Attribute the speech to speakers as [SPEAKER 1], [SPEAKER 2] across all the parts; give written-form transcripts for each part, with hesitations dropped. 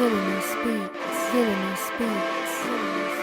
[SPEAKER 1] Villainous beats, villainous beats, villainous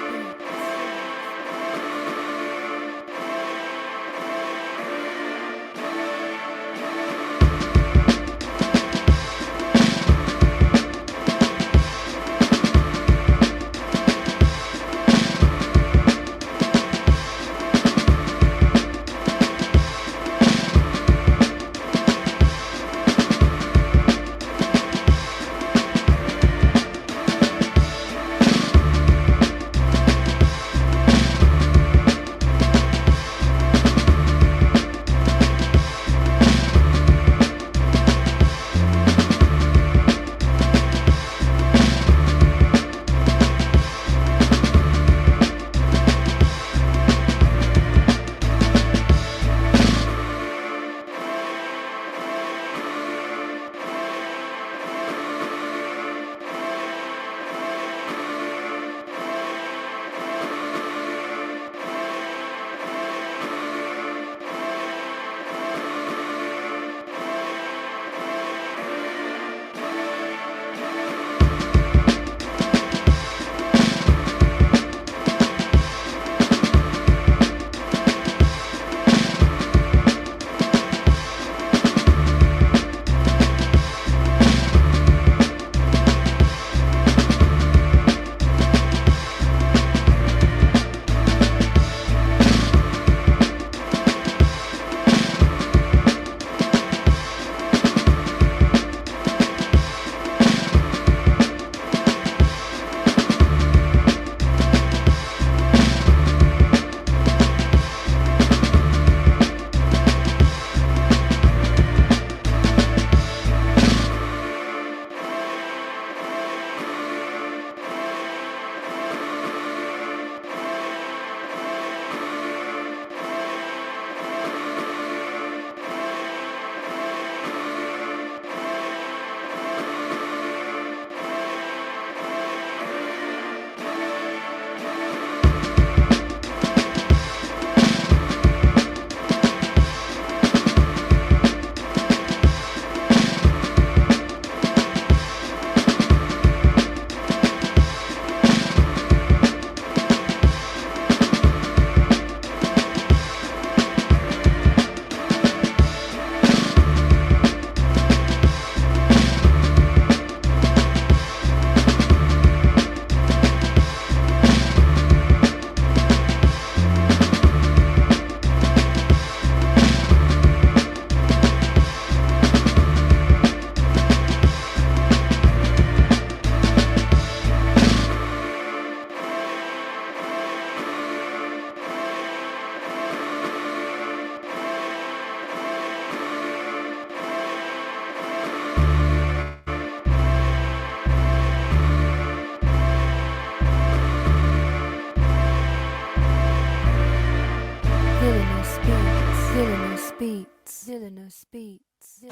[SPEAKER 1] beats. Villainous beats.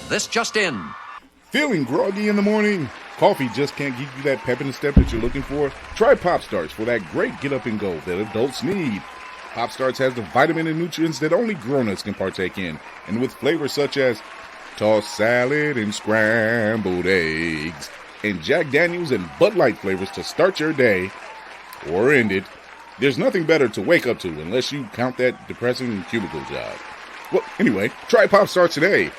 [SPEAKER 2] This just in.
[SPEAKER 3] Feeling groggy in the morning? Coffee just can't give you that pep in the step that you're looking for? Try Pop Starts for that great get up and go that adults need. Pop Starts has the vitamin and nutrients that only grown-ups can partake in, and with flavors such as tossed salad and scrambled eggs, and Jack Daniels and Bud Light flavors to start your day or end it. There's nothing better to wake up to unless you count that depressing cubicle job. Well, anyway, try Pop Starts today.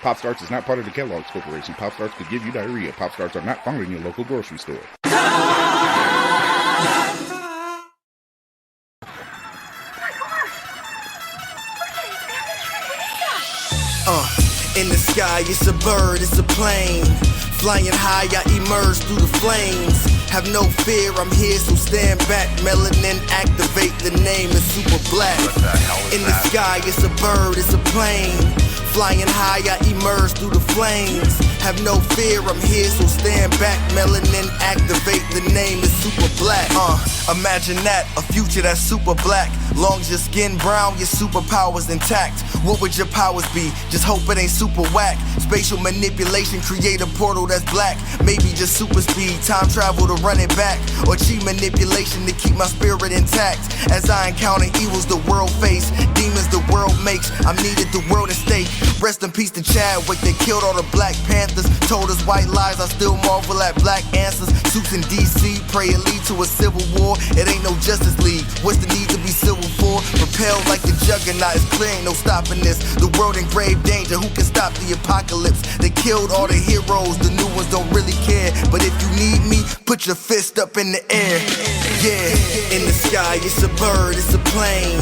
[SPEAKER 3] Pop Starts is not part of the Kellogg's Corporation. Pop Starts could give you diarrhea. Pop Starts are not found in your local grocery store.
[SPEAKER 4] In the sky, it's a bird, it's a plane. Flying high, I emerge through the flames. Have no fear, I'm here, so stand back. Melanin activate, the name is super black. In the sky, it's a bird, it's a plane. Flying high, I emerge through the flames. Have no fear, I'm here, so stand back. Melanin activate, the name is super black. Imagine that, a future that's super black. Long as your skin brown, your superpowers intact. What would your powers be? Just hope it ain't super whack. Spatial manipulation, create a portal that's black. Maybe just super speed, time travel to run it back. Or cheat manipulation to keep my spirit intact. As I encounter evils the world face, demons the world makes, I'm needed the world at stake. Rest in peace to Chadwick, they killed all the Black Panthers. Panthers told us white lies, I still marvel at black answers. Suits in DC, pray it lead to a civil war. It ain't no Justice League, what's the need to be civil for? Propelled like the juggernaut, it's clear ain't no stopping this. The world in grave danger, who can stop the apocalypse? They killed all the heroes, the new ones don't really care. But if you need me, put your fist up in the air. Yeah, in the sky, it's a bird, it's a plane.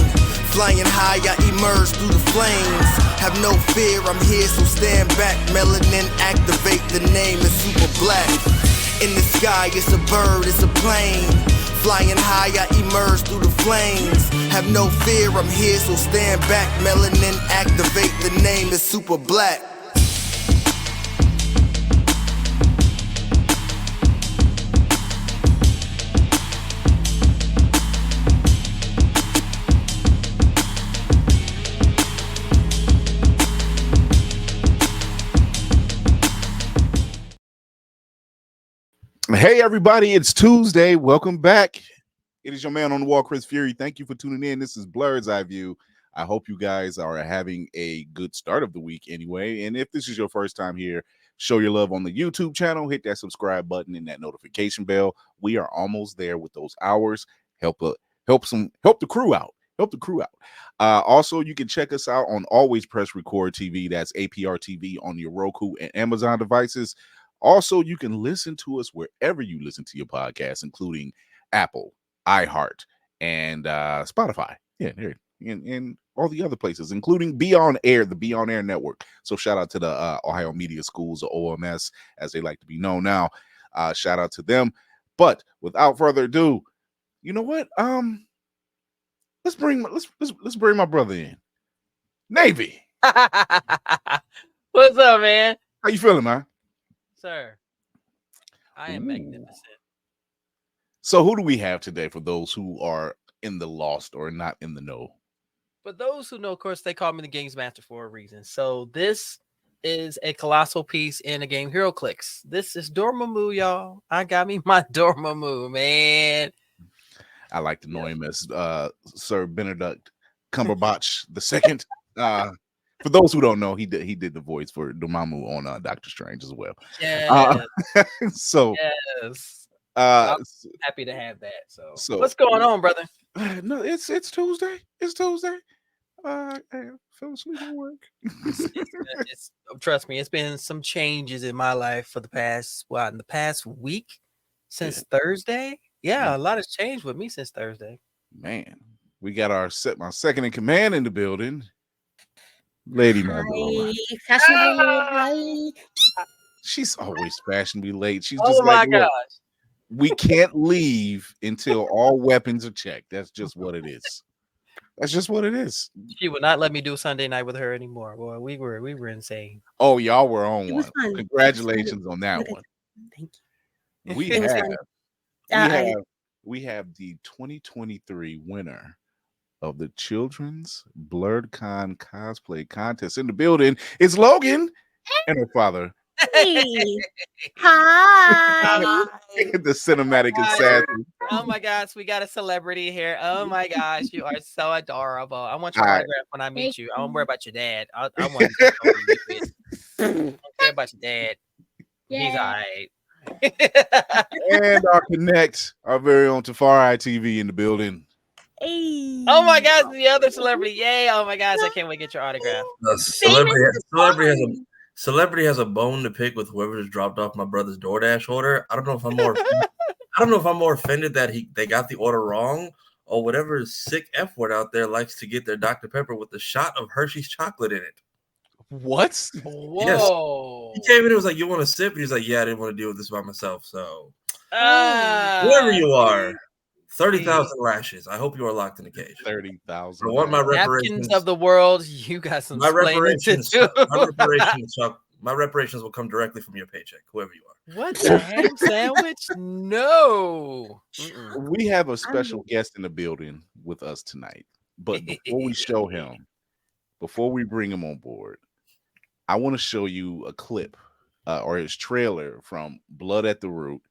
[SPEAKER 4] Flying high, I emerge through the flames. Have no fear, I'm here, so stand back. Melanin activate, the name is super black. In the sky, it's a bird, it's a plane. Flying high, I emerge through the flames. Have no fear, I'm here, so stand back. Melanin activate, the name is super black.
[SPEAKER 3] Hey, everybody, it's Tuesday. Welcome back. It is your man on the wall, Chris Fury. Thank you for tuning in. This is Blurred's Eye View. I hope you guys are having a good start of the week anyway. And if this is your first time here, show your love on the YouTube channel. Hit that subscribe button and that notification bell. We are almost there with those hours. Help the crew out. Help the crew out. Also, you can check us out on Always Press Record TV. That's APR TV on your Roku and Amazon devices. Also, you can listen to us wherever you listen to your podcasts, including Apple, iHeart, and Spotify. Yeah, there, and all the other places, including Beyond Air, the Beyond Air network. So shout out to the Ohio Media Schools, or OMS, as they like to be known now. Shout out to them. But without further ado, you know what? Let's bring my brother in. Navy.
[SPEAKER 5] What's up, man?
[SPEAKER 3] How you feeling, man?
[SPEAKER 5] Sir, I am magnificent.
[SPEAKER 3] So who do we have today for those who are in the lost or not in the know?
[SPEAKER 5] But those who know, of course, they call me the Games Master for a reason. So this is a colossal piece in a game, Hero Clicks. This is Dormammu, y'all. I got me my Dormammu, man.
[SPEAKER 3] I like to know him as Sir Benedict Cumberbatch II. For those who don't know, he did the voice for Dormammu on Doctor Strange as well.
[SPEAKER 5] Yes.
[SPEAKER 3] So
[SPEAKER 5] yes. I'm happy to have that. So what's going on, brother?
[SPEAKER 3] No, it's Tuesday. It's Tuesday. I fell asleep at work.
[SPEAKER 5] Trust me, it's been some changes in my life for the past week since Thursday. Yeah, a lot has changed with me since Thursday.
[SPEAKER 3] Man, we got my second in command in the building. Lady Margot. She's always fashionably late. She's just
[SPEAKER 5] my gosh.
[SPEAKER 3] We can't leave until all weapons are checked. That's just what it is. That's just what it is.
[SPEAKER 5] She would not let me do Sunday night with her anymore. Boy, we were insane.
[SPEAKER 3] Oh, y'all were on one. Congratulations on that one.
[SPEAKER 1] Thank you.
[SPEAKER 3] We have the 2023 winner of the Children's BlurredCon cosplay contest in the building. It's Logan and her father.
[SPEAKER 1] Hey. Hi.
[SPEAKER 3] The cinematic assassin.
[SPEAKER 5] Oh my gosh, we got a celebrity here. Oh my gosh, you are so adorable. I want your autograph when I meet you. I don't worry about your dad. I want to don't care about your dad. He's all right.
[SPEAKER 3] And our connect, our very own Tafari TV in the building.
[SPEAKER 1] Hey.
[SPEAKER 5] Oh my gosh, the other celebrity. Yay. Oh my gosh, I can't wait to get your autograph.
[SPEAKER 6] Celebrity has a bone to pick with whoever just dropped off my brother's DoorDash order. I don't know if I'm more offended that they got the order wrong, or whatever sick F word out there likes to get their Dr. Pepper with a shot of Hershey's chocolate in it.
[SPEAKER 3] What?
[SPEAKER 5] Whoa.
[SPEAKER 6] Yes. He came in and was like, "You want a sip?" And he's like, "Yeah, I didn't want to deal with this by myself." So whoever you are, 30,000 lashes. I hope you are locked in a cage.
[SPEAKER 3] 30,000.
[SPEAKER 6] I want my reparations
[SPEAKER 5] of the world. You got some.
[SPEAKER 6] My reparations will come directly from your paycheck, whoever you are.
[SPEAKER 5] What the ham sandwich? No.
[SPEAKER 3] We have a special guest in the building with us tonight. But before we show him, before we bring him on board, I want to show you a clip or his trailer from Blood at the Root.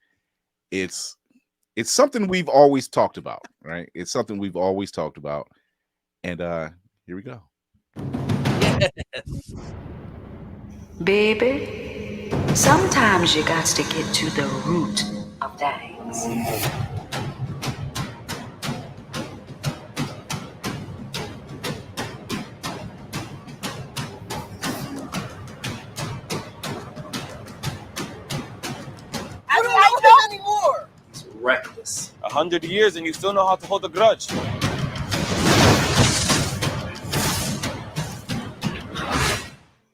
[SPEAKER 3] It's something we've always talked about, right? It's something we've always talked about. And here we go.
[SPEAKER 5] Yes.
[SPEAKER 7] Baby, Sometimes you got to get to the root of things.
[SPEAKER 5] I don't know anymore.
[SPEAKER 8] It's reckless.
[SPEAKER 9] 100 years and you still know how to hold a grudge.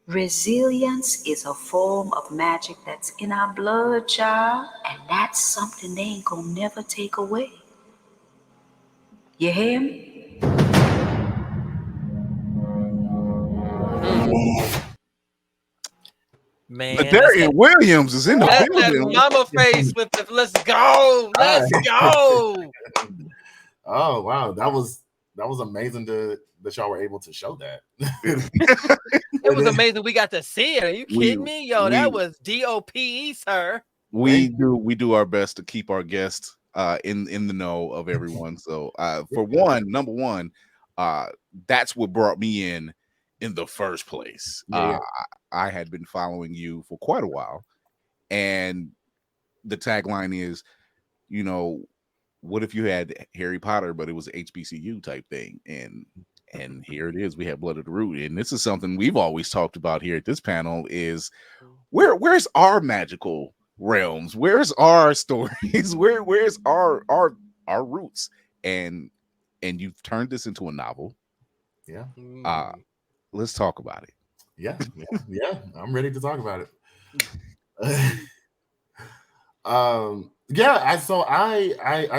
[SPEAKER 7] Resilience is a form of magic that's in our blood, child, and that's something they ain't gonna never take away. You hear me?
[SPEAKER 5] Man,
[SPEAKER 3] Ladarrion Williams is in the
[SPEAKER 5] that's that
[SPEAKER 3] building.
[SPEAKER 5] mama face with the let's go. Let's go.
[SPEAKER 8] Oh wow, that was amazing that y'all were able to show that.
[SPEAKER 5] It was amazing we got to see it. Are you kidding me? Yo, that was DOPE, sir.
[SPEAKER 3] We do our best to keep our guests in the know of everyone. So number one, that's what brought me in the first place. I had been following you for quite a while, and the tagline is, you know, what if you had Harry Potter, but it was HBCU type thing? And here it is. We have Blood of the Root, and this is something we've always talked about here at this panel: is where's our magical realms? Where's our stories? Where's our roots? And you've turned this into a novel.
[SPEAKER 8] Yeah.
[SPEAKER 3] Let's talk about it.
[SPEAKER 8] Yeah. I'm ready to talk about it. I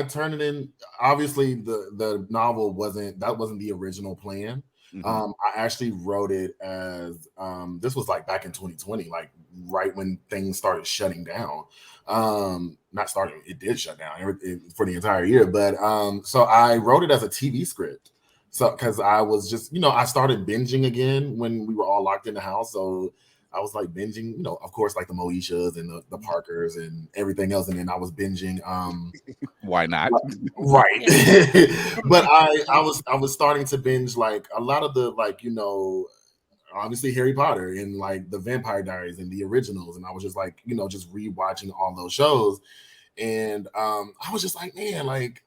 [SPEAKER 8] turned it in. Obviously, the novel wasn't the original plan. I actually wrote it as this was like back in 2020, like right when things started shutting down. Not starting, it did shut down for the entire year. But so I wrote it as a TV script. So because I was just, I started binging again when we were all locked in the house. So I was like binging, of course, like the Moeshas and the Parkers and everything else. And then I was binging.
[SPEAKER 3] Why not?
[SPEAKER 8] Right. But I was starting to binge like a lot of the obviously Harry Potter and like the Vampire Diaries and the originals. And I was just like, just rewatching all those shows. And I was just like, man, like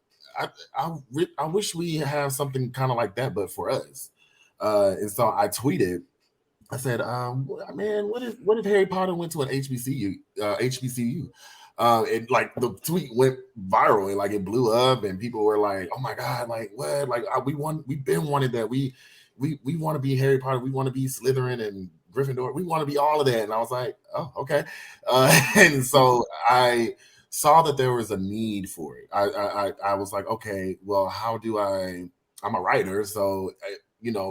[SPEAKER 8] I wish we have something kind of like that, but for us. And so I tweeted. I said, man, what if Harry Potter went to an HBCU? And like the tweet went viral and like it blew up, and people were like, "Oh my god, like what? Like we've been wanted that. We want to be Harry Potter. We want to be Slytherin and Gryffindor. We want to be all of that." And I was like, "Oh, okay." And so I saw that there was a need for it. I was like, okay, well, how do I'm a writer, so.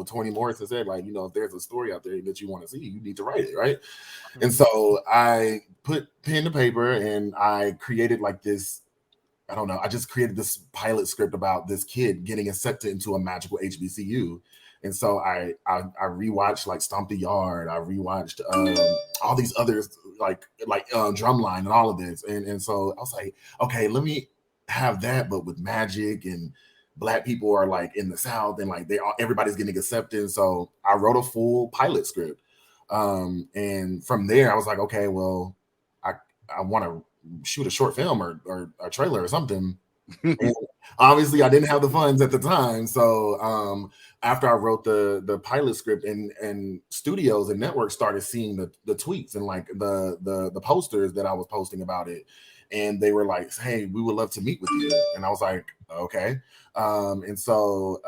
[SPEAKER 8] Toni Morrison said, like, if there's a story out there that you want to see, you need to write it, right? Mm-hmm. And so I put pen to paper and I created like this, I don't know, I just created this pilot script about this kid getting accepted into a magical HBCU. And so I rewatched like Stomp the Yard. I rewatched all these others like Drumline and all of this. And so I was like, okay, let me have that, but with magic, and Black people are like in the South, and like everybody's getting accepted. So I wrote a full pilot script. And from there I was like, okay, well, I want to shoot a short film or a trailer or something. And obviously I didn't have the funds at the time. So after I wrote the pilot script and studios and networks started seeing the tweets and like the posters that I was posting about it. And they were like, hey, we would love to meet with you. And I was like, okay. And so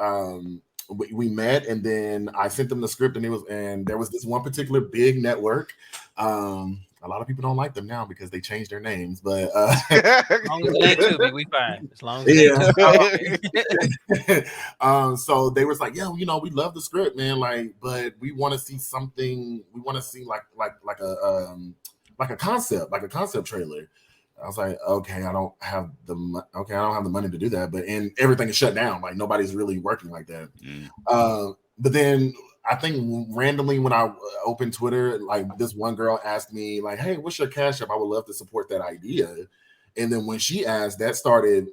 [SPEAKER 8] we met, and then I sent them the script, and there was this one particular big network. A lot of people don't like them now because they changed their names, but
[SPEAKER 5] as long as it ain't Tubi, we fine. As long as it ain't
[SPEAKER 8] Tubi. So they was like, yeah, we love the script, man. Like, but we want to see something. We want to see like a concept trailer. I was like, okay, I don't have the money to do that, and everything is shut down. Like nobody's really working like that. But then I think randomly when I opened Twitter, like this one girl asked me like, hey, what's your Cash App? I would love to support that idea. And then when she asked, that started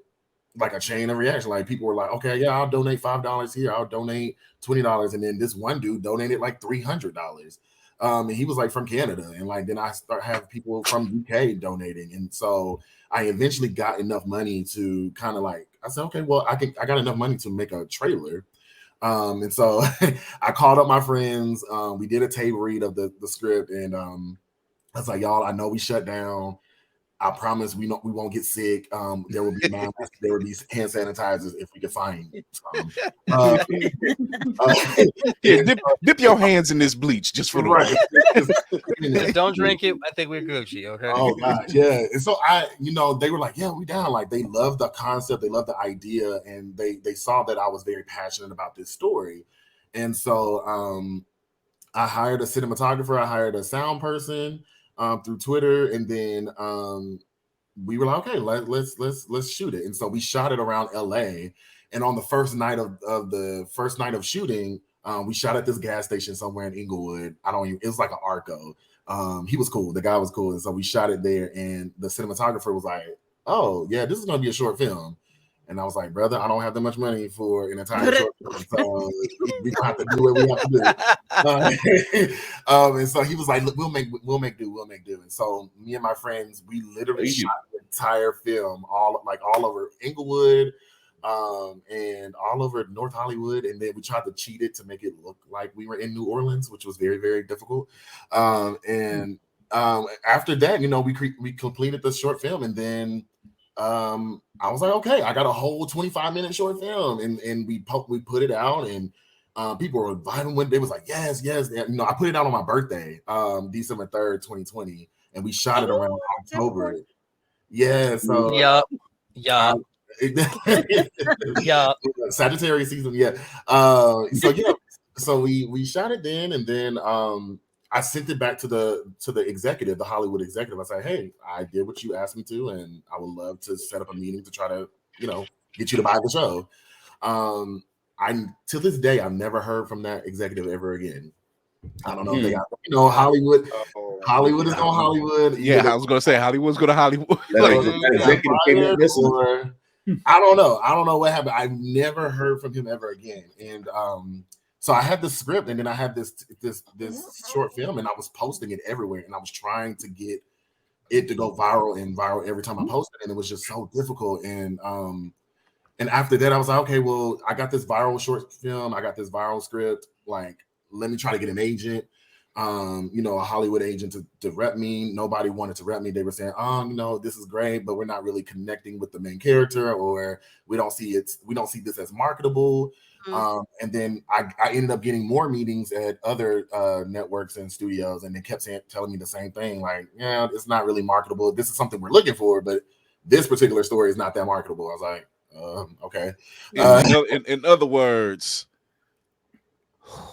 [SPEAKER 8] like a chain of reaction. Like people were like, okay, yeah, I'll donate $5 here. I'll donate $20. And then this one dude donated like $300. And he was like from Canada, and like then I start having people from UK donating, and so I eventually got enough money to kind of like I said, okay, well I got enough money to make a trailer. And so I called up my friends. We did a table read of the script, and I was like, y'all, I know we shut down. I promise we won't get sick. There will be masks, there will be hand sanitizers if we can find some.
[SPEAKER 3] Dip your hands in this bleach just for the
[SPEAKER 8] right.
[SPEAKER 5] Just don't drink it. I think we're Gucci, okay?
[SPEAKER 8] Oh gosh, yeah. And so they were like, yeah, we down. Like they love the concept, they love the idea, and they saw that I was very passionate about this story. And so I hired a cinematographer, I hired a sound person through Twitter, and then we were like, okay, let's shoot it. And so we shot it around LA. And on the first night of shooting, we shot at this gas station somewhere in Inglewood. It was like an Arco. He was cool. The guy was cool. And so we shot it there. And the cinematographer was like, oh, yeah, this is going to be a short film. And I was like, brother, I don't have that much money for an entire short film. So we don't have to do what we have to do. And so he was like, look, we'll make do. And so me and my friends, we literally shot the entire film all over Inglewood, and all over North Hollywood, and then we tried to cheat it to make it look like we were in New Orleans, which was very, very difficult. And after that, we completed the short film, and then I was like, okay, I got a whole 25-minute short film, and we put it out, and people were inviting when they was like, yes. And, I put it out on my birthday, December 3rd, 2020, and we shot it around October. Yeah, so
[SPEAKER 5] Yup.
[SPEAKER 8] Yeah, Sagittarius season. Yeah. So we shot it then, and then I sent it back to the executive, the Hollywood executive. I said, hey, I did what you asked me to, and I would love to set up a meeting to try to get you to buy the show. To this day, I've never heard from that executive ever again. I don't know if they got, Hollywood. Hollywood is on Hollywood.
[SPEAKER 3] Yeah, I was gonna say Hollywood's going to Hollywood.
[SPEAKER 8] I don't know what happened. I've never heard from him ever again. And so I had the script, and then I had this short film, and I was posting it everywhere, and I was trying to get it to go viral every time I posted, and it was just so difficult. And after that, I was like, okay, well, I got this viral short film, I got this viral script. Like, let me try to get an agent. A Hollywood agent to rep me. Nobody wanted to rep me. They were saying, this is great, but we're not really connecting with the main character, or we don't see this as marketable. And then I ended up getting more meetings at other networks and studios, and they kept telling me the same thing, like, yeah, it's not really marketable. This is something we're looking for, but this particular story is not that marketable. I was like, okay.
[SPEAKER 3] In other words,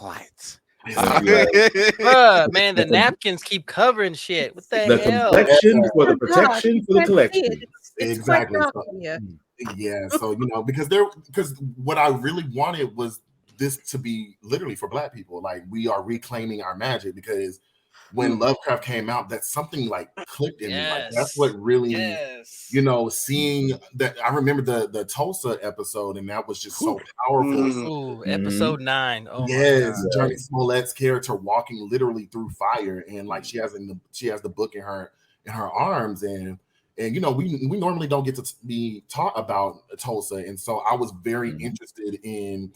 [SPEAKER 3] what?
[SPEAKER 5] Bruh, man, the napkins keep covering shit. What the hell?
[SPEAKER 10] Complexion for the protection for the collection.
[SPEAKER 8] Exactly. Yeah. So because what I really wanted was this to be literally for Black people. Like, we are reclaiming our magic, because when Lovecraft came out, that's something like clicked in me. Like, that's what really, seeing that. I remember the Tulsa episode, and that was just so powerful.
[SPEAKER 5] Episode 9. Oh
[SPEAKER 8] yes, Johnny Smollett's character walking literally through fire, and like she has the book in her arms, and we normally don't get to be taught about Tulsa, and so I was very interested in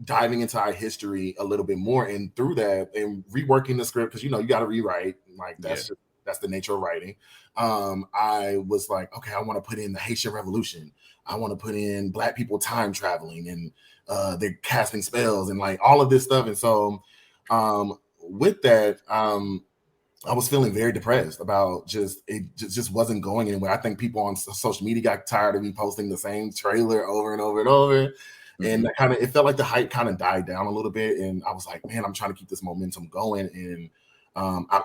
[SPEAKER 8] diving into our history a little bit more, and through that and reworking the script, because you got to rewrite, like that's the nature of writing. I was like, okay, I want to put in the Haitian Revolution, I want to put in Black people time traveling, and they're casting spells, and like all of this stuff. And so with that, I was feeling very depressed about it just wasn't going anywhere. I think people on social media got tired of me posting the same trailer over and over and over. And it felt like the hype kind of died down a little bit. And I was like, man, I'm trying to keep this momentum going. And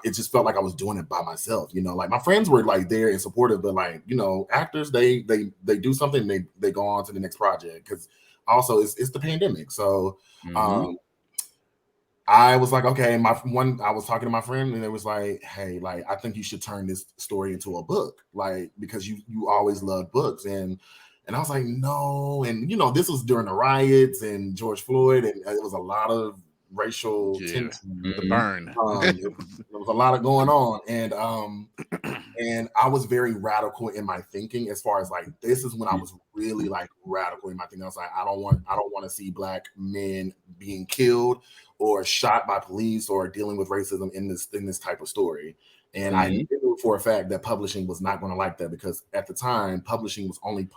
[SPEAKER 8] it just felt like I was doing it by myself. Like, my friends were like there and supportive, but like, actors, they do something, they go on to the next project, because also it's the pandemic. So I was like, okay. I was talking to my friend, and it was like, hey, like, I think you should turn this story into a book, like, because you always loved books. And I was like, no. And, this was during the riots and George Floyd, and it was a lot of racial tension.
[SPEAKER 3] The burn.
[SPEAKER 8] There was a lot of going on, and I was very radical in my thinking as far as like this is when I was really like radical in my thinking. I was like, I don't want to see black men being killed or shot by police or dealing with racism in this type of story. And I knew for a fact that publishing was not going to like that, because at the time publishing was only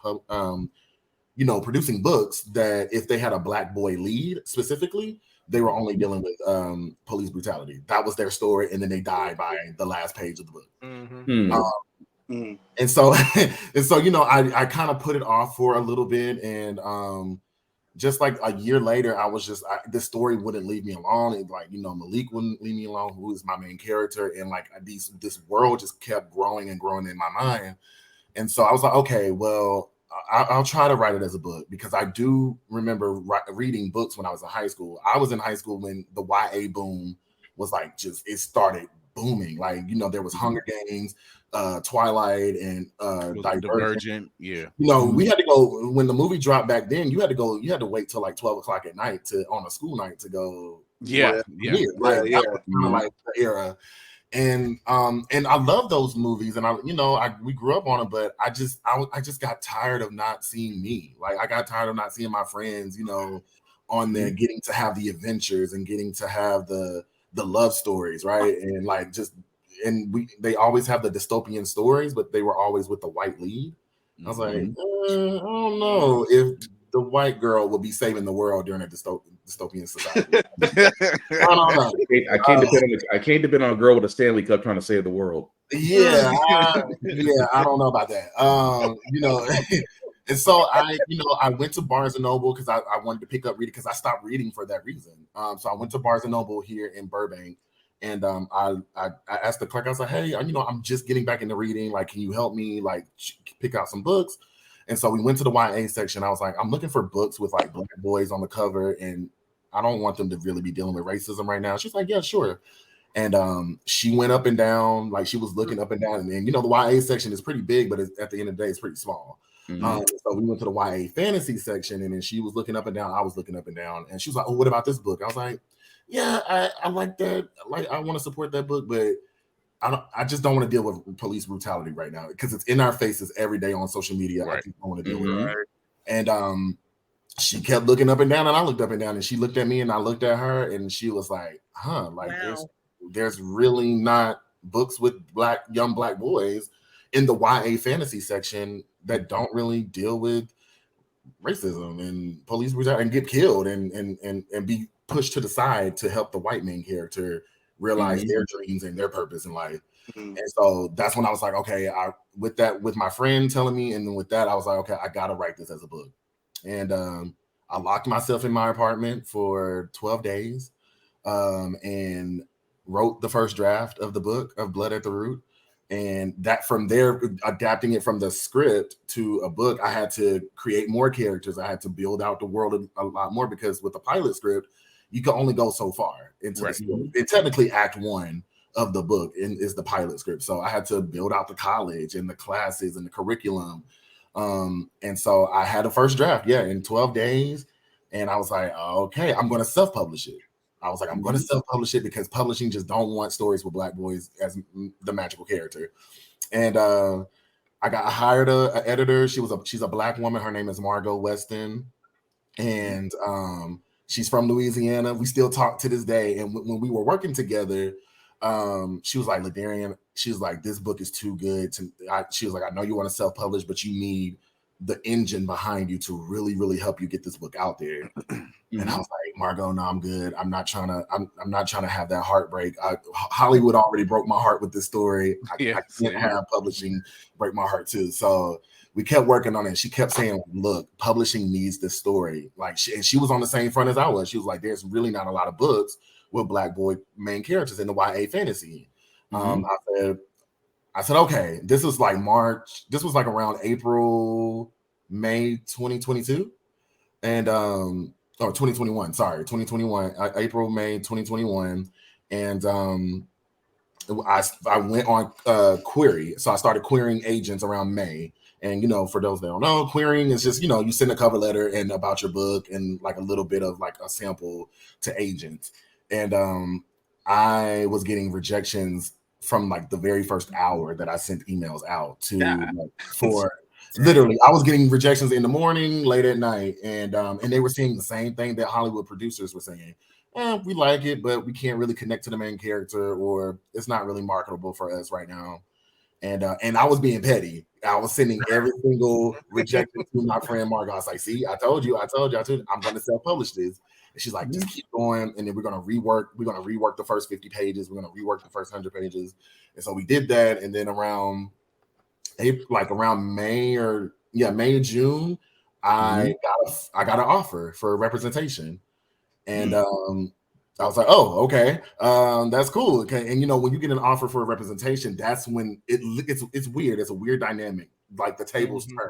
[SPEAKER 8] producing books that if they had a black boy lead specifically, they were only dealing with police brutality. That was their story, and then they died by the last page of the book. And so I kind of put it off for a little bit, and just like a year later, I was just this story wouldn't leave me alone. And like Malik wouldn't leave me alone, who is my main character, and like this world just kept growing and growing in my mind. And so I was like, okay, well, I'll try to write it as a book, because I do remember reading books when I was in high school. I was in high school when the YA boom was like it started booming. Like, there was Hunger Games, Twilight, and Divergent.
[SPEAKER 3] Yeah.
[SPEAKER 8] We had to go when the movie dropped back then. You had to wait till like 12 o'clock at night on a school night to go.
[SPEAKER 3] Yeah.
[SPEAKER 8] That was kind of like the era. And I love those movies, and we grew up on them, but I just got tired of not seeing me. Like, I got tired of not seeing my friends, on there, getting to have the adventures and getting to have the love stories, right? And like they always have the dystopian stories, but they were always with the white lead. I was like, I don't know if the white girl will be saving the world during a dystopian society. I don't know.
[SPEAKER 10] I can't depend on a girl with a Stanley Cup trying to save the world.
[SPEAKER 8] Yeah, I don't know about that. And so I went to Barnes and Noble because I wanted to pick up reading, because I stopped reading for that reason. So I went to Barnes and Noble here in Burbank, and I asked the clerk. I was like, hey, I'm just getting back into reading. Like, can you help me like pick out some books? And so we went to the YA section. I was like, I'm looking for books with like black boys on the cover, and I don't want them to really be dealing with racism right now. She's like, yeah, sure. And she went up and down, like she was looking up and down. And the YA section is pretty big, but at the end of the day, it's pretty small. So we went to the YA fantasy section, and then she was looking up and down. I was looking up and down, and she was like, oh, what about this book? I was like, yeah, I like that. Like, I want to support that book, but I just don't want to deal with police brutality right now, because it's in our faces every day on social media. Right. I just don't want to deal with it. And she kept looking up and down, and I looked up and down, and she looked at me, and I looked at her, and she was like, huh, like there's really not books with young black boys in the YA fantasy section that don't really deal with racism and police brutality and get killed and be pushed to the side to help the white main character realize their dreams and their purpose in life. And so that's when I was like, okay, with my friend telling me, and then with that, I was like, okay, I gotta write this as a book. And I locked myself in my apartment for 12 days and wrote the first draft of the book of Blood at the Root. And that from there, adapting it from the script to a book, I had to create more characters. I had to build out the world a lot more, because with the pilot script, you can only go so far into the story. And technically act one of the book is the pilot script. So I had to build out the college and the classes and the curriculum. And so I had a first draft, in 12 days. And I was like, okay, I'm going to self-publish it. I was like, I'm going to self-publish it, because publishing just don't want stories with black boys as the magical character. And I hired an editor. She's a black woman. Her name is Margot Weston. And she's from Louisiana. We still talk to this day. And when we were working together, she was like, Ladarrion, she was like, this book is too good. She was like, I know you want to self-publish, but you need the engine behind you to really, really help you get this book out there. And I was like, Margot, no, I'm good. I'm not trying to have that heartbreak. Hollywood already broke my heart with this story. I can't have publishing break my heart too. So we kept working on it. She kept saying, look, publishing needs this story. Like, she was on the same front as I was. She was like, there's really not a lot of books with black boy main characters in the YA fantasy. I said, okay, this was like March. This was like around April, May 2022. And, 2021, sorry, 2021, April, May 2021. And I went on query. So I started querying agents around May. And for those that don't know, querying is just you send a cover letter and about your book and like a little bit of like a sample to agents. And I was getting rejections from like the very first hour that I sent emails out to for literally. I was getting rejections in the morning, late at night, and they were saying the same thing that Hollywood producers were saying. We like it, but we can't really connect to the main character, or it's not really marketable for us right now. And I was being petty. I was sending every single rejection to my friend Mark. I was like, see, I told you, I'm going to self-publish this. And she's like, just keep going. And then we're going to rework the first 50 pages. We're going to rework the first 100 pages. And so we did that. And then around May or June, I got an offer for representation. And I was like, oh, okay. That's cool. Okay. And when you get an offer for a representation, that's when it's weird. It's a weird dynamic. Like the tables turn.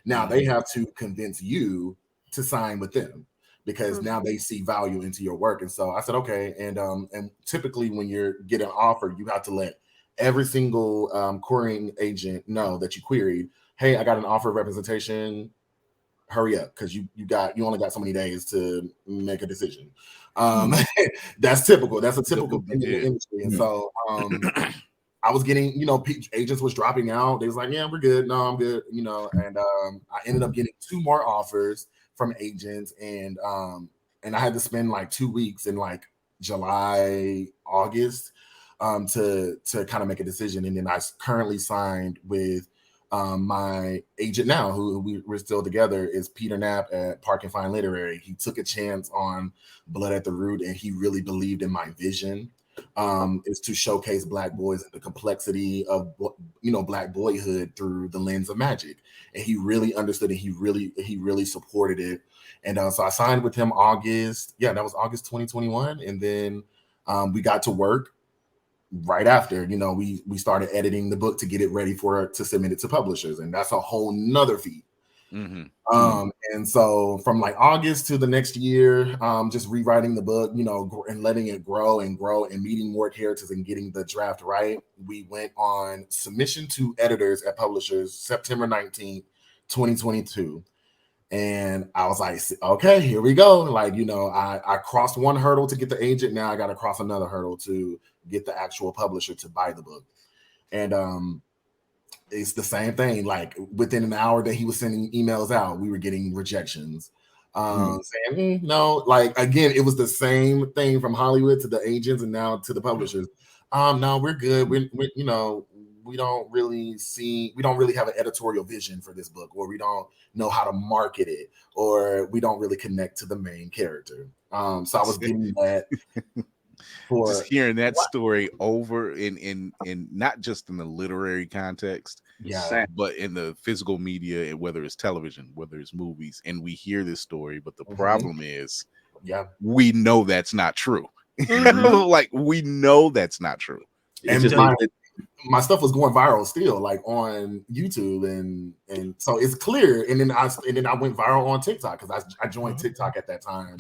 [SPEAKER 8] Now they have to convince you to sign with them because now they see value into your work. And so I said, okay. And typically when you're getting an offer, you have to let every single querying agent know that you queried, hey, I got an offer of representation. Hurry up, because you only got so many days to make a decision. That's typical. That's a typical thing in the industry. And so I was getting, agents was dropping out. They was like, yeah, we're good. No, I'm good. And I ended up getting 2 more offers from agents, and I had to spend like 2 weeks in like July, August to kind of make a decision. And then I currently signed with my agent now, who we're still together, is Peter Knapp at Park and Fine Literary. He took a chance on Blood at the Root, and he really believed in my vision. Is to showcase Black boys and the complexity of Black boyhood through the lens of magic. And he really understood it. He really supported it. And so I signed with him August. Yeah, that was August 2021. And then we got to work. Right after, we started editing the book to get it ready to submit it to publishers, and that's a whole nother feat. And so from like August to the next year, just rewriting the book, and letting it grow and meeting more characters and getting the draft right. We went on submission to editors at publishers September 19th, 2022. And I was like, okay, here we go. Like, I crossed one hurdle to get the agent. Now I got to cross another hurdle to get the actual publisher to buy the book. And it's the same thing. Like within an hour that he was sending emails out, we were getting rejections. Saying, no, like, again, it was the same thing from Hollywood to the agents and now to the publishers. No, we're good. We don't really have an editorial vision for this book, or we don't know how to market it, or we don't really connect to the main character. So I was getting that for
[SPEAKER 3] just hearing that story over in not just in the literary context, but in the physical media, whether it's television, whether it's movies, and we hear this story, but the problem is, we know that's not true. Like, we know that's not true.
[SPEAKER 8] And my stuff was going viral still, like on YouTube, and so it's clear. And then I went viral on TikTok because I joined TikTok at that time.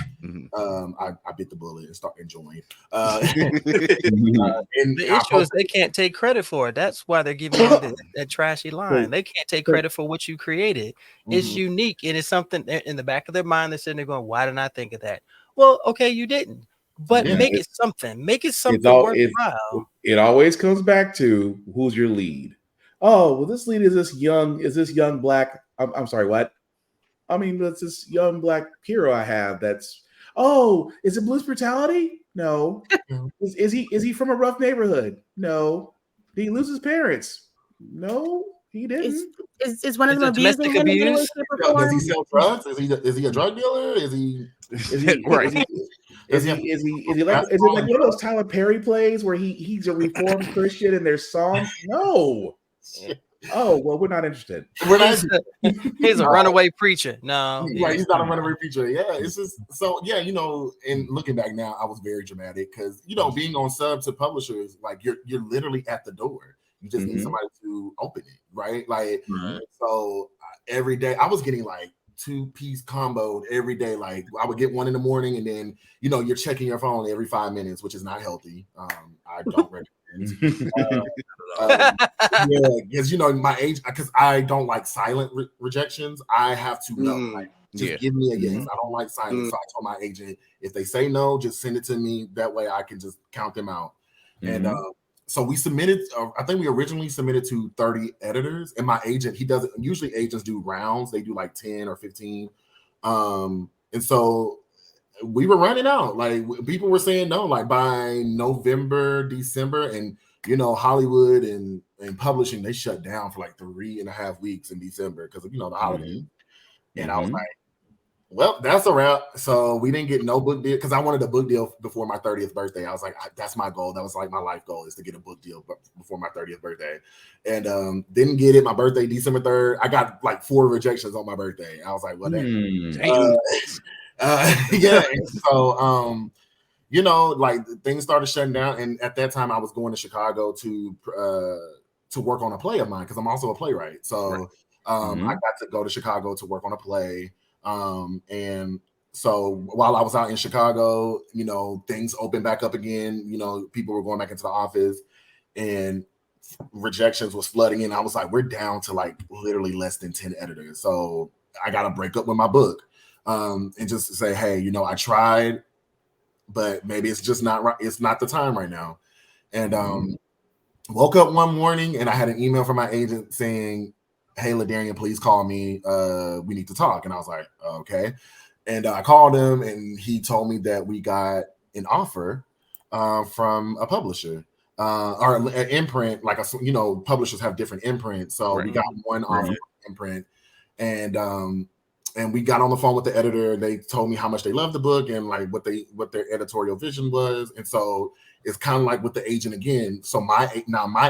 [SPEAKER 8] I bit the bullet and started joining.
[SPEAKER 5] And the issue is they can't take credit for it. That's why they're giving you that trashy line. They can't take credit for what you created. It's unique, and it's something in the back of their mind. They're sitting there going, "Why didn't I think of that?" Well, okay, you didn't. But make it something. Make it something worthwhile.
[SPEAKER 10] It always comes back to who's your lead. Oh, well, this lead is this young Black. I'm sorry, what? I mean, that's this young Black hero I have. That's is it Blues Brutality? No. Is he from a rough neighborhood? No. Did he lose his parents? No, he didn't.
[SPEAKER 11] Is one of them abusing him?
[SPEAKER 8] Does he sell drugs? Is he a drug dealer? Is he
[SPEAKER 10] right? Is it like one of those Tyler Perry plays where he's a reformed Christian and there's songs? No. Oh, well, we're not interested.
[SPEAKER 5] He's a runaway preacher. No,
[SPEAKER 8] right, he's not a runaway preacher. Yeah, it's just so and looking back now, I was very dramatic because being on sub to publishers, like you're literally at the door. You just need somebody to open it, right? Like so every day I was getting like 2-piece comboed every day. Like I would get one in the morning, and then you're checking your phone every 5 minutes, which is not healthy. I don't recommend Yeah, because my age, because I don't like silent rejections. I have to know. Like, just give me a yes. I don't like silence. So I told my agent, if they say no, just send it to me. That way I can just count them out. And so we submitted. I think we originally submitted to 30 editors. And my agent, he doesn't. Usually agents do rounds. They do like 10 or 15. And so we were running out. Like people were saying no. Like by November, December, and Hollywood and publishing, they shut down for like 3.5 weeks in December because of the holidays. And I was like, well, that's a wrap. So we didn't get no book deal because I wanted a book deal before my 30th birthday. I was like, that's my goal. That was like my life goal, is to get a book deal before my 30th birthday. And didn't get it. My birthday, December 3rd. I got like 4 rejections on my birthday. I was like, whatever. Yeah. And so like things started shutting down, and at that time I was going to Chicago to work on a play of mine because I'm also a playwright. So I got to go to Chicago to work on a play. And so while I was out in Chicago, things opened back up again. People were going back into the office, and rejections was flooding in. I was like, we're down to like literally less than 10 editors. So I got to break up with my book, and just say, hey, I tried, but maybe it's just not right. It's not the time right now. And woke up one morning and I had an email from my agent saying, hey, Ladarrion, please call me. We need to talk. And I was like, okay. And I called him, and he told me that we got an offer from a publisher or an imprint. Like, publishers have different imprints. So we got one offer from imprint, and we got on the phone with the editor. They told me how much they loved the book and like what their editorial vision was. And so it's kind of like with the agent again. So my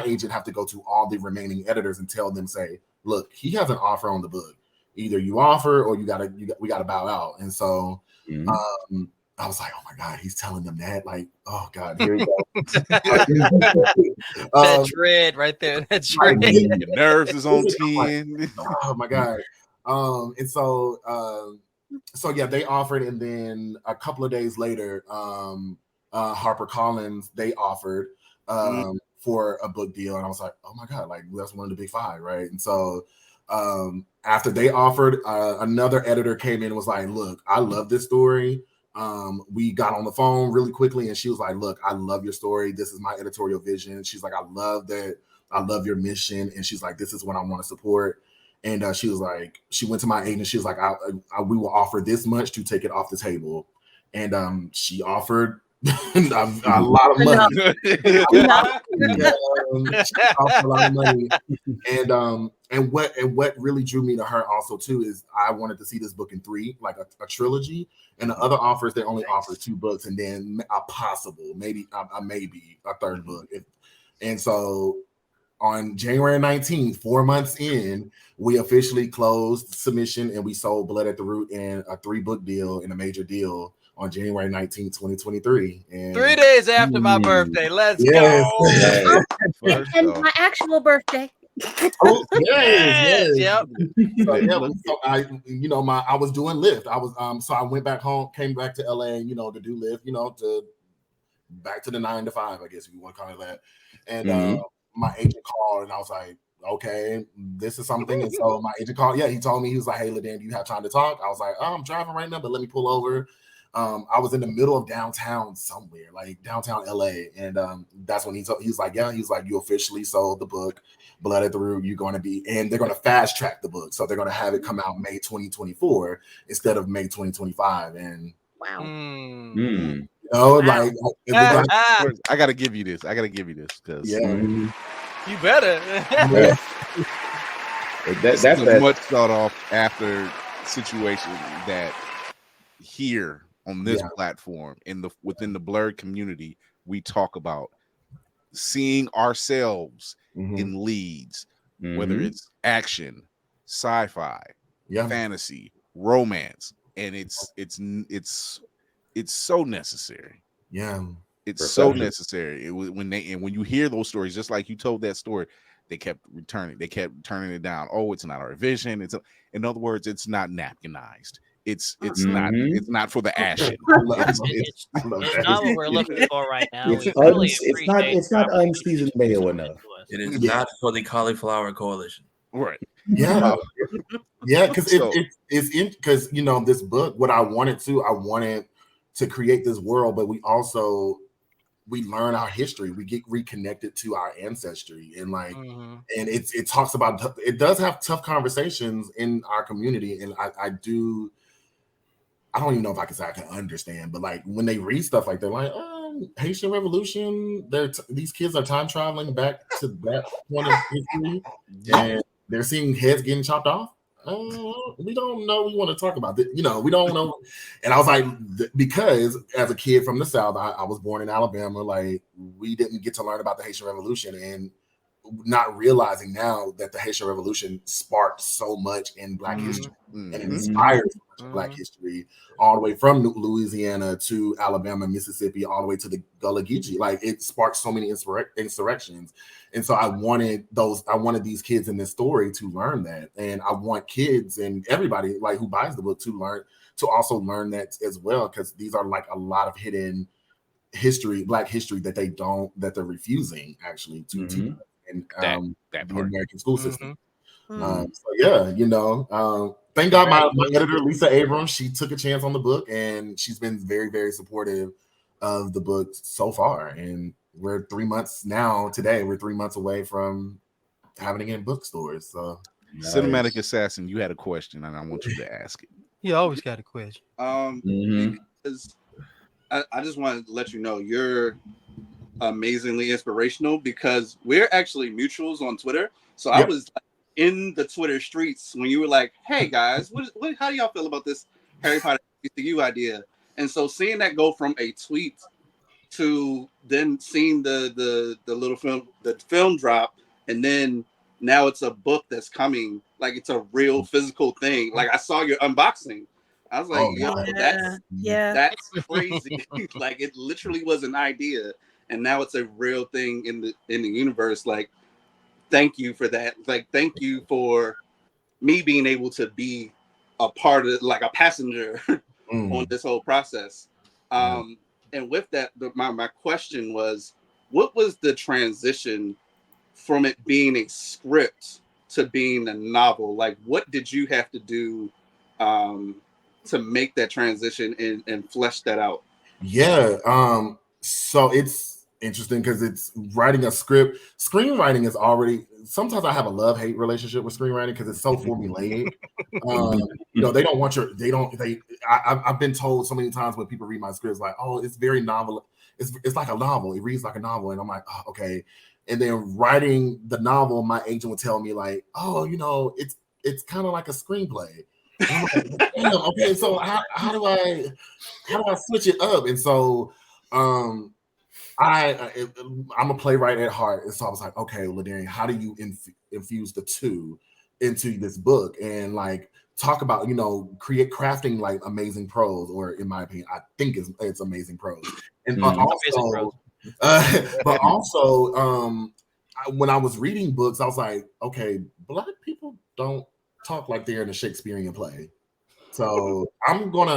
[SPEAKER 8] agent have to go to all the remaining editors and tell them, say, look, he has an offer on the book. Either you offer or we gotta bow out. And so I was like, oh my God, he's telling them that. Like, oh God, here we go.
[SPEAKER 5] That dread right there. That dread.
[SPEAKER 3] Your nerves is on 10.
[SPEAKER 8] Oh my God. And so yeah, they offered, and then a couple of days later, HarperCollins, they offered for a book deal, and I was like, oh my God, like that's one of the big 5, right? And so after they offered, another editor came in and was like, look, I love this story. We got on the phone really quickly, and she was like, look, I love your story. This is my editorial vision. She's like, I love that. I love your mission. And she's like, this is what I want to support. And she was like, she went to my agent. She was like, we will offer this much to take it off the table. And she offered a lot of money. She offered a lot of money. And what really drew me to her also too is I wanted to see this book in 3, like a trilogy. And the other offers, they only offer 2 books, and then a possible, maybe a 3rd book. And so on January 19th, 4 months in, we officially closed submission, and we sold Blood at the Root in a 3-book deal, in a major deal, on January 19th, 2023. And
[SPEAKER 5] 3 days after my birthday. Let's go.
[SPEAKER 11] And my actual birthday.
[SPEAKER 8] Oh, yes.
[SPEAKER 5] Yep.
[SPEAKER 8] So, I was doing Lyft. I was so I went back home, came back to LA, to do Lyft, to back to the 9 to 5, I guess if you want to call it that. And my agent called, and I was like, okay, this is something. And so my agent called. Yeah, he told me, he was like, hey, Ladarrion, do you have time to talk? I was like, I'm driving right now, but let me pull over. I was in the middle of downtown somewhere, like downtown LA. And that's when he was like, yeah, he's like, you officially sold the book, Blood at the Root. You're going to be, and they're going to fast track the book. So they're going to have it come out May 2024 instead of May 2025. And
[SPEAKER 11] wow.
[SPEAKER 3] Like I got to give you this. Because
[SPEAKER 5] you better.
[SPEAKER 3] That's a much thought off after situation that here on this platform within the Blurred community, we talk about seeing ourselves in leads, whether it's action, sci-fi, fantasy, romance, and it's so necessary.
[SPEAKER 8] Yeah,
[SPEAKER 3] it's so necessary. When you hear those stories, just like you told that story, they kept turning it down. Oh, it's not our vision. In other words, it's not napkinized. It's
[SPEAKER 10] Mhm.
[SPEAKER 3] not for the action.
[SPEAKER 5] It's not what we're looking for right now.
[SPEAKER 10] It's
[SPEAKER 5] We really
[SPEAKER 10] not
[SPEAKER 5] appreciate
[SPEAKER 10] unseasoned mayo enough.
[SPEAKER 6] It is not for the Cauliflower Coalition.
[SPEAKER 3] Right.
[SPEAKER 8] Yeah. Yeah, because
[SPEAKER 3] So-
[SPEAKER 8] it's in because this book, what I wanted to create this world, but we learn our history, we get reconnected to our ancestry, and and it talks about, it does have tough conversations in our community, and I don't even know if I can say I can understand, but like when they read stuff like they're like, Haitian Revolution, these kids are time traveling back to that point of history, and they're seeing heads getting chopped off. We don't know. We want to talk about this. We don't know. And I was like, because as a kid from the South, I was born in Alabama. Like, we didn't get to learn about the Haitian Revolution, and not realizing now that the Haitian Revolution sparked so much in Black history and it inspired so much in Black history, all the way from Louisiana to Alabama, Mississippi, all the way to the Gullah Geechee. Like, it sparked so many insurrections. And so I wanted these kids in this story to learn that. And I want kids and everybody like who buys the book to also learn that as well, because these are like a lot of hidden history, Black history that they're refusing actually to teach in the American school system. So yeah, thank God my editor, Lisa Abrams, she took a chance on the book, and she's been very, very supportive of the book so far. And we're 3 months now. Today, we're 3 months away from having it in bookstores. So,
[SPEAKER 3] Cinematic Assassin, you had a question, and I want you to ask it.
[SPEAKER 5] You always got a question.
[SPEAKER 12] Because I just wanted to let you know you're amazingly inspirational, because we're actually mutuals on Twitter. So I was in the Twitter streets when you were like, "Hey guys, how do y'all feel about this Harry Potter HBCU idea?" And so seeing that go from a tweet to then seeing the little film drop, and then now it's a book that's coming, like it's a real physical thing. Like, I saw your unboxing, I was like, that's crazy. Like, it literally was an idea, and now it's a real thing in the universe. Like, thank you for that. Like, thank you for me being able to be a part of, like, a passenger on this whole process. And with that, my question was, what was the transition from it being a script to being a novel? Like, what did you have to do to make that transition and flesh that out?
[SPEAKER 8] Yeah. So it's interesting because it's writing a script. Screenwriting is already, sometimes I have a love-hate relationship with screenwriting because it's so formulaic. They don't want I've been told so many times when people read my scripts, like, oh, it's very novel. It's like a novel. It reads like a novel. And I'm like, oh, okay. And then writing the novel, my agent would tell me like, oh, it's kind of like a screenplay. And I'm like, damn, okay, so how do I switch it up? And so I'm a playwright at heart, and so I was like, okay, Ladarrion, how do you infuse the two into this book and like talk about crafting like amazing prose, or in my opinion, I think it's amazing prose, and but also when I was reading books, I was like, okay, Black people don't talk like they're in a Shakespearean play. So I want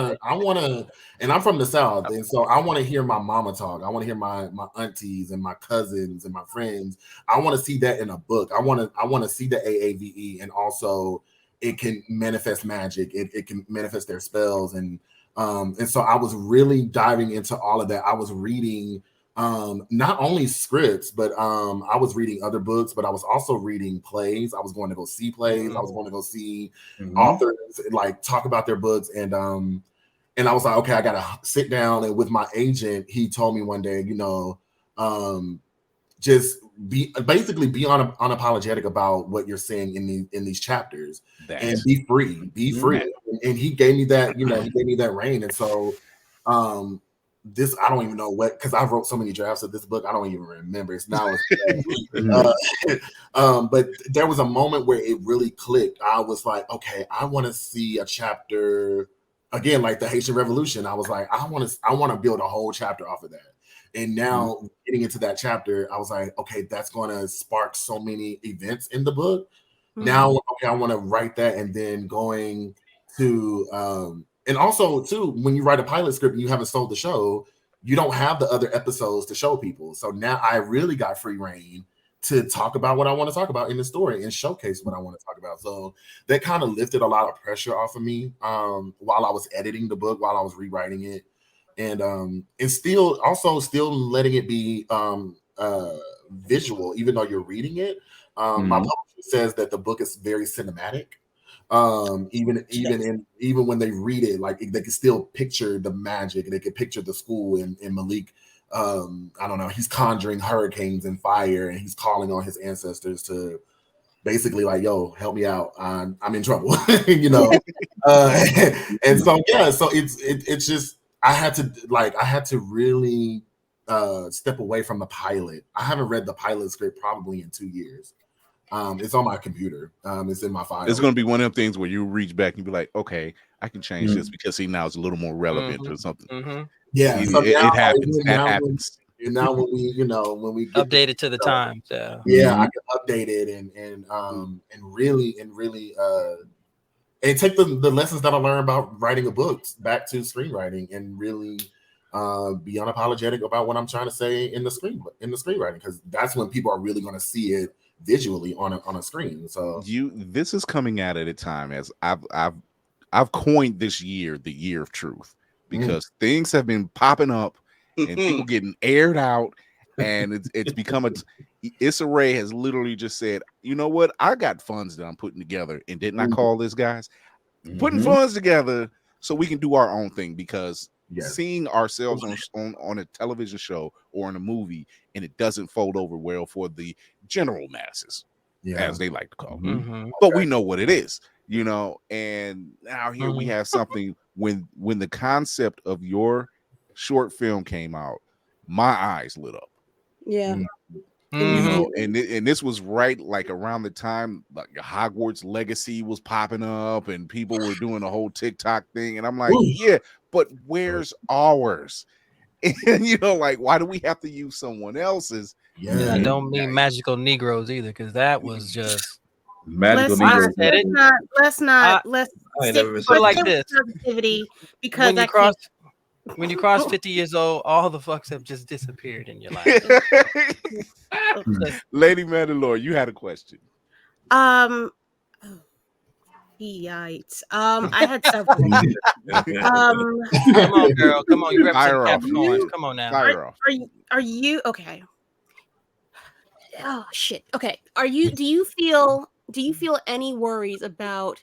[SPEAKER 8] to, and I'm from the South, and so I want to hear my mama talk. I want to hear my aunties and my cousins and my friends. I want to see that in a book. I want to see the AAVE, and also it can manifest magic. It can manifest their spells, and so I was really diving into all of that. I was reading not only scripts, but I was reading other books, but I was also reading plays. I was going to go see plays. I was going to go see authors like talk about their books, and I was like, okay, I gotta sit down. And with my agent, he told me one day, just be unapologetic about what you're saying in these chapters, and be free. And he gave me that, he gave me that reign. And so this, I don't even know what, because I wrote so many drafts of this book, I don't even remember. It's now but there was a moment where it really clicked. I was like, okay, I want to see a chapter again, like the Haitian Revolution. I was like, I want to build a whole chapter off of that. And now getting into that chapter, I was like, okay, that's going to spark so many events in the book. Now, okay, I want to write that, and then going to And also, too, when you write a pilot script and you haven't sold the show, you don't have the other episodes to show people. So now I really got free reign to talk about what I want to talk about in the story and showcase what I want to talk about. So that kind of lifted a lot of pressure off of me while I was editing the book, while I was rewriting it. And still letting it be visual, even though you're reading it. My publisher says that the book is very cinematic. Even when they read it, like they can still picture the magic, and they can picture the school and Malik. I don't know, he's conjuring hurricanes and fire, and he's calling on his ancestors to basically like, yo, help me out. I'm in trouble, you know. And so so it's just I had to really step away from the pilot. I haven't read the pilot script probably in 2 years. It's on my computer. It's in my file.
[SPEAKER 3] It's going to be one of them things where you reach back and be like, okay, I can change this because now it's a little more relevant or something.
[SPEAKER 8] Yeah, so
[SPEAKER 3] it happens. That happens.
[SPEAKER 8] And now when we get
[SPEAKER 5] update it to the times,
[SPEAKER 8] I can update it and really and take the lessons that I learned about writing a book back to screenwriting and really be unapologetic about what I'm trying to say in the screenwriting, because that's when people are really going to see it visually on a screen. So
[SPEAKER 3] this is coming out at a time as I've coined this year the year of truth, because things have been popping up and people getting aired out, and it's become Issa Rae has literally just said, you know what, I got funds that I'm putting together, and didn't I call this, guys, putting funds together so we can do our own thing, because seeing ourselves on a television show or in a movie and it doesn't fold over well for the general masses, as they like to call it. But we know what it is, you know. And now here we have something. When the concept of your short film came out, my eyes lit up. You know, and this was right like around the time like Hogwarts Legacy was popping up and people were doing the whole TikTok thing, and I'm like, yeah, but where's ours? And you know, like, why do we have to use someone else's?
[SPEAKER 5] I don't mean magical Negroes either, because that was just
[SPEAKER 10] magical
[SPEAKER 11] Negroes. Let's
[SPEAKER 5] put it like this.
[SPEAKER 11] Positivity, because
[SPEAKER 5] when you cross 50 years old, all the fucks have just disappeared in your life.
[SPEAKER 3] Lady Mandalore, you had a question.
[SPEAKER 11] Yikes. I had several.
[SPEAKER 5] Come on, girl. Come on. You represent Capricorns. Come on now.
[SPEAKER 11] Are you okay? Oh shit. Okay. Do you feel any worries about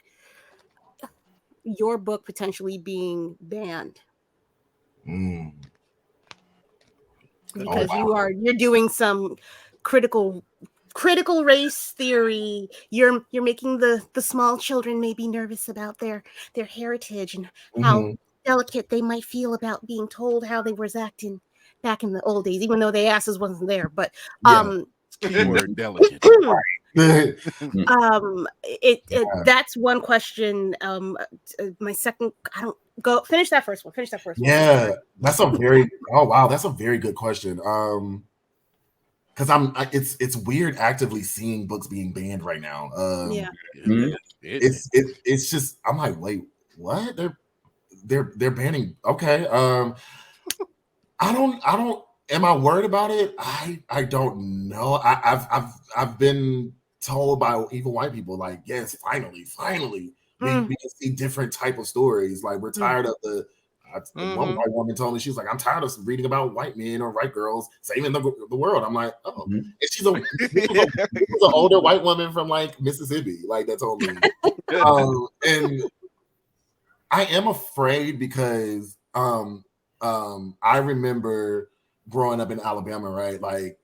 [SPEAKER 11] your book potentially being banned? Because you're doing some critical race theory. You're making the small children maybe nervous about their heritage and how delicate they might feel about being told how they was acting back in the old days, even though the asses wasn't there. But
[SPEAKER 3] keyword delicate.
[SPEAKER 11] That's one question. My second, I don't go finish that first one.
[SPEAKER 8] Yeah, that's a very that's a very good question. Because it's weird actively seeing books being banned right now. It's just, I'm like, wait, what? They're banning. Okay. I don't. Am I worried about it? I don't know. I've been told by even white people, like, yes, finally, we can see different type of stories. Like, we're tired of the. One white woman told me, she was like, I'm tired of reading about white men or white girls saving the world. I'm like, oh, and she's an older white woman from like Mississippi, like that told me. And I am afraid because I remember growing up in Alabama, right? Like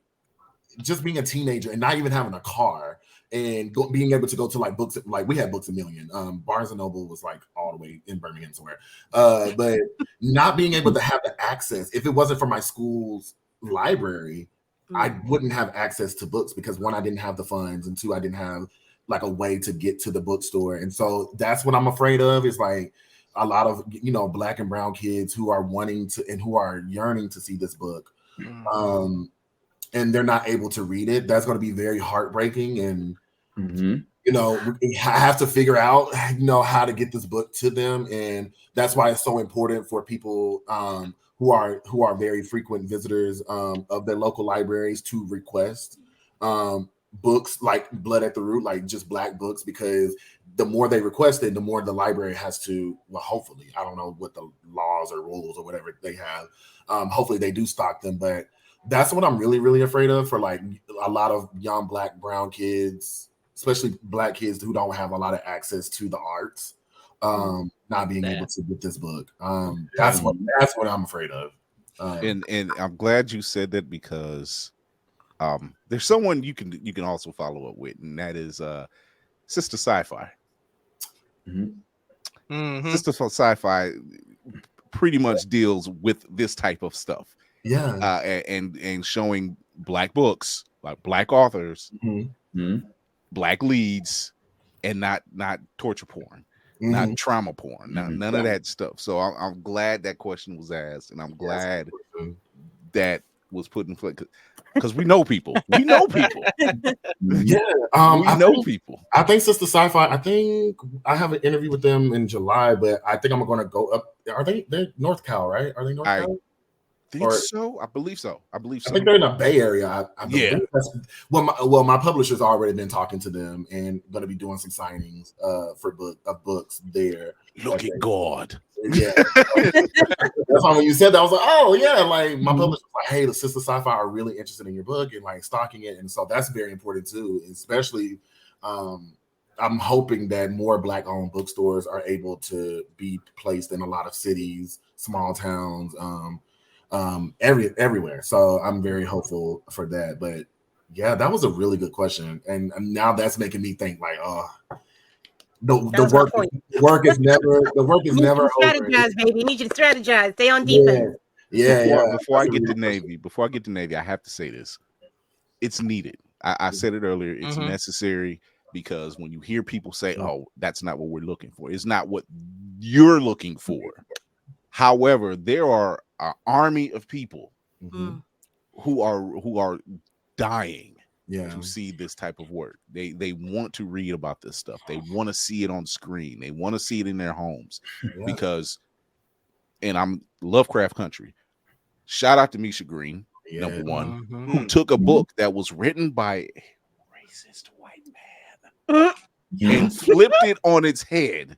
[SPEAKER 8] just being a teenager and not even having a car. And being able to go to like books, like we had Books A Million. Barnes and Noble was like all the way in Birmingham somewhere. But not being able to have the access, if it wasn't for my school's library, I wouldn't have access to books because one, I didn't have the funds, and two, I didn't have like a way to get to the bookstore. And so that's what I'm afraid of, is like a lot of, you know, Black and brown kids who are wanting to and who are yearning to see this book. And they're not able to read it. That's going to be very heartbreaking. And you know, I have to figure out, how to get this book to them, and that's why it's so important for people who are very frequent visitors of their local libraries to request books like Blood at the Root, like just Black books, because the more they request it, the more the library has to. Well, hopefully, I don't know what the laws or rules or whatever they have. Hopefully, they do stock them, but that's what I'm really, really afraid of for like a lot of young Black, brown kids, especially Black kids who don't have a lot of access to the arts, not being able to get this book. That's what I'm afraid of.
[SPEAKER 3] And I'm glad you said that, because there's someone you can also follow up with, and that is Sister Sci-Fi. Sister Sci-Fi pretty much deals with this type of stuff.
[SPEAKER 8] Yeah.
[SPEAKER 3] And showing Black books, like Black authors, Black leads, and not torture porn, not trauma porn, none of that stuff. So I'm glad that question was asked, and I'm glad that was put in place, because we know people. We know people.
[SPEAKER 8] Yeah,
[SPEAKER 3] we know people.
[SPEAKER 8] I think Sister Sci-Fi. I think I have an interview with them in July, but I think I'm going to go up. Are they're North Cal, right? Are they North Cal?
[SPEAKER 3] I believe so. I
[SPEAKER 8] think they're in the Bay Area. I believe my publisher's already been talking to them and going to be doing some signings for books there.
[SPEAKER 3] Look at God.
[SPEAKER 8] Yeah. That's why when you said that, I was like, oh yeah, like my publisher was like, hey, the Sister Sci-Fi are really interested in your book and like stocking it, and so that's very important too. Especially, I'm hoping that more Black-owned bookstores are able to be placed in a lot of cities, small towns, everywhere. So I'm very hopeful for that. But yeah, that was a really good question, and now that's making me think like, the work is never over.
[SPEAKER 11] Strategize, baby. You need you to strategize. Stay on defense.
[SPEAKER 3] Before I get to Navy, I have to say this. It's needed. I said it earlier. It's necessary, because when you hear people say, "Oh, that's not what we're looking for," it's not what you're looking for. However, there are an army of people who are dying to see this type of work. They want to read about this stuff. They want to see it on screen. They want to see it in their homes, because, and I'm Lovecraft country. Shout out to Misha Green, number one, who took a book that was written by a racist white man and flipped it on its head.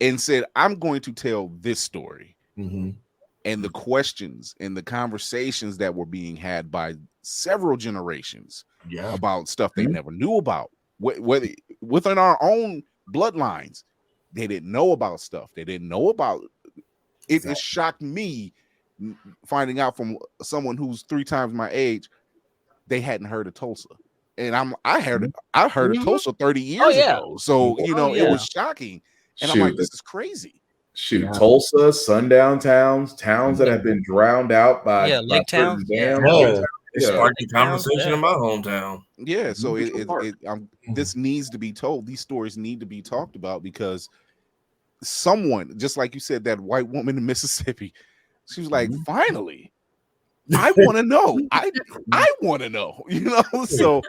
[SPEAKER 3] And said, I'm going to tell this story. And the questions and the conversations that were being had by several generations about stuff they never knew about, whether within our own bloodlines, they didn't know about stuff. They didn't know about it. It shocked me finding out from someone who's 3 times my age, they hadn't heard of Tulsa. And I heard of Tulsa 30 years ago. So, it was shocking. And I'm like, this is crazy.
[SPEAKER 10] Tulsa, sundown towns that have been drowned out by
[SPEAKER 5] lake towns.
[SPEAKER 6] It sparked the conversation in my hometown.
[SPEAKER 3] Yeah, so this needs to be told. These stories need to be talked about, because someone, just like you said, that white woman in Mississippi, she was like, finally, I want to know. I want to know, So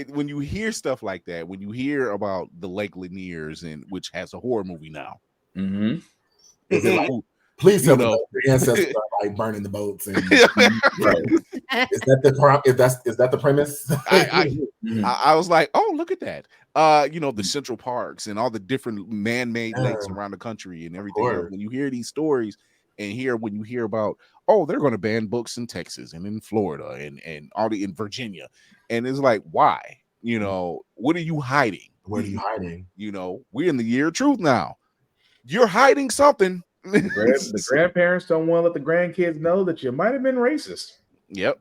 [SPEAKER 3] when you hear stuff like that, when you hear about the Lake Laniers, which has a horror movie now,
[SPEAKER 8] is it like, please tell me your ancestors are like burning the boats, and is that the premise?
[SPEAKER 3] I was like, oh, look at that. The Central Parks and all the different man-made lakes around the country and everything. When you hear these stories, and when you hear about, they're going to ban books in Texas and in Florida and all in Virginia, and it's like, why? What are you hiding?
[SPEAKER 8] What are you hiding?
[SPEAKER 3] We're in the year of truth now. You're hiding something.
[SPEAKER 10] The grandparents don't want to let the grandkids know that you might have been racist.
[SPEAKER 3] Yep.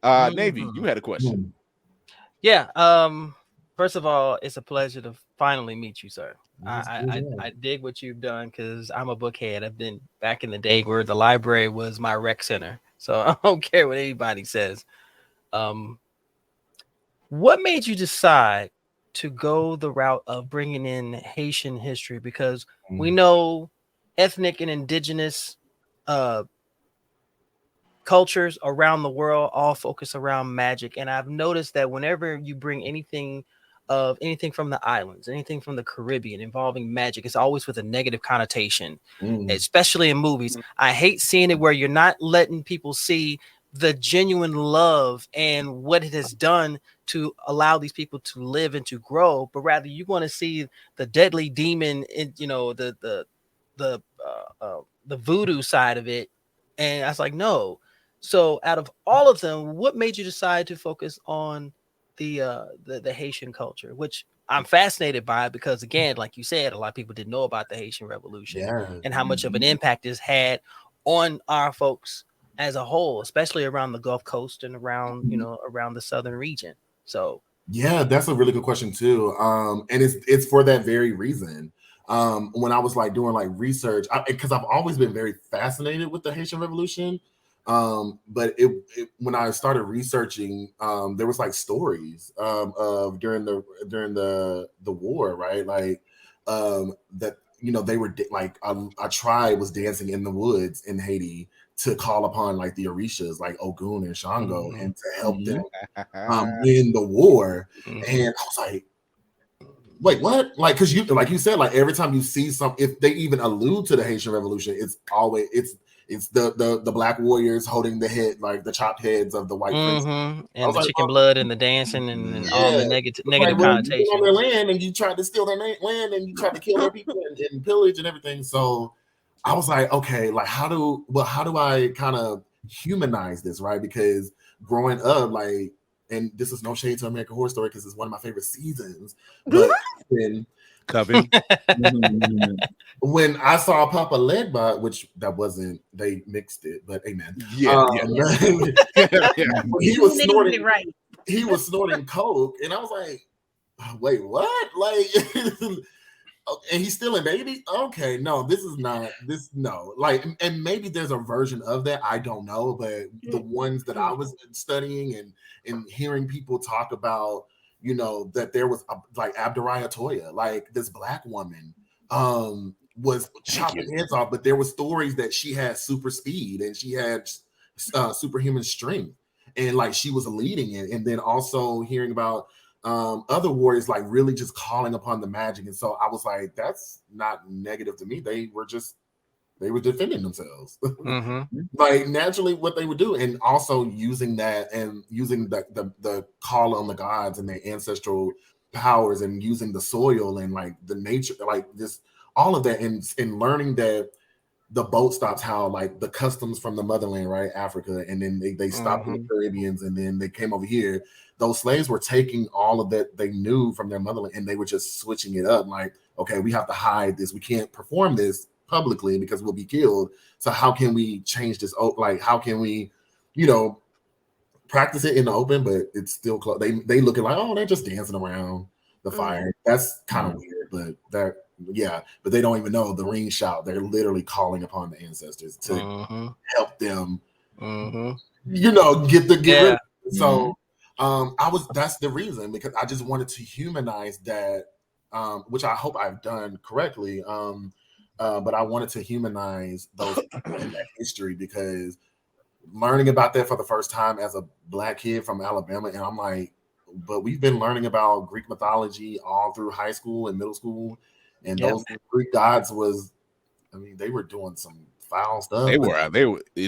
[SPEAKER 3] Navy, you had a question.
[SPEAKER 5] Yeah. First of all, it's a pleasure to finally meet you, sir. I dig what you've done, because I'm a bookhead. I've been back in the day where the library was my rec center. So I don't care what anybody says. What made you decide to go the route of bringing in Haitian history? Because we know ethnic and indigenous cultures around the world all focus around magic. And I've noticed that whenever you bring anything of anything from the islands, anything from the Caribbean involving magic, it's always with a negative connotation, especially in movies. I hate seeing it where you're not letting people see the genuine love and what it has done to allow these people to live and to grow, but rather you want to see the deadly demon in, you know, the voodoo side of it. And I was like, no. So out of all of them, what made you decide to focus on the Haitian culture, which I'm fascinated by, because again, like you said, a lot of people didn't know about the Haitian Revolution and how much of an impact it's had on our folks as a whole, especially around the Gulf Coast and around, you know, around the southern region. So
[SPEAKER 8] yeah, that's a really good question too. And it's for that very reason. When I was like doing like research, because I've always been very fascinated with the Haitian Revolution. But when I started researching, there was like stories of during the war, right? Like that, you know, they were like a tribe was dancing in the woods in Haiti to call upon like the Orishas, like Ogun and Shango, and to help them win the war. And I was like, wait, what? Like, because you, like you said, like every time you see if they even allude to the Haitian Revolution, it's always it's the black warriors holding the head, like the chopped heads of the white prince,
[SPEAKER 5] and the like, chicken blood and the dancing and all the negative
[SPEAKER 8] like,
[SPEAKER 5] connotations.
[SPEAKER 8] You on their land and you tried to steal their land and you tried to kill their people and pillage and everything. So I was like, okay, like how do I kind of humanize this, right? Because growing up, like, and this is no shade to American Horror Story because it's one of my favorite seasons, but when
[SPEAKER 3] Coven.
[SPEAKER 8] When I saw Papa Legba, which that wasn't, they mixed it, but amen. He was snorting, he was snorting coke, and I was like, wait, what? Like, and he's still a baby? Okay, no, this is not this. No, like, and maybe there's a version of that. I don't know, but the ones that I was studying and hearing people talk about, you know, that there was like Abdurrahia Toya, like this black woman, was chopping heads off, but there were stories that she had super speed and she had superhuman strength, and like she was leading it, and then also hearing about other warriors like really just calling upon the magic. And so I was like, that's not negative to me. They were defending themselves. Like naturally what they would do, and also using that and using the call on the gods and their ancestral powers and using the soil and like the nature, like this all of that, and learning that the boat stops, how like the customs from the motherland, right, Africa, and then they stopped in the Caribbeans, and then they came over here. Those slaves were taking all of that they knew from their motherland, and they were just switching it up. Like, okay, we have to hide this. We can't perform this publicly because we'll be killed. So how can we change this? Like, how can we, you know, practice it in the open, but it's still close. They looking like, oh, they're just dancing around the fire. That's kind of weird, but that. Yeah, but they don't even know the ring shout. They're literally calling upon the ancestors to help them, you know, get rid of it. So that's the reason, because I just wanted to humanize that, which I hope I've done correctly. But I wanted to humanize those in that history, because learning about that for the first time as a black kid from Alabama, and I'm like, but we've been learning about Greek mythology all through high school and middle school. And those Greek gods was, I mean, they were doing some foul stuff.
[SPEAKER 3] They were, and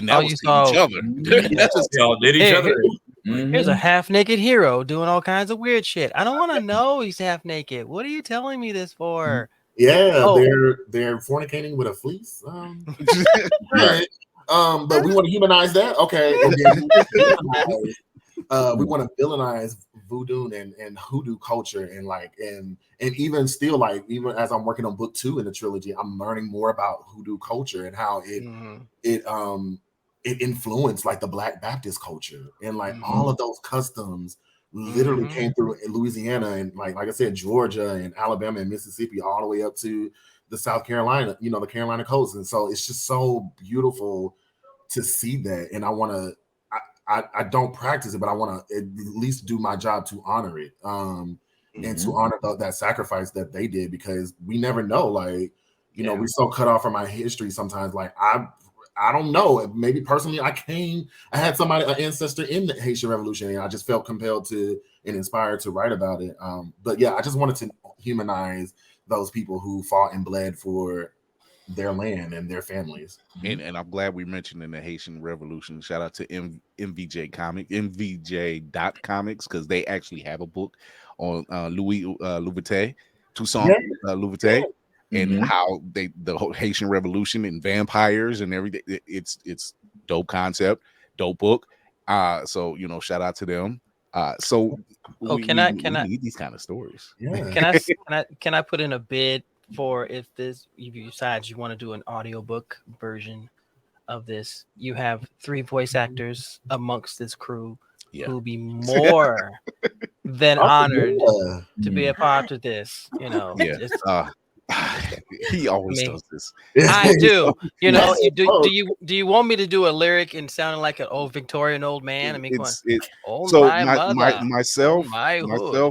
[SPEAKER 3] that was each other.
[SPEAKER 6] That's just y'all did each other.
[SPEAKER 5] Here's a half naked hero doing all kinds of weird shit. I don't want to know he's half naked. What are you telling me this for?
[SPEAKER 8] Yeah, they're fornicating with a fleece. Right. But we want to humanize that. Okay. And then we want to villainize voodoo and hoodoo culture, and like and even still, like, even as I'm working on book 2 in the trilogy, I'm learning more about hoodoo culture and how it influenced like the Black Baptist culture, and like all of those customs literally came through in Louisiana, and like I said, Georgia and Alabama and Mississippi, all the way up to the South Carolina, you know, the Carolina coast. And so it's just so beautiful to see that, and I want to. I don't practice it, but I want to at least do my job to honor it, and to honor that sacrifice that they did, because we never know. Like, you know, we're so cut off from our history sometimes. Like, I don't know. Maybe personally, I had somebody, an ancestor in the Haitian Revolution, and I just felt compelled to and inspired to write about it. But yeah, I just wanted to humanize those people who fought and bled for their land and their families.
[SPEAKER 3] And I'm glad we mentioned in the Haitian Revolution. Shout out to MVJ.comics, because they actually have a book on Louis Louveté, Toussaint Louveté, and how the whole Haitian Revolution and vampires and everything. It's dope concept, dope book. So shout out to them. So we need these kind of stories.
[SPEAKER 8] Yeah.
[SPEAKER 5] Can I put in a bid for if you decide you want to do an audiobook version of this? You have 3 voice actors amongst this crew who will be more than honored to be a part of this.
[SPEAKER 3] He always does this.
[SPEAKER 5] I do. Do you want me to do a lyric and sounding like an old Victorian old man? I mean,
[SPEAKER 3] myself,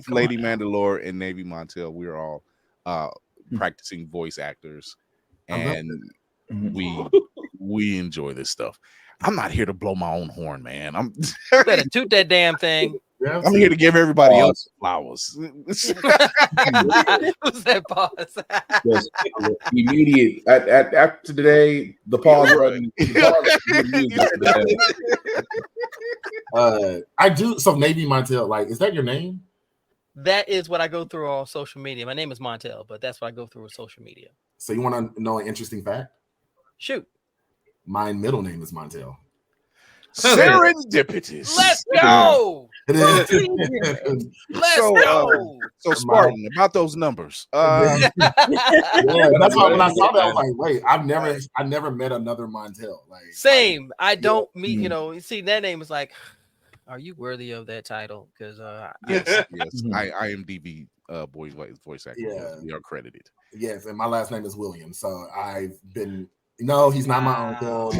[SPEAKER 3] Lady Mandalore, and Navy Montel, we're all practicing voice actors, and we enjoy this stuff. I'm not here to blow my own horn, man. I'm
[SPEAKER 5] better toot that damn thing.
[SPEAKER 3] I'm here to give everybody else flowers.
[SPEAKER 5] Who's that pause?
[SPEAKER 10] Just immediate after today, the pause button.
[SPEAKER 8] I do. So Navy Montel, like, is that your name?
[SPEAKER 5] That is what I go through on social media. My name is Montel, but that's what I go through with social media.
[SPEAKER 8] So you want to know an interesting fact?
[SPEAKER 5] Shoot.
[SPEAKER 8] My middle name is Montel.
[SPEAKER 3] Serendipitous.
[SPEAKER 5] Let's go.
[SPEAKER 3] Let's go. So Spartan, about those numbers.
[SPEAKER 8] Yeah, that's why when I saw that, I was like, wait, I never met another Montel. Like,
[SPEAKER 5] same. I don't meet, you see, that name is like, are you worthy of that title? Because
[SPEAKER 3] yes, I am DB voice actor.
[SPEAKER 8] Yeah.
[SPEAKER 3] We are credited.
[SPEAKER 8] Yes, and my last name is Williams. So I've been. No, he's not my uncle.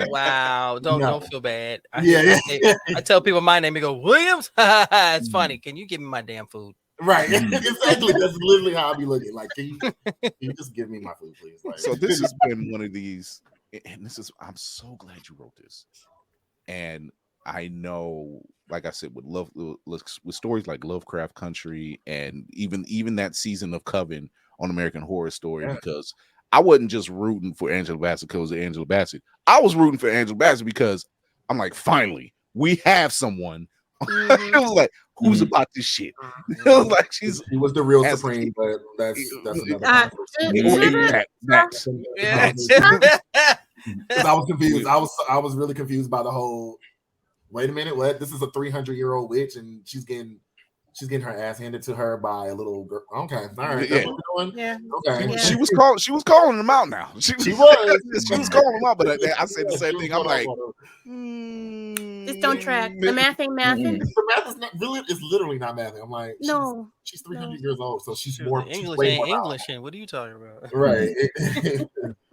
[SPEAKER 5] Wow, don't feel bad. I tell people my name, they go, Williams. It's funny. Can you give me my damn food?
[SPEAKER 8] Right, exactly. That's literally how I be looking. Like, can you just give me my food, please? Like,
[SPEAKER 3] so this has been one of these, and I'm so glad you wrote this. And I know, like I said, with stories like Lovecraft Country, and even that season of Coven on American Horror Story, because I wasn't just rooting for Angela Bassett because of Angela Bassett. I was rooting for Angela Bassett because I'm like, finally, we have someone. It was like, who's about this shit? It was like she
[SPEAKER 8] was the real supreme, but that's another I was confused. I was really confused by the whole. Wait a minute, what? This is a 300-year-old witch, and she's getting her ass handed to her by a little girl. Okay, all right, that's what we're doing.
[SPEAKER 11] Yeah.
[SPEAKER 8] Okay.
[SPEAKER 11] Yeah.
[SPEAKER 3] She was calling them out now. She was calling them out, but I said the same thing. I'm like,
[SPEAKER 11] just don't track. The math ain't mathing.
[SPEAKER 8] The math is not really. It's literally not mathing. I'm like,
[SPEAKER 11] no,
[SPEAKER 8] she's 300 years old, so she's more
[SPEAKER 5] English. English. What are you talking about?
[SPEAKER 8] Right.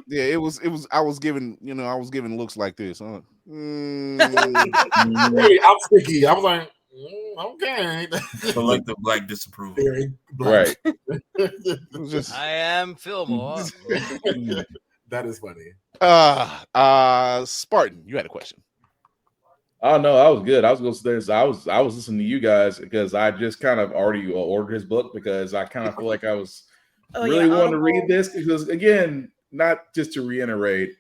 [SPEAKER 3] Yeah, it was. I was giving looks like this. Huh?
[SPEAKER 8] Hey, I'm sticky. I was like, okay.
[SPEAKER 6] Collective black disapproval.
[SPEAKER 8] Very black.
[SPEAKER 3] Right.
[SPEAKER 5] I am Fillmore.
[SPEAKER 8] That is funny.
[SPEAKER 3] Spartan, you had a question.
[SPEAKER 10] Oh no, I was good. I was going to say, so I was listening to you guys because I just kind of already ordered his book because I kind of feel like I was wanting to read this because, again, not just to reiterate.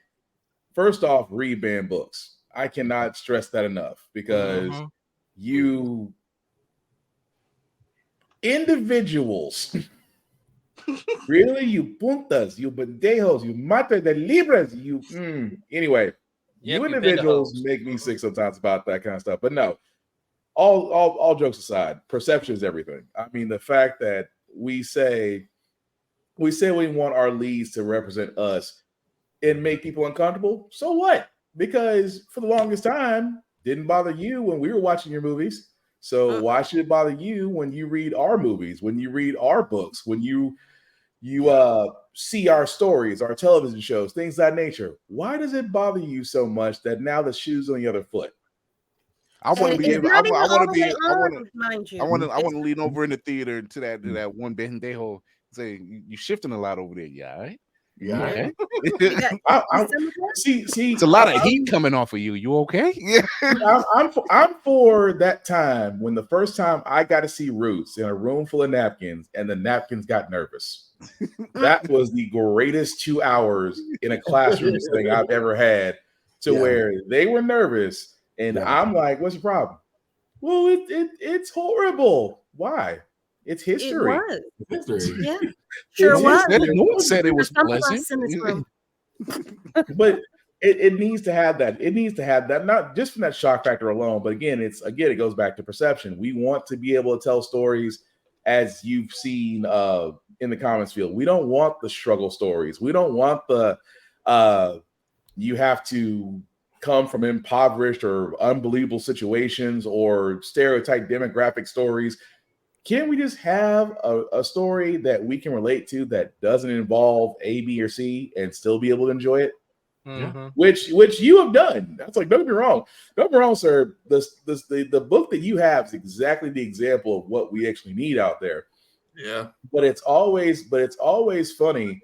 [SPEAKER 10] First off, read banned books. I cannot stress that enough because you individuals, really, you puntas, you pendejos, you mata de libras, you anyway. You individuals make me sick sometimes about that kind of stuff. But no, all jokes aside, perception is everything. I mean, the fact that we say we want our leads to represent us and make people uncomfortable. So what? Because for the longest time, didn't bother you when we were watching your movies. So why should it bother you when you read our movies, when you read our books, when you see our stories, our television shows, things of that nature? Why does it bother you so much that now the shoe's on the other foot?
[SPEAKER 3] I want to be able. I want to lean over in the theater to that one bendejo, say, "You shifting a lot over there, yeah." Right?
[SPEAKER 8] Yeah.
[SPEAKER 10] See,
[SPEAKER 3] it's a lot of heat coming off of you. You okay? Yeah.
[SPEAKER 10] I'm for that time when the first time I got to see Roots in a room full of napkins and the napkins got nervous. That was the greatest 2 hours in a classroom thing I've ever had, to where they were nervous and I'm like, "What's the problem?" Well, it's horrible. Why? It's history.
[SPEAKER 11] It was.
[SPEAKER 8] It's history.
[SPEAKER 11] Yeah, sure was.
[SPEAKER 3] No one said it was
[SPEAKER 11] Some of
[SPEAKER 3] pleasant.
[SPEAKER 11] us in this room.
[SPEAKER 10] But it needs to have that. It needs to have that, not just from that shock factor alone, but it goes back to perception. We want to be able to tell stories as you've seen in the comics field. We don't want the struggle stories. We don't want the you have to come from impoverished or unbelievable situations or stereotype demographic stories. Can't we just have a story that we can relate to that doesn't involve A, B, or C and still be able to enjoy it?
[SPEAKER 5] Mm-hmm.
[SPEAKER 10] Which you have done. That's like, don't get me wrong, sir. The book that you have is exactly the example of what we actually need out there.
[SPEAKER 6] Yeah.
[SPEAKER 10] But it's always funny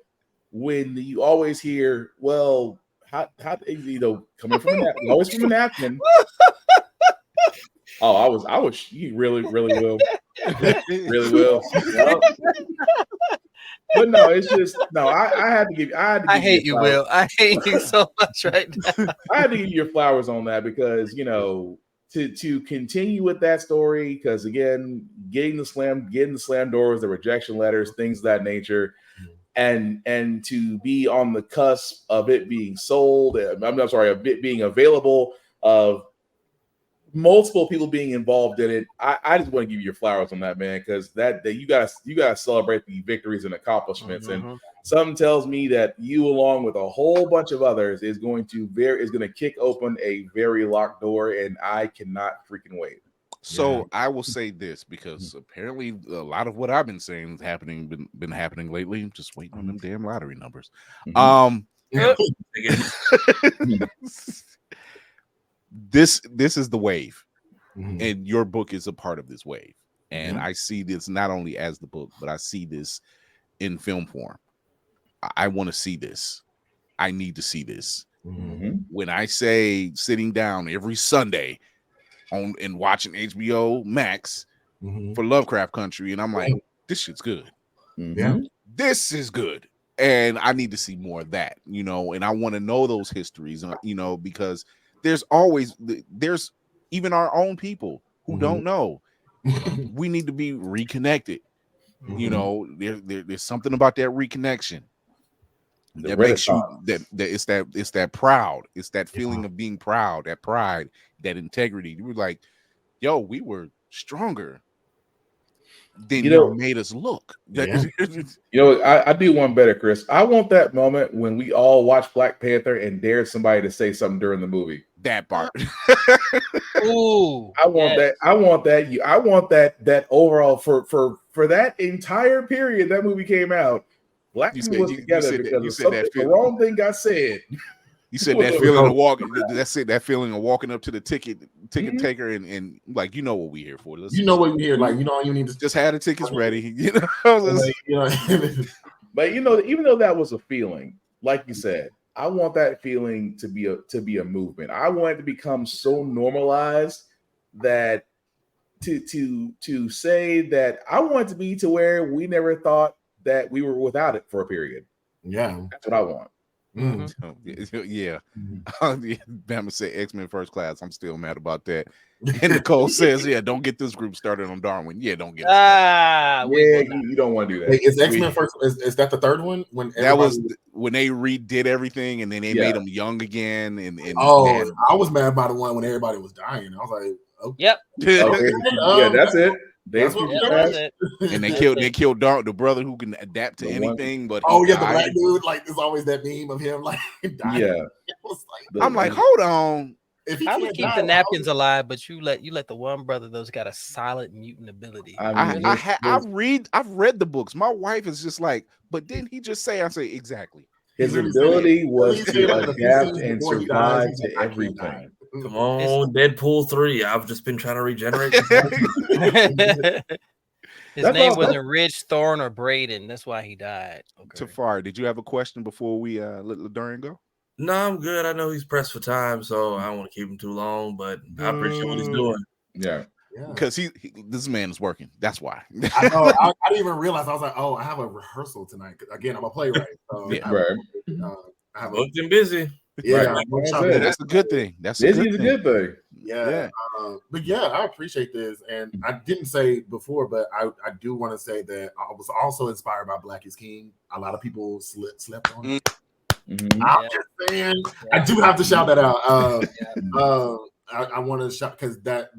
[SPEAKER 10] when you always hear, well, how coming from always from a napkin. Oh, I was you really will. Really will. Yep. But no, it's just no. I had to give.
[SPEAKER 5] I hate you, Will. I hate you so much right now.
[SPEAKER 10] I had to give you your flowers on that because to continue with that story, because again, getting the slam doors, the rejection letters, things of that nature, and to be on the cusp of it being sold. I'm sorry, of it being available, of multiple people being involved in it. I just want to give you your flowers on that, man, because that you gotta celebrate the victories and accomplishments. And something tells me that you, along with a whole bunch of others, is going to kick open a very locked door, and I cannot freaking wait.
[SPEAKER 3] So I will say this, because apparently a lot of what I've been saying is been happening lately. I'm just waiting on them damn lottery numbers. This is the wave, and your book is a part of this wave. And I see this not only as the book, but I see this in film form. I want to see this. I need to see this. When I say sitting down every Sunday and watching HBO Max for Lovecraft Country, and I'm like, this shit's good. This is good. And I need to see more of that, and I want to know those histories, because there's even our own people who don't know. We need to be reconnected. There's something about that reconnection that makes you that it's that proud. It's that feeling of being proud, that pride, that integrity. You were like, yo, we were stronger than you made us look.
[SPEAKER 10] I do one better, Chris. I want that moment when we all watched Black Panther and dared somebody to say something during the movie.
[SPEAKER 3] That part.
[SPEAKER 5] Ooh,
[SPEAKER 10] I want that. I want that. I want that overall for that entire period that movie came out. Black people was together because the wrong thing got said.
[SPEAKER 3] You said that feeling of walking. That's it. That feeling of walking up to the ticket taker and like, what we here for.
[SPEAKER 8] What we here. Like, you need to
[SPEAKER 3] just have the tickets ready.
[SPEAKER 10] But even though that was a feeling, like you said, I want that feeling to be a movement. I want it to become so normalized that to say that I want it to be to where we never thought that we were without it for a period.
[SPEAKER 8] Yeah,
[SPEAKER 10] that's what I want.
[SPEAKER 3] Yeah. Bama said X-Men First Class. I'm still mad about that. And Nicole says, don't get this group started on Darwin. Yeah, don't get it.
[SPEAKER 10] You don't want to do that.
[SPEAKER 8] Wait, is X-Men First? Is that the third one? When
[SPEAKER 3] they redid everything and then they made them young again. And
[SPEAKER 8] I was mad about the one when everybody was dying. I was like,
[SPEAKER 5] yep.
[SPEAKER 10] Yeah, that's it.
[SPEAKER 8] That's
[SPEAKER 5] it.
[SPEAKER 3] And they killed the brother who can adapt to anything. But
[SPEAKER 8] the black dude, like there's always that meme of him like dying.
[SPEAKER 10] Yeah,
[SPEAKER 3] I'm like, hold on.
[SPEAKER 5] I would keep the napkins alive, but you let the one brother that's got a solid mutant ability.
[SPEAKER 3] I've read the books. My wife is just like, but didn't he just say? I say exactly.
[SPEAKER 10] His ability was to adapt and survive to everything.
[SPEAKER 6] Come on, Deadpool 3. I've just been trying to regenerate.
[SPEAKER 5] His name wasn't Ridge, Thorn, or Braden. That's why he died. Okay.
[SPEAKER 3] Tafari, did you have a question before we let Ladarrion go?
[SPEAKER 6] No, I'm good. I know he's pressed for time, so I don't want to keep him too long, but I appreciate what he's doing.
[SPEAKER 10] Yeah.
[SPEAKER 3] Because this man is working. That's why.
[SPEAKER 8] I know. I didn't even realize. I was like, oh, I have a rehearsal tonight. Again, I'm a playwright. So
[SPEAKER 3] yeah.
[SPEAKER 8] I have
[SPEAKER 6] booked and busy.
[SPEAKER 8] Yeah,
[SPEAKER 3] that's a good thing. That's
[SPEAKER 10] busy is a good thing.
[SPEAKER 8] Yeah. But yeah, I appreciate this. And I didn't say before, but I do want to say that I was also inspired by Black is King. A lot of people slept on it. I'm just saying, I do have to shout that out. I want to shout because that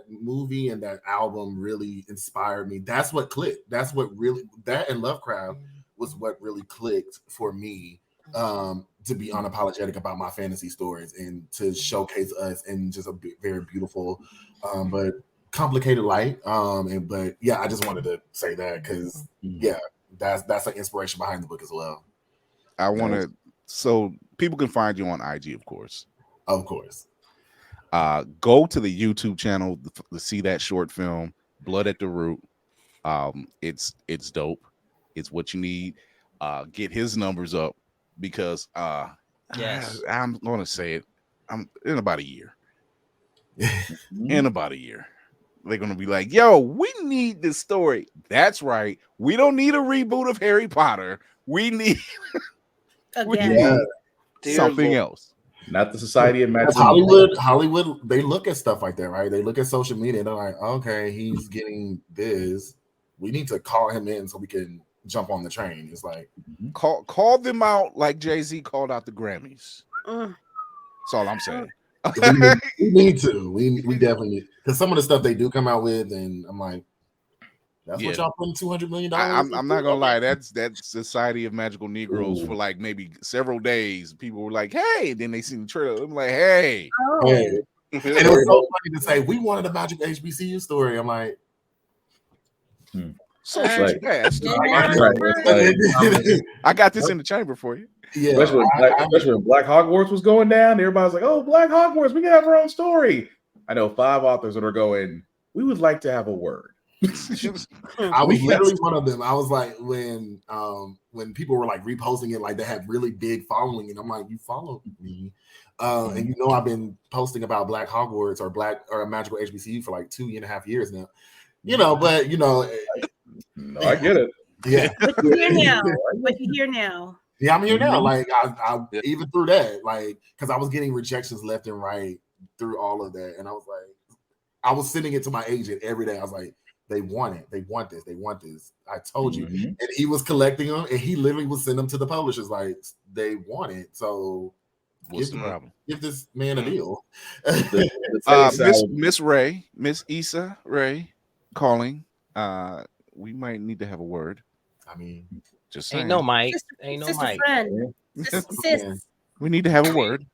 [SPEAKER 8] movie and that album really inspired me. That's what clicked. That's what really, that and Lovecraft was what really clicked for me. To be unapologetic about my fantasy stories and to showcase us in just a very beautiful but complicated light. But yeah, I just wanted to say that because that's an inspiration behind the book as well.
[SPEAKER 3] I want to, so people can find you on IG, of course. Go to the YouTube channel to see that short film, Blood at the Root. It's dope. It's what you need. Get his numbers up because I'm going to say it. I'm in about a year. In about a year, they're going to be like, "Yo, we need this story." That's right. We don't need a reboot of Harry Potter. We need something else.
[SPEAKER 10] Not the Society of Magic.
[SPEAKER 8] Hollywood, they look at stuff like that, right? They look at social media and they're like, okay, he's getting this. We need to call him in so we can jump on the train. It's like
[SPEAKER 3] call them out like Jay-Z called out the Grammys. That's all I'm saying.
[SPEAKER 8] we need to. We definitely need, because some of the stuff they do come out with, and I'm like, that's what y'all putting $200 million.
[SPEAKER 3] I'm not gonna lie. That's Society of Magical Negroes for like maybe several days. People were like, "Hey," then they see the trailer. I'm like, "Hey."
[SPEAKER 8] And it was so funny to say we wanted a Magic HBCU story. I'm like,
[SPEAKER 3] so fast. I got this in the chamber for you.
[SPEAKER 8] Yeah,
[SPEAKER 10] especially when Black Hogwarts was going down. Everybody's like, "Oh, Black Hogwarts, we can have our own story." I know 5 authors that are going, "We would like to have a word."
[SPEAKER 8] I was literally one of them. I was like, when people were like reposting it, like they had really big following, and I'm like, you follow me, and you know I've been posting about Black Hogwarts or a Magical HBCU for like 2.5 years now, But
[SPEAKER 10] I get it.
[SPEAKER 8] Yeah,
[SPEAKER 11] but you're here now. But you're here now.
[SPEAKER 8] Yeah, I'm here now. Like I even through that, like because I was getting rejections left and right through all of that, and I was like, I was sending it to my agent every day. I was like, they want it. They want this. They want this. I told you. And he was collecting them, and he literally would send them to the publishers like, they want it. So
[SPEAKER 3] what's the problem?
[SPEAKER 8] Give this man a deal.
[SPEAKER 3] Miss Issa Ray calling. We might need to have a word.
[SPEAKER 8] I mean,
[SPEAKER 3] just saying.
[SPEAKER 5] Ain't no Mike.
[SPEAKER 11] Sis.
[SPEAKER 3] We need to have a word.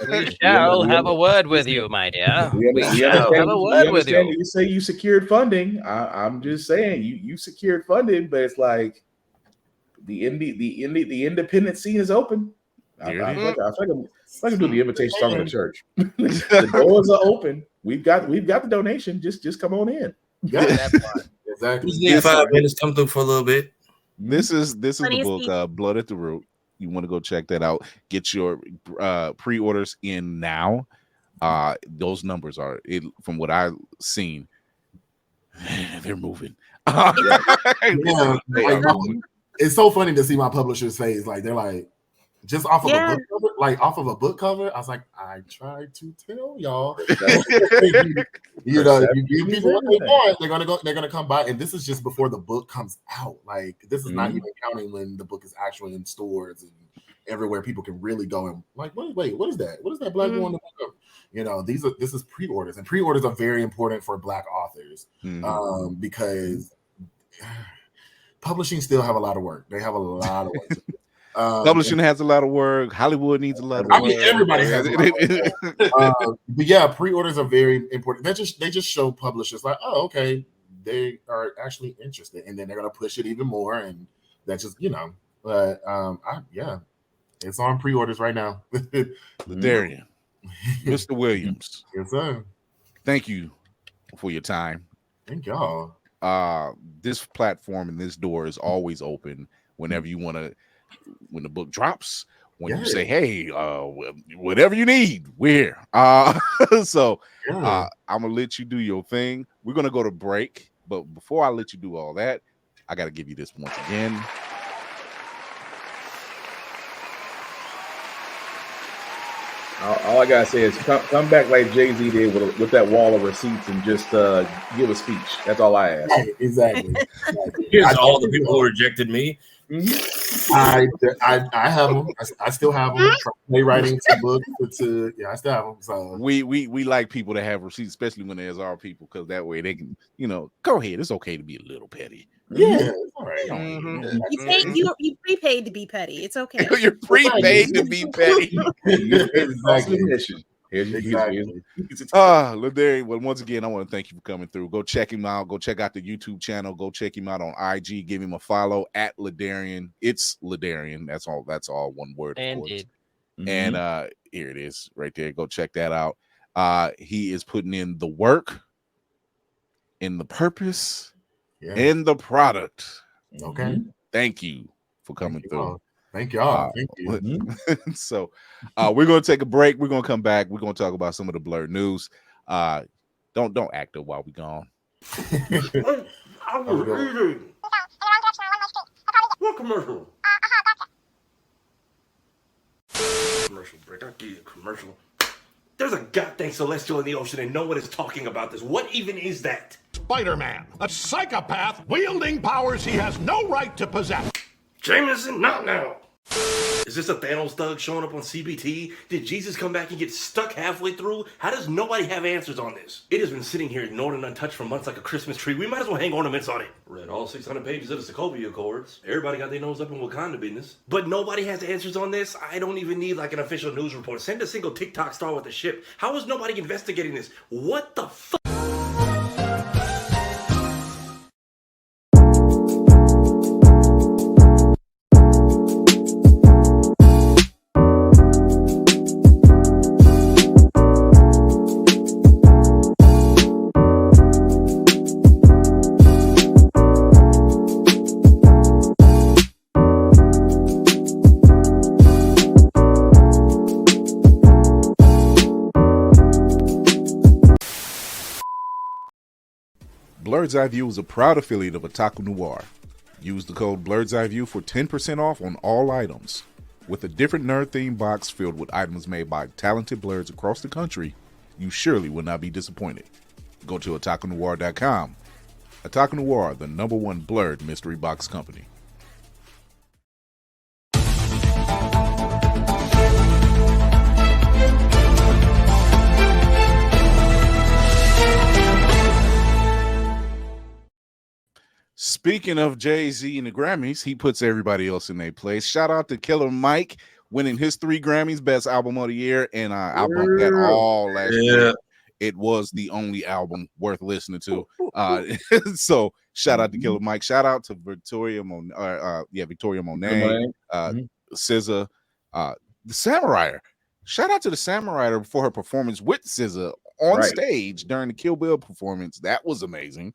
[SPEAKER 5] We shall have a word with you, my dear. We shall have a word with you.
[SPEAKER 10] You say you secured funding. I'm just saying you secured funding, but it's like the independent scene is open. I feel like I'm doing the invitation song in the church. The doors are open. We've got the donation. Just come on in.
[SPEAKER 8] Yeah, exactly.
[SPEAKER 6] Just need 5 minutes. Come through for a little bit.
[SPEAKER 3] This is the book, Blood at the Root. You want to go check that out. Get your pre-orders in now. Those numbers are, from what I've seen, they're moving.
[SPEAKER 8] It's so funny to see my publisher's face. like they're like, just off of a book cover, off of a book cover. I was like, I tried to tell y'all. You give people what they want, they're gonna come by. And this is just before the book comes out. Like this is not even counting when the book is actually in stores and everywhere people can really go and like, wait, what is that? What is that black one? This is pre-orders, and pre-orders are very important for Black authors because publishing still have a lot of work. They have a lot of work.
[SPEAKER 3] Publishing has a lot of work. Hollywood needs a lot of work.
[SPEAKER 8] I mean, everybody has a lot of work. But yeah, pre-orders are very important. They just show publishers like, oh, okay, they are actually interested, and then they're gonna push it even more, and that's just But it's on pre-orders right now.
[SPEAKER 3] Ladarrion, Mr. Williams.
[SPEAKER 8] Yes, sir.
[SPEAKER 3] Thank you for your time.
[SPEAKER 8] Thank y'all.
[SPEAKER 3] this platform and this door is always open whenever you want to. When the book drops, when you say, "Hey, whatever you need, we're here." So I'm gonna let you do your thing. We're gonna go to break, but before I let you do all that, I gotta give you this once again.
[SPEAKER 10] All I gotta say is come back like Jay-Z did with that wall of receipts and just give a speech. That's all I ask.
[SPEAKER 8] Right, exactly.
[SPEAKER 6] Here's all the people who rejected me.
[SPEAKER 8] I have them. I still have them. Playwriting to books to I still have them. So
[SPEAKER 3] we like people to have receipts, especially when there's our people, because that way they can, go ahead. It's okay to be a little petty.
[SPEAKER 8] Yeah, all right.
[SPEAKER 11] You prepaid to be petty. It's okay.
[SPEAKER 3] You're prepaid to be petty.
[SPEAKER 8] Exactly.
[SPEAKER 3] Ladarrion, well, once again, I want to thank you for coming through. Go check him out. Go check out the YouTube channel. Go check him out on IG. Give him a follow at Ladarrion. It's Ladarrion. That's all one word. And here it is right there. Go check that out. He is putting in the work, in the purpose, in the product.
[SPEAKER 8] Okay.
[SPEAKER 3] Thank you for coming through.
[SPEAKER 8] Thank y'all. Thank you.
[SPEAKER 3] So we're gonna take a break. We're gonna come back. We're gonna talk about some of the blurred news. Don't act up while we're gone.
[SPEAKER 13] I was eating. What commercial? Commercial break. I'll give you a commercial. There's a goddamn celestial in the ocean and no one is talking about this. What even is that?
[SPEAKER 14] Spider-Man, a psychopath wielding powers he has no right to possess.
[SPEAKER 13] Jameson, not now. Is this a Thanos thug showing up on CBT? Did Jesus come back and get stuck halfway through? How does nobody have answers on this? It has been sitting here ignored and untouched for months like a Christmas tree. We might as well hang ornaments on it. Read all 600 pages of the Sokovia Accords. Everybody got their nose up in Wakanda business. But nobody has answers on this? I don't even need like an official news report. Send a single TikTok star with a ship. How is nobody investigating this? What the fuck?
[SPEAKER 3] Blurred's Eye View is a proud affiliate of Otaku Noir. Use the code Blurred's Eye View for 10% off on all items. With a different nerd-themed box filled with items made by talented blurs across the country, you surely will not be disappointed. Go to otakunoir.com. Otaku Noir, the #1 blurred mystery box company. Speaking of Jay-Z and the Grammys, he puts everybody else in their place. Shout out to Killer Mike winning his 3 Grammys, Best Album of the Year, and I bumped that all last year. It was the only album worth listening to. So shout out to Killer Mike. Shout out to Victoria Monet, SZA, the Samurai. Shout out to the Samurai for her performance with SZA on stage during the Kill Bill performance. That was amazing.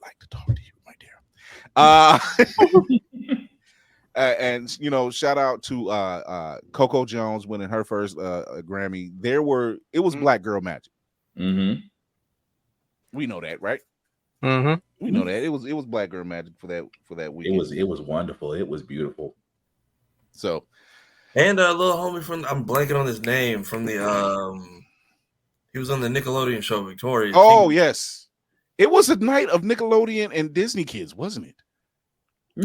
[SPEAKER 3] Like to talk to you, my dear. And shout out to Coco Jones winning her first Grammy. It was Black Girl Magic. We know that, right? We know that it was Black Girl Magic for that weekend.
[SPEAKER 10] It was wonderful. It was beautiful.
[SPEAKER 3] So,
[SPEAKER 6] and a little homie from I'm blanking on his name from the he was on the Nickelodeon show Victorious.
[SPEAKER 3] Oh yes. It was a night of Nickelodeon and Disney kids, wasn't it?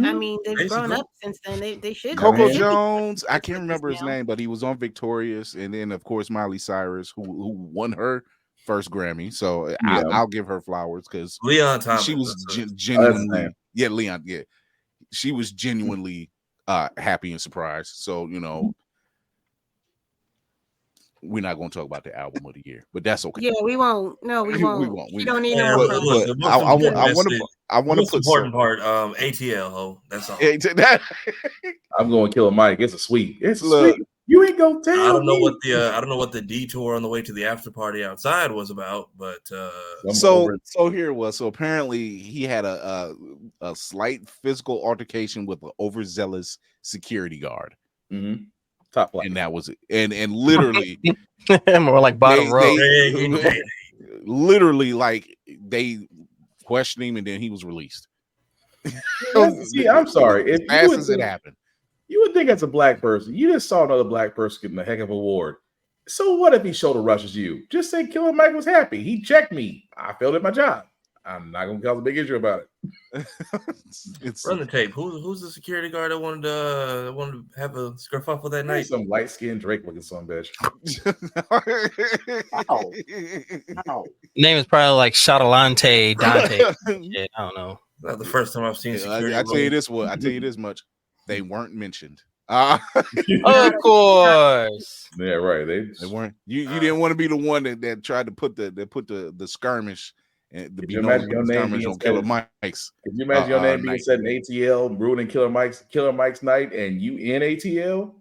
[SPEAKER 11] I mean, they've grown up since then. They should.
[SPEAKER 3] Coco Jones, I can't remember his name, but he was on Victorious, and then of course Miley Cyrus, who won her first Grammy. So I'll give her flowers because
[SPEAKER 6] Leon Thomas.
[SPEAKER 3] She was genuinely, Leon, she was genuinely happy and surprised. So we're not going to talk about the album of the year, but that's okay.
[SPEAKER 11] Yeah, we won't. No, we won't. We won't. You don't need
[SPEAKER 3] I want to put
[SPEAKER 6] important part. ATL. That's all.
[SPEAKER 10] I'm going to Killer Mike. It's a sweet. It's
[SPEAKER 3] look,
[SPEAKER 10] sweet. You ain't gonna tell
[SPEAKER 6] I don't know
[SPEAKER 10] me.
[SPEAKER 6] I don't know what the detour on the way to the after party outside was about, but
[SPEAKER 3] so here it was. So apparently he had a slight physical altercation with an overzealous security guard.
[SPEAKER 10] Mm-hmm. Top line.
[SPEAKER 3] And that was it. And literally
[SPEAKER 5] more like bottom row.
[SPEAKER 3] Literally, like they questioned him and then he was released.
[SPEAKER 10] See, I'm sorry.
[SPEAKER 3] As fast as it happened.
[SPEAKER 10] You would think as a black person, you just saw another black person getting a heck of a award. So what if he shoulder rushes you? Just say Killer Mike was happy. He checked me. I failed at my job. I'm not gonna cause a big issue about it.
[SPEAKER 6] Run the tape. Who's the security guard that wanted to have a skerfuffle that night?
[SPEAKER 10] Some light skinned Drake looking son bitch.
[SPEAKER 5] Name is probably like Shadalante Dante. Yeah, I don't know.
[SPEAKER 6] Not the first time I've seen security.
[SPEAKER 3] I tell you this much. They weren't mentioned.
[SPEAKER 5] Of course.
[SPEAKER 10] Yeah, right. They
[SPEAKER 3] weren't. You didn't want to be the one that tried to put the skirmish and the skirmish on Killer Mike's.
[SPEAKER 10] Could you imagine your name being said in ATL, ruining Killer Mike's night, and you in ATL?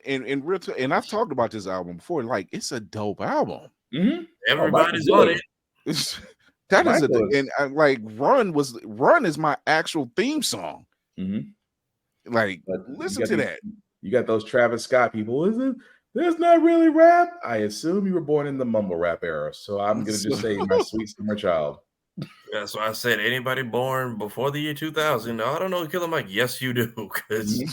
[SPEAKER 3] And I've talked about this album before. Like, it's a dope album.
[SPEAKER 10] Mm-hmm.
[SPEAKER 6] Everybody's on it.
[SPEAKER 3] That is like Run is my actual theme song.
[SPEAKER 10] Mm-hmm.
[SPEAKER 3] Like, listen to that.
[SPEAKER 10] You got those Travis Scott people. Is it? There's not really rap. I assume you were born in the mumble rap era, so I'm gonna just say my sweet summer child.
[SPEAKER 6] Yeah, so I said anybody born before the year 2000. I don't know Killer Mike. Yes, you do, because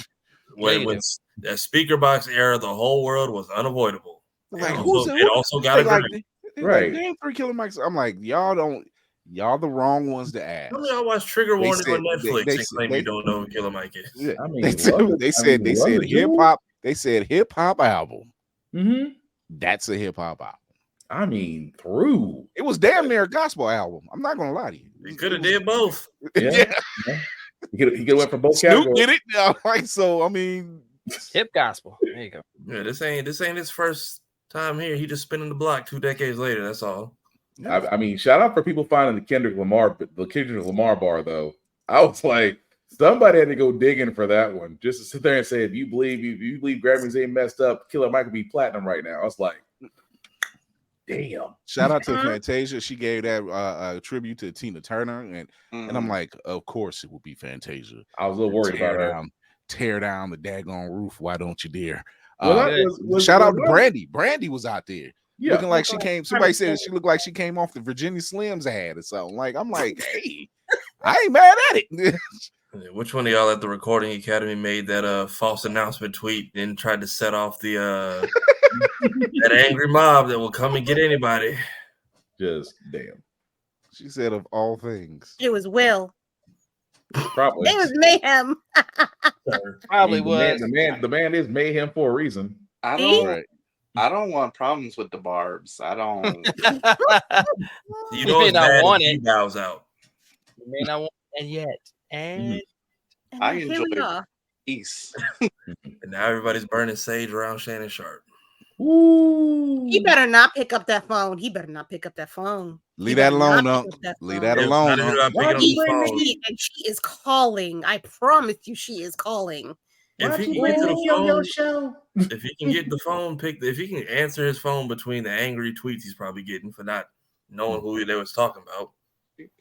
[SPEAKER 6] when that speaker box era, the whole world was unavoidable.
[SPEAKER 3] Like,
[SPEAKER 6] it also got a
[SPEAKER 3] right. Like, 3 Killer Mikes. I'm like, y'all the wrong ones to ask.
[SPEAKER 6] Some of y'all watch Trigger Warning on Netflix and claim you don't know who Killer Mike is.
[SPEAKER 3] Yeah. I mean, they said hip hop. They said hip hop album.
[SPEAKER 10] Mm-hmm.
[SPEAKER 3] That's a hip hop album.
[SPEAKER 10] I mean, through
[SPEAKER 3] it was damn near a gospel album. I'm not gonna lie to you.
[SPEAKER 6] He could have did both.
[SPEAKER 10] Yeah. He could have went for both
[SPEAKER 3] Snoop
[SPEAKER 10] categories.
[SPEAKER 3] did it. Like, so I mean,
[SPEAKER 5] hip gospel. There you go.
[SPEAKER 6] Yeah, this ain't his first time here. He just spinning the block 2 decades later. That's all.
[SPEAKER 10] I mean, shout out for people finding the Kendrick Lamar bar though. I was like, somebody had to go digging for that one just to sit there and say, if you believe Grammys ain't messed up, Killer Mike would be platinum right now. I was like, damn.
[SPEAKER 3] Shout out to Fantasia. She gave that tribute to Tina Turner, and I'm like, of course it would be Fantasia.
[SPEAKER 10] I was a little worried about her.
[SPEAKER 3] Tear down the daggone roof. Why don't you dare?
[SPEAKER 10] Shout
[SPEAKER 3] out to Brandy. Brandy was out there.
[SPEAKER 10] Yeah,
[SPEAKER 3] looking like she came. Somebody said she looked like she came off the Virginia Slims ad or something. Like, I'm like, hey, I ain't mad at it.
[SPEAKER 6] Which one of y'all at the Recording Academy made that false announcement tweet and tried to set off the that angry mob that will come and get anybody?
[SPEAKER 10] Just damn.
[SPEAKER 3] She said, of all things,
[SPEAKER 11] it was Will.
[SPEAKER 10] Probably
[SPEAKER 11] it was mayhem.
[SPEAKER 5] Probably
[SPEAKER 10] the man is mayhem for a reason.
[SPEAKER 12] I don't want problems with the Barbs. I don't.
[SPEAKER 6] You know,
[SPEAKER 5] may not want
[SPEAKER 6] it. He bows out.
[SPEAKER 5] You may not want it yet. And
[SPEAKER 12] I enjoy peace.
[SPEAKER 6] And now everybody's burning sage around Shannon Sharp.
[SPEAKER 10] Ooh.
[SPEAKER 11] He better not pick up that phone.
[SPEAKER 3] Leave that alone, Unc. Leave that alone.
[SPEAKER 11] And she is calling. I promise you, she is calling.
[SPEAKER 6] If he can get to the phone, if he can get the phone picked, if he can answer his phone between the angry tweets he's probably getting for not knowing who they was talking about.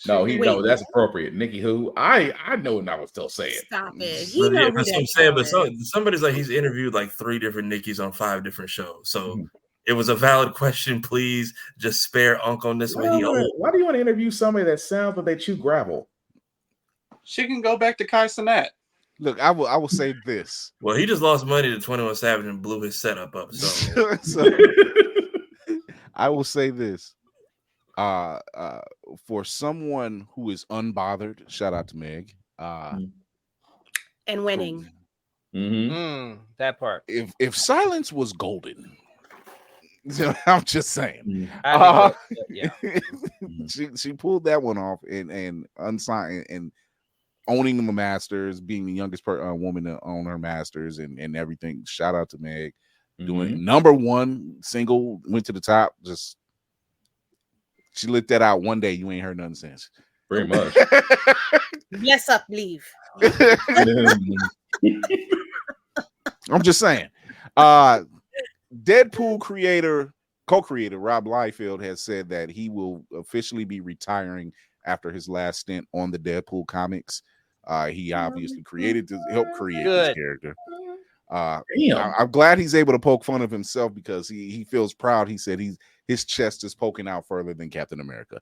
[SPEAKER 10] No, that's appropriate. Nikki, who I know, and I would still say it.
[SPEAKER 11] Stop it.
[SPEAKER 6] Somebody's like he's interviewed like 3 different Nikkis on 5 different shows. So it was a valid question. Please just spare Unc on this one.
[SPEAKER 10] Why do you want to interview somebody that sounds like they chew gravel?
[SPEAKER 12] She can go back to Kai Cenat.
[SPEAKER 3] Look, I will say this.
[SPEAKER 6] Well, he just lost money to 21 Savage and blew his setup up. So,
[SPEAKER 3] I will say this. For someone who is unbothered, shout out to Meg.
[SPEAKER 11] And winning.
[SPEAKER 5] That part.
[SPEAKER 3] If silence was golden, I'm just saying. She pulled that one off and unsigned and owning the Masters, being the youngest woman to own her Masters and everything. Shout out to Meg. Doing #1 single, went to the top. Just she lit that out one day. You ain't heard nothing since.
[SPEAKER 10] Very much.
[SPEAKER 11] Yes, up, leave.
[SPEAKER 3] I'm just saying. Deadpool co-creator Rob Liefeld has said that he will officially be retiring after his last stint on the Deadpool comics. He obviously helped create this
[SPEAKER 5] Good.
[SPEAKER 3] character.
[SPEAKER 10] Damn.
[SPEAKER 3] I'm glad he's able to poke fun of himself because he feels proud. He said his chest is poking out further than Captain America.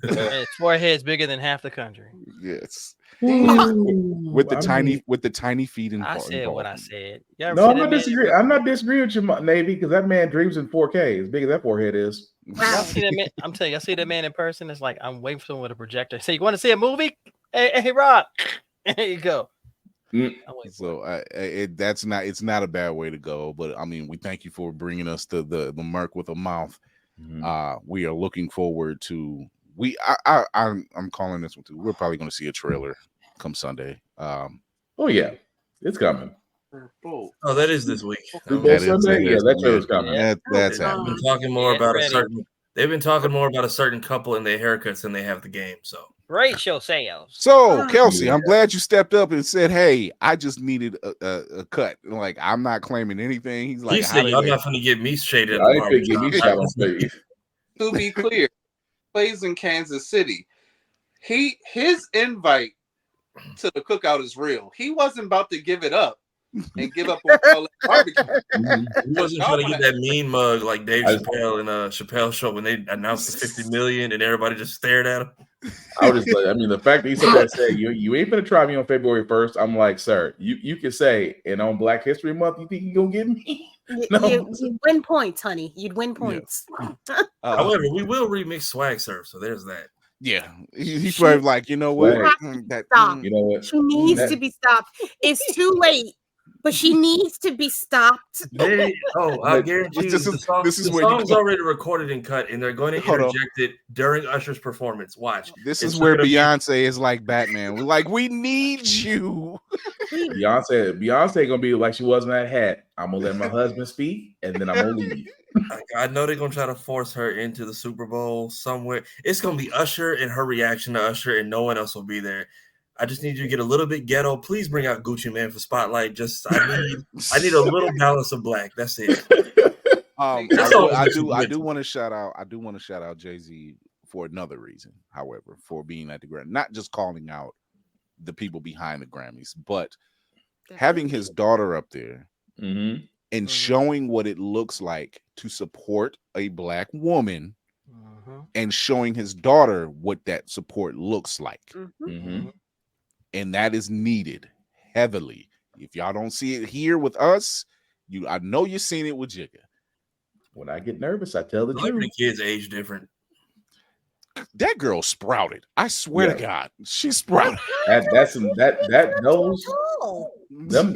[SPEAKER 5] His forehead's bigger than half the country.
[SPEAKER 3] Yes.
[SPEAKER 10] Ooh,
[SPEAKER 3] with the tiny feet and
[SPEAKER 5] I said what I said.
[SPEAKER 10] No, I'm not disagreeing. I'm not disagreeing with you, Navy, because that man dreams in 4K, as big as that forehead is.
[SPEAKER 5] Y'all see that man? I'm telling you, I see that man in person. It's like I'm waiting for someone with a projector. Say, you want to see a movie? Hey, Rob. There you go.
[SPEAKER 3] So it's not a bad way to go, but I mean, we thank you for bringing us to the Merc with a mouth. We are looking forward to I'm calling this one too. We're probably going to see a trailer come Sunday.
[SPEAKER 10] Oh yeah, it's coming.
[SPEAKER 6] Oh, that is this week.
[SPEAKER 10] That trailer's coming.
[SPEAKER 3] That's
[SPEAKER 6] They've
[SPEAKER 3] happening.
[SPEAKER 6] been talking more about They've been talking more about a certain couple and their haircuts than they have the game. So
[SPEAKER 5] great show sales.
[SPEAKER 3] So Kelsey, I'm glad you stepped up and said, "Hey, I just needed a cut." Like I'm not claiming anything. He's like,
[SPEAKER 6] he said, "Y'all not going to get me shaded." At
[SPEAKER 3] I
[SPEAKER 6] the
[SPEAKER 3] ain't finna get me shot on
[SPEAKER 6] stage.
[SPEAKER 12] To be clear, plays in Kansas City. His invite to the cookout is real. He wasn't about to give it up and give up on all that barbecue.
[SPEAKER 6] He wasn't trying to get that mean mug like Dave Chappelle in a Chappelle show when they announced the 50 million and everybody just stared at him.
[SPEAKER 10] I was just like, I mean, the fact that he said that, said you ain't gonna try me on February 1st. I'm like, sir, you can say, and on Black History Month, you think you gonna get me? No.
[SPEAKER 11] You'd win points, honey. You'd win points.
[SPEAKER 6] However, we will remix Swag Surf, so there's that.
[SPEAKER 3] Yeah, he's probably like, you know what?
[SPEAKER 11] Stop.
[SPEAKER 10] You know what?
[SPEAKER 11] She needs to be stopped. It's too late, but she needs to be stopped.
[SPEAKER 6] I guarantee you,
[SPEAKER 3] this is
[SPEAKER 6] the
[SPEAKER 3] where
[SPEAKER 6] song's already recorded and cut, and they're going to
[SPEAKER 3] Hold on.
[SPEAKER 6] interject it during Usher's performance. Watch.
[SPEAKER 3] This
[SPEAKER 6] It's
[SPEAKER 3] is where
[SPEAKER 6] gonna be-
[SPEAKER 3] Beyonce is like Batman. We're like, we need you.
[SPEAKER 10] Beyonce gonna be like she was in that hat. I'm gonna let my husband speak, and then I'm gonna leave.
[SPEAKER 6] I know they're gonna try to force her into the Super Bowl somewhere. It's gonna be Usher and her reaction to Usher, and no one else will be there. I just need you to get a little bit ghetto. Please bring out Gucci Man for Spotlight. I need a little balance of black. That's it.
[SPEAKER 3] I do want to shout out Jay-Z for another reason, however, for being at the Grammy, not just calling out the people behind the Grammys, but having his daughter up there and showing what it looks like to support a black woman and showing his daughter what that support looks like. And that is needed heavily. If y'all don't see it here with us, I know you've seen it with Jigga.
[SPEAKER 10] When I get nervous, I tell the truth.
[SPEAKER 6] The kids age different.
[SPEAKER 3] That girl sprouted. I swear to God, she sprouted.
[SPEAKER 10] That nose, them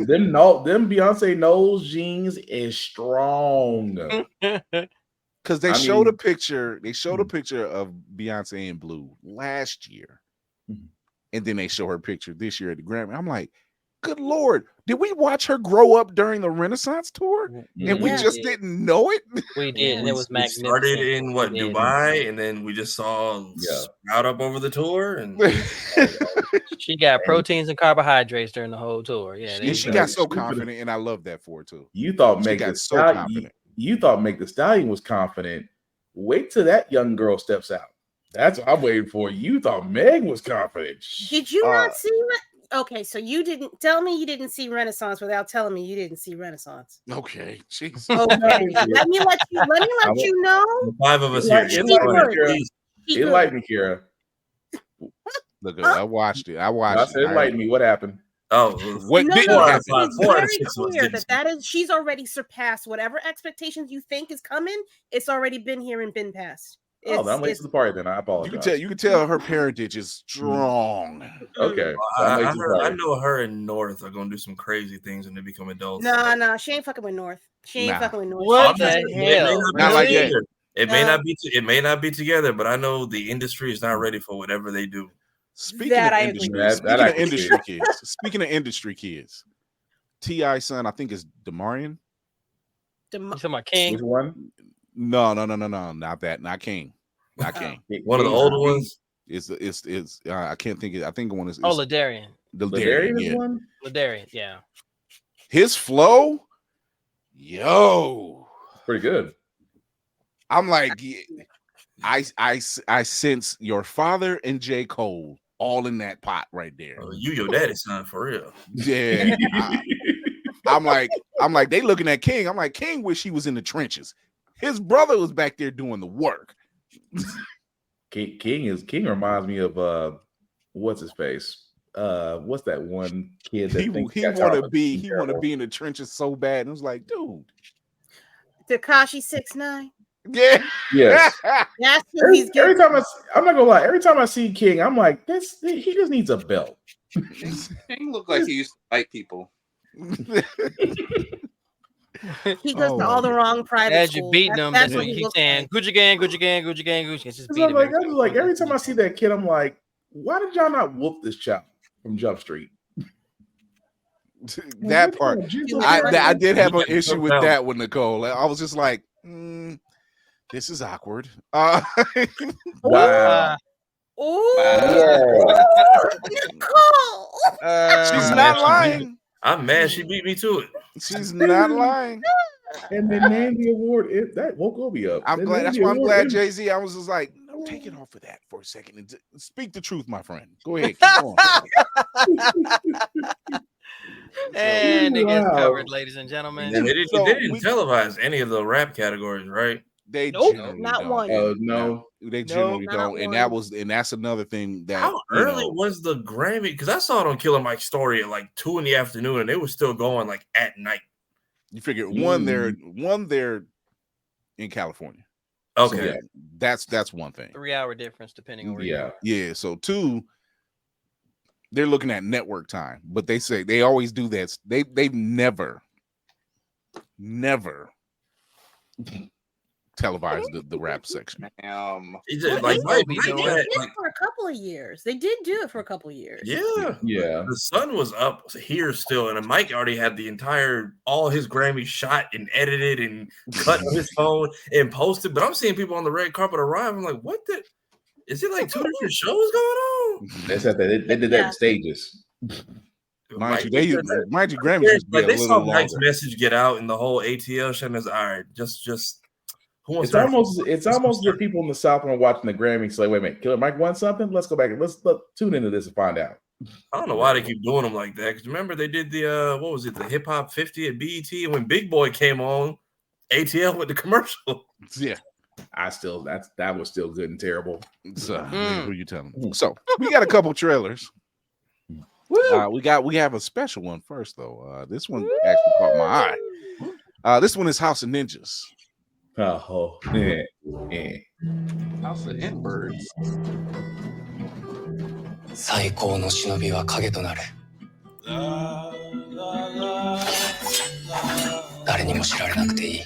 [SPEAKER 10] Beyonce nose jeans is strong.
[SPEAKER 3] Because they showed a picture. They showed a picture of Beyonce in blue last year, and then they show her picture this year at the Grammy. I'm like, good Lord, did we watch her grow up during the Renaissance tour, and we just didn't know it?
[SPEAKER 5] We did, and it was magnificent.
[SPEAKER 6] Started in Dubai, and then we just saw sprout up over the tour, and
[SPEAKER 5] she got proteins and carbohydrates during the whole tour. Yeah,
[SPEAKER 3] she got so confident, and I love that for her too.
[SPEAKER 10] You thought
[SPEAKER 3] she got so confident.
[SPEAKER 10] You thought Meg Thee Stallion was confident. Wait till that young girl steps out. That's what I'm waiting for. You thought Meg was confident.
[SPEAKER 11] Did you not see that? Okay, so you didn't tell me you didn't see Renaissance without telling me you didn't see Renaissance.
[SPEAKER 3] Okay, jeez.
[SPEAKER 11] Okay, let me let you know.
[SPEAKER 6] The five of us here.
[SPEAKER 10] Enlighten me, Kira.
[SPEAKER 3] Look, I watched it.
[SPEAKER 10] I said, enlighten me. What happened?
[SPEAKER 6] Oh,
[SPEAKER 3] what didn't happen?
[SPEAKER 11] It's very clear that is she's already surpassed whatever expectations you think is coming. It's already been here and been passed.
[SPEAKER 10] I'm late to the party. Then I apologize.
[SPEAKER 3] You can tell her parentage is strong.
[SPEAKER 10] Okay,
[SPEAKER 6] I know her and North are gonna do some crazy things when they become adults.
[SPEAKER 11] No, she ain't fucking with North. She ain't fucking with North.
[SPEAKER 5] What the hell?
[SPEAKER 3] Not like that.
[SPEAKER 6] It may not be together, but I know the industry is not ready for whatever they do.
[SPEAKER 3] Speaking of industry kids, T.I.'s son, I think is Damarian.
[SPEAKER 5] You talking about King?
[SPEAKER 10] Which one?
[SPEAKER 3] No, not that, not King, not King.
[SPEAKER 6] One of the older ones.
[SPEAKER 3] It's I can't think. I think one is.
[SPEAKER 5] Ladarrion.
[SPEAKER 3] Ladarrion, yeah.
[SPEAKER 5] Ladarrion, yeah.
[SPEAKER 3] His flow, Yo,
[SPEAKER 10] pretty good.
[SPEAKER 3] I'm like, I sense your father and J. Cole all in that pot right there.
[SPEAKER 6] Oh, you your daddy son for real.
[SPEAKER 3] Yeah. I'm like, they looking at King. I'm like, King wish he was in the trenches. His brother was back there doing the work.
[SPEAKER 10] King reminds me of what's his face? What's that one kid that
[SPEAKER 3] he want to be in the trenches so bad? And it was like, dude,
[SPEAKER 11] Tekashi 6ix9ine.
[SPEAKER 3] Yeah.
[SPEAKER 10] Yes.
[SPEAKER 11] That's who he's getting.
[SPEAKER 10] Every time I'm not gonna lie. Every time I see King, I'm like, he just needs a belt.
[SPEAKER 12] King looked like he used to fight people.
[SPEAKER 11] He goes to all the wrong private
[SPEAKER 5] As
[SPEAKER 11] schools.
[SPEAKER 5] you beating them, that's what you keep saying. Gucci gang, Gucci gang, Gucci gang, Gucci. It's just beat him.
[SPEAKER 10] Every time I see that kid, I'm like, why did y'all not whoop this child from Jump Street?
[SPEAKER 3] That part, I did have an issue with that one, Nicole. I was just like, this is awkward.
[SPEAKER 10] Wow.
[SPEAKER 11] Nicole.
[SPEAKER 3] She's not lying.
[SPEAKER 6] I'm mad she beat me to it.
[SPEAKER 3] She's not lying.
[SPEAKER 10] And they named the award. That woke Obi up.
[SPEAKER 3] I'm glad. That's why I'm glad, Jay-Z. I was just like, no, take it off of that for a second and speak the truth, my friend. Go ahead. Keep going.
[SPEAKER 5] And it gets covered, ladies and gentlemen.
[SPEAKER 6] And they didn't televise any of the rap categories, right?
[SPEAKER 3] They
[SPEAKER 11] not
[SPEAKER 3] don't.
[SPEAKER 11] one.
[SPEAKER 3] No, they generally don't. And that's another thing that
[SPEAKER 6] how early was the Grammy? Because I saw it on Killer Mike's story at like 2 PM, and they were still going like at night.
[SPEAKER 3] You figure one they're in California.
[SPEAKER 6] Okay,
[SPEAKER 3] so, yeah, that's one thing.
[SPEAKER 5] 3-hour difference depending on where you are.
[SPEAKER 3] Yeah. So 2, they're looking at network time, but they say they always do that. They've never televised the rap section.
[SPEAKER 11] They did it for a couple of years. They did do it for a couple of years.
[SPEAKER 6] Yeah. The sun was up here still, and Mike already had all his Grammys shot and edited and cut on his phone and posted. But I'm seeing people on the red carpet arrive. I'm like, is it like 2 different shows going on?
[SPEAKER 10] They said that they did that in stages.
[SPEAKER 3] Mind you, Grammys used to be a
[SPEAKER 6] they
[SPEAKER 3] little
[SPEAKER 6] saw
[SPEAKER 3] longer.
[SPEAKER 6] Mike's message get out, and the whole ATL shit is all right. Just who wants
[SPEAKER 10] it's almost the people in the South when are watching the Grammys say, wait a minute, Killer Mike won something. Let's go back and let's tune into this and find out.
[SPEAKER 6] I don't know why they keep doing them like that. Because remember they did the what was it, the Hip Hop 50 at BET, and when Big Boy came on, ATL with the commercial.
[SPEAKER 3] Yeah.
[SPEAKER 10] That was still good and terrible.
[SPEAKER 3] So who are you telling? So we got a couple trailers. We have a special one first though. This one actually caught my eye. This one is House of Ninjas.
[SPEAKER 10] Oh yeah.
[SPEAKER 12] House of N-Birds.
[SPEAKER 15] 最高の忍びは影となる。誰にも知られなくていい。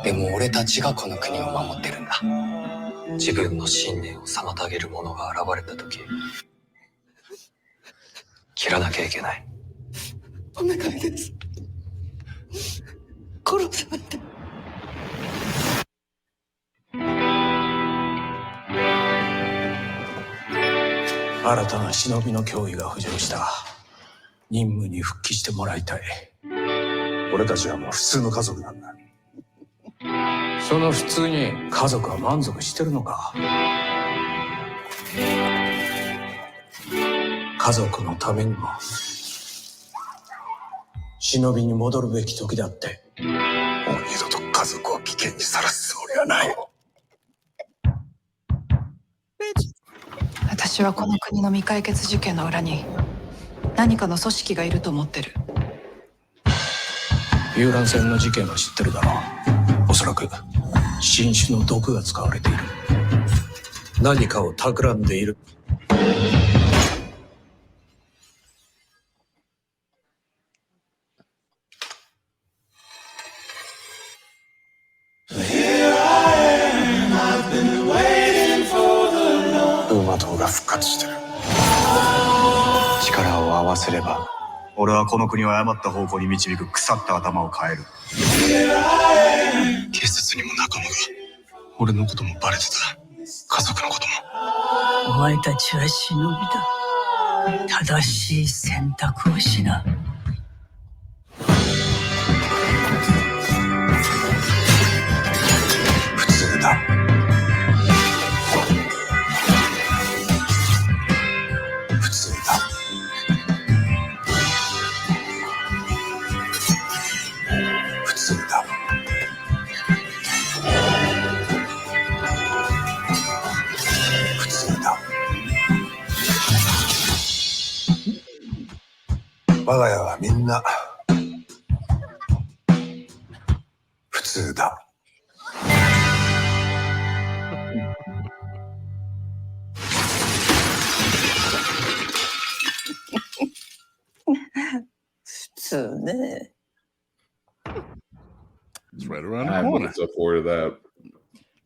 [SPEAKER 15] でも俺たちがこの国を守ってるんだ。自分の信念を妨げる者が現れた時、切らなきゃいけない。お願いです。殺さないで。新たな忍びの脅威が浮上した。任務に復帰してもらいたい。俺たちはもう普通の家族なんだ。その普通に家族は満足してるのか。家族のためにも忍びに戻るべき時だって。もう二度と家族を危険にさらすつもりはない。
[SPEAKER 16] 私はこの国の未解決事件の裏に何かの組織がいると思ってる。
[SPEAKER 15] 遊覧船の事件は知ってるだろう。おそらく新種の毒が使われている。何かを企んでいる。馬党が復活してる。力を合わせれば俺はこの国を誤った方向に導く腐った頭を変える。警察にも仲間が。俺のこともバレてた。家族のことも。
[SPEAKER 17] お前たちは忍びだ。正しい選択をしな。
[SPEAKER 15] 我が家はみんな普通だ。
[SPEAKER 17] 普通ね。
[SPEAKER 3] It's right around the
[SPEAKER 10] I'm
[SPEAKER 3] corner.
[SPEAKER 10] looking so forward to that.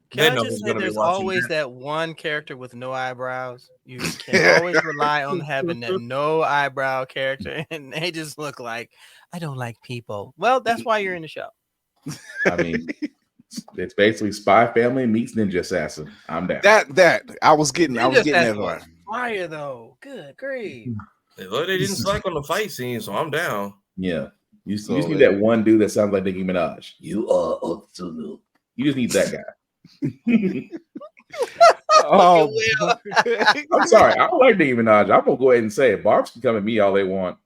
[SPEAKER 5] Can I just say there's always that one character with no eyebrows. You can always rely on having that no eyebrow character, and they just look like, I don't like people. Well, that's why you're in the show.
[SPEAKER 10] I mean, it's basically Spy Family meets Ninja Assassin. I'm down.
[SPEAKER 3] That I was getting
[SPEAKER 5] Ninja
[SPEAKER 3] that
[SPEAKER 5] Assassin
[SPEAKER 3] one.
[SPEAKER 5] was fire though. Good grief.
[SPEAKER 6] They didn't slack on the fight scene, so I'm down.
[SPEAKER 10] Yeah. You just need that one dude that sounds like Nicki Minaj. You are Otsunu. You just need that guy.
[SPEAKER 3] Oh,
[SPEAKER 10] I'm sorry. I don't like Nicki Minaj. I'm gonna go ahead and say it. Barbs can come at me all they want.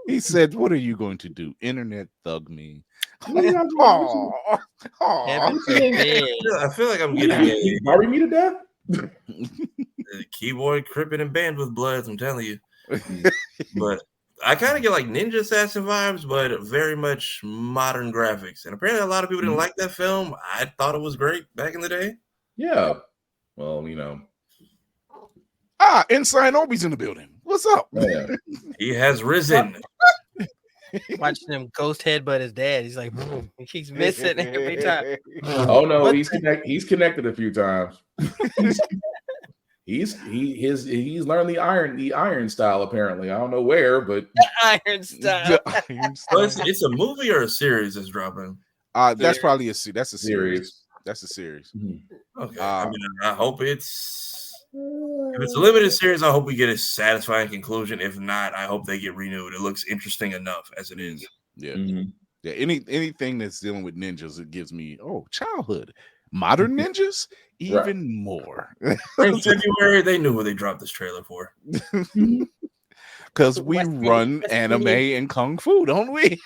[SPEAKER 3] He said, "What are you going to do? Internet thug me?"
[SPEAKER 10] Oh,
[SPEAKER 6] I feel like I'm getting a
[SPEAKER 10] Barbie me to death.
[SPEAKER 6] Keyboard crippin' and banned with bloods. I'm telling you, but I kind of get like Ninja Assassin vibes, but very much modern graphics. And apparently, a lot of people didn't like that film. I thought it was great back in the day.
[SPEAKER 10] Yeah. Well, you know.
[SPEAKER 3] Inside Obi's in the building. What's up?
[SPEAKER 10] Yeah.
[SPEAKER 6] He has risen.
[SPEAKER 5] Watching him ghost headbutt his dad. He's like, boom. He keeps missing every time.
[SPEAKER 10] Oh no, he's connected a few times. He's learned the iron style apparently. I don't know where, but
[SPEAKER 5] iron style.
[SPEAKER 6] So it's a movie or a series that's dropping.
[SPEAKER 3] That's probably a series. That's a series.
[SPEAKER 6] Okay. I mean, I hope if it's a limited series, I hope we get a satisfying conclusion. If not, I hope they get renewed. It looks interesting enough as it is.
[SPEAKER 3] Yeah. Yeah. Anything that's dealing with ninjas, it gives me childhood. Modern ninjas, even more.
[SPEAKER 6] In February, they knew what they dropped this trailer for.
[SPEAKER 3] Because we run anime and kung fu, don't we?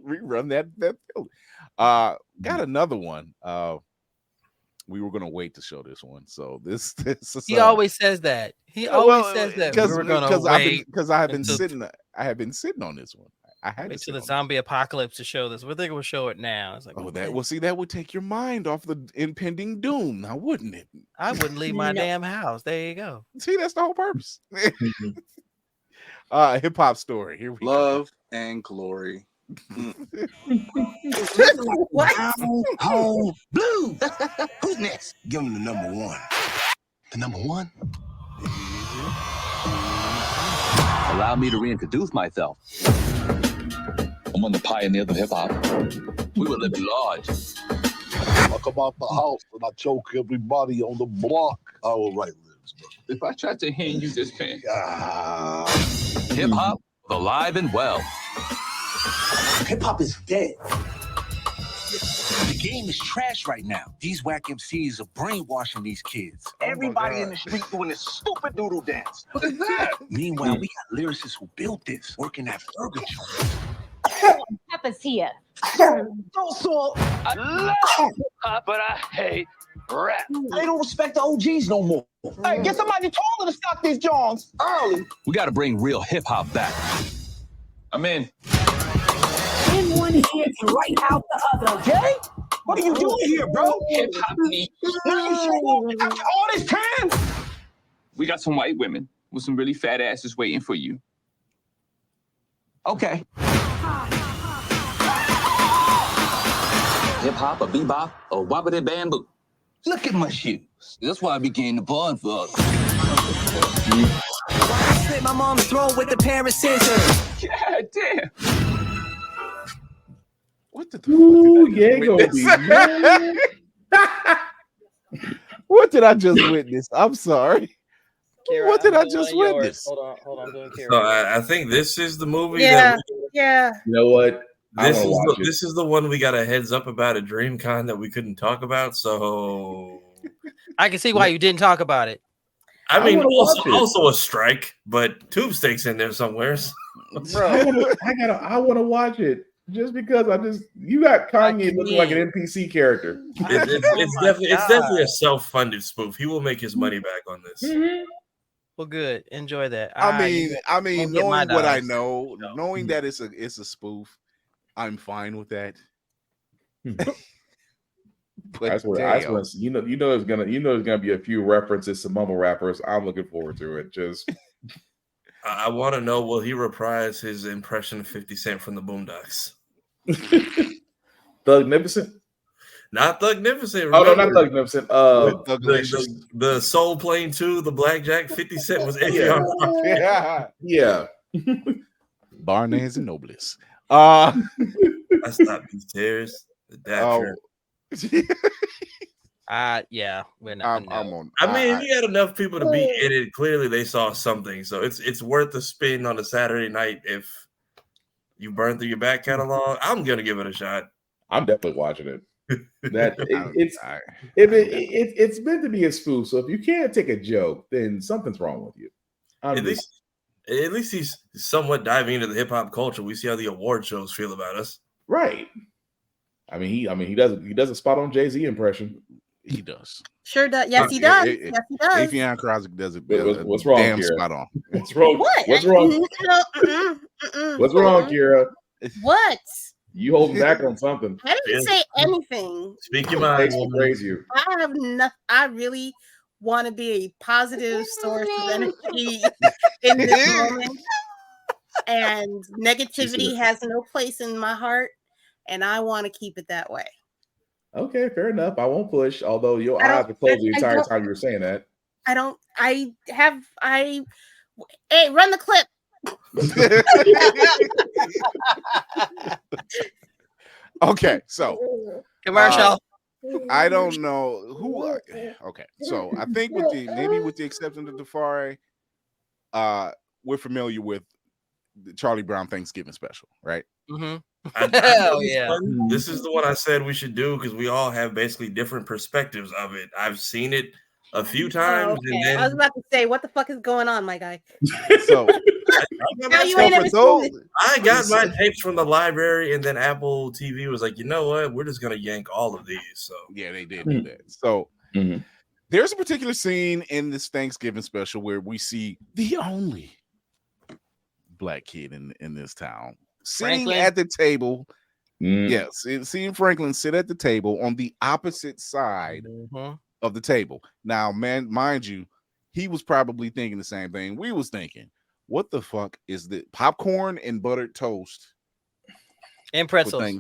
[SPEAKER 3] we run that film. Got another one. We were gonna wait to show this one. So this is
[SPEAKER 5] He always says that. He always says that we were gonna wait
[SPEAKER 3] because I have been sitting on this one. I had
[SPEAKER 5] to the zombie apocalypse to show this. We're thinking we'll show it now. It's like,
[SPEAKER 3] that would take your mind off the impending doom, now wouldn't it?
[SPEAKER 5] I wouldn't leave my damn house. There you go.
[SPEAKER 3] See, that's the whole purpose. Hip hop story. Here we
[SPEAKER 12] Love and glory.
[SPEAKER 18] What? Home blue. Who's next? Give him the number one. The number one?
[SPEAKER 2] Allow me to reintroduce myself. I'm one of the pioneers of hip-hop. We were living large.
[SPEAKER 19] I come out the house and I choke everybody on the block. I will write lyrics, bro.
[SPEAKER 2] If I tried to hand you this pen. Hip-hop, alive and well.
[SPEAKER 18] Hip-hop is dead. The game is trash right now. These whack MCs are brainwashing these kids. Everybody in the street doing this stupid doodle dance. What is that? Meanwhile, we got lyricists who built this, working at burger joints.
[SPEAKER 20] Happens here.
[SPEAKER 18] Also,
[SPEAKER 2] I love hip-hop, but I hate rap.
[SPEAKER 18] They don't respect the OGs no more. Hey, get somebody taller to stop these Johns early.
[SPEAKER 2] We got to bring real hip-hop back. I'm in.
[SPEAKER 20] In one ear and right out the other.
[SPEAKER 18] Jay? What are you doing here, bro?
[SPEAKER 2] Hip-hop me.
[SPEAKER 18] Now you show up after all this time?
[SPEAKER 2] We got some white women with some really fat asses waiting for you.
[SPEAKER 18] Okay.
[SPEAKER 2] Hip-hop, a bebop, a wobbity bamboo.
[SPEAKER 18] Look at my shoes.
[SPEAKER 2] That's why I became the bond for us.
[SPEAKER 18] I slit my mom's throat with a pair of scissors.
[SPEAKER 2] God damn.
[SPEAKER 3] What the
[SPEAKER 10] Ooh, yeah, gonna be mad.
[SPEAKER 3] What did I just witness? I'm sorry.
[SPEAKER 5] Kira,
[SPEAKER 3] What did I just witness?
[SPEAKER 5] Hold on, doing Kira.
[SPEAKER 6] So I think this is the movie.
[SPEAKER 11] Yeah,
[SPEAKER 6] that
[SPEAKER 11] yeah.
[SPEAKER 10] You know what?
[SPEAKER 6] This is the one we got a heads up about at DreamCon that we couldn't talk about. So
[SPEAKER 5] I can see why you didn't talk about it.
[SPEAKER 6] I mean,
[SPEAKER 10] wanna watch it.
[SPEAKER 6] also a strike, but Tube Steak's in there somewhere.
[SPEAKER 5] Bro,
[SPEAKER 10] I want to watch it. Just because you got Kanye looking like an NPC character.
[SPEAKER 6] It's definitely a self-funded spoof. He will make his money back on this.
[SPEAKER 5] Well, good. Enjoy that.
[SPEAKER 3] I mean, knowing what I know,
[SPEAKER 5] So.
[SPEAKER 3] knowing that it's a spoof, I'm fine with that.
[SPEAKER 10] But you know there's gonna be a few references to mumble rappers. I'm looking forward to it. Just
[SPEAKER 6] I want to know, will he reprise his impression of 50 Cent from the Boondocks?
[SPEAKER 10] Thugnificent?
[SPEAKER 6] Not Thugnificent.
[SPEAKER 10] Oh no, not Thugnificent.
[SPEAKER 6] The Soul Plane 2, the Blackjack. 50 Cent was Avion.
[SPEAKER 10] Yeah.
[SPEAKER 3] Barnes and Nobles.
[SPEAKER 6] I stopped these tears.
[SPEAKER 5] Yeah, we're not.
[SPEAKER 3] I'm on.
[SPEAKER 6] I mean, you got enough people to be in it. Clearly, they saw something, so it's worth the spin on a Saturday night. If you burn through your back catalog, I'm gonna give it a shot.
[SPEAKER 10] I'm definitely watching it. It's meant to be a spoof. So if you can't take a joke, then something's wrong with you.
[SPEAKER 6] At least he's somewhat diving into the hip hop culture. We see how the award shows feel about us.
[SPEAKER 10] Right. I mean, he does a spot on Jay-Z impression.
[SPEAKER 3] He does.
[SPEAKER 11] Sure does. Yes, he does. Yes, he does.
[SPEAKER 3] Afion Crosby does it.
[SPEAKER 10] What's wrong,
[SPEAKER 3] damn
[SPEAKER 10] Kira?
[SPEAKER 3] spot on.
[SPEAKER 10] What's wrong?
[SPEAKER 11] What?
[SPEAKER 10] What's wrong? What's wrong, Kira?
[SPEAKER 11] What?
[SPEAKER 10] You holding back on something?
[SPEAKER 11] I didn't say anything.
[SPEAKER 6] Speak your mind.
[SPEAKER 10] Will praise you.
[SPEAKER 11] I have nothing. I really want to be a positive source of energy in this moment, and negativity has no place in my heart, and I want to keep it that way.
[SPEAKER 10] Okay, fair enough. I won't push, although your eyes were closed the entire time you were saying that.
[SPEAKER 11] Hey, run the clip.
[SPEAKER 3] Okay, so
[SPEAKER 5] commercial.
[SPEAKER 3] I don't know who. Okay, so I think with the exception of Tafari, we're familiar with the Charlie Brown Thanksgiving special, right?
[SPEAKER 5] Mm-hmm.
[SPEAKER 6] Hell yeah! This is the one I said we should do because we all have basically different perspectives of it. I've seen it a few times, and then
[SPEAKER 11] I was about to say, what the fuck is going on, my guy?
[SPEAKER 3] So
[SPEAKER 6] I got my tapes from the library, and then Apple TV was like, you know what? We're just gonna yank all of these. So
[SPEAKER 3] yeah, they did do that. So there's a particular scene in this Thanksgiving special where we see the only black kid in this town sitting at the table. Yes, seeing Franklin sit at the table on the opposite side of the table. Now, man, mind you, he was probably thinking the same thing we was thinking. What the fuck is the popcorn and buttered toast
[SPEAKER 5] and pretzels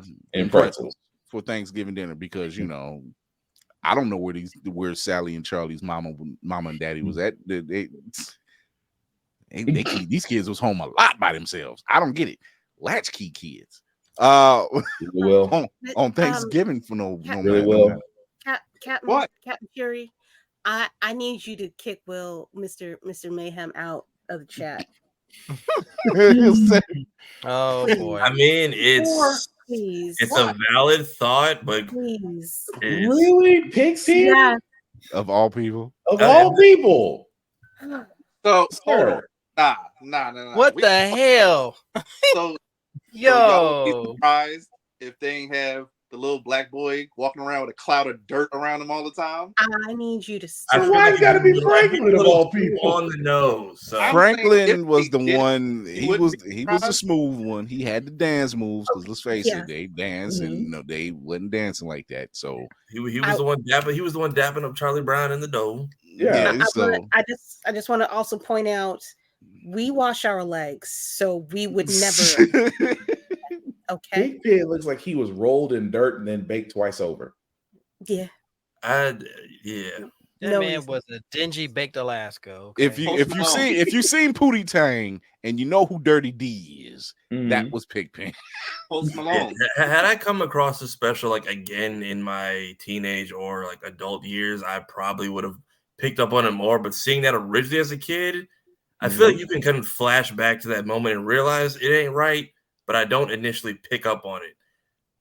[SPEAKER 3] for Thanksgiving dinner? Because you know, I don't know where Sally and Charlie's mama and daddy was at. These kids was home a lot by themselves. I don't get it. Latchkey kids. On Thanksgiving for no
[SPEAKER 10] really
[SPEAKER 11] Captain Fury, I need you to kick Mr. Mayhem out of the chat.
[SPEAKER 5] Oh boy.
[SPEAKER 6] I mean, it's a valid thought, but
[SPEAKER 10] really Pixie?
[SPEAKER 11] Yeah.
[SPEAKER 3] Of all people.
[SPEAKER 10] Of all people.
[SPEAKER 12] So hold on. Nah.
[SPEAKER 5] What the hell?
[SPEAKER 12] So
[SPEAKER 5] yo,
[SPEAKER 12] be surprised if they ain't have the little black boy walking around with a cloud of dirt around him all the time.
[SPEAKER 11] I need you to stop.
[SPEAKER 10] Why you gotta be Franklin of all people?
[SPEAKER 6] On the nose. So.
[SPEAKER 3] Franklin was the one. He was the smooth one. He had the dance moves because let's face it, they dance and they wasn't dancing like that. So
[SPEAKER 6] he was the one dapping. He was the one dapping up Charlie Brown in the dough.
[SPEAKER 3] Yeah.
[SPEAKER 11] I just want to also point out we wash our legs, so we would never. Okay.
[SPEAKER 10] Big Pig looks like he was rolled in dirt and then baked twice over.
[SPEAKER 11] Yeah.
[SPEAKER 5] That man was a dingy baked Alaska. Okay?
[SPEAKER 3] If you seen Pootie Tang and you know who Dirty D is, that was Pigpen.
[SPEAKER 12] Post Malone.
[SPEAKER 6] Had I come across this special like again in my teenage or like adult years, I probably would have picked up on it more. But seeing that originally as a kid, I feel like you can kind of flash back to that moment and realize it ain't right. But I don't initially pick up on it.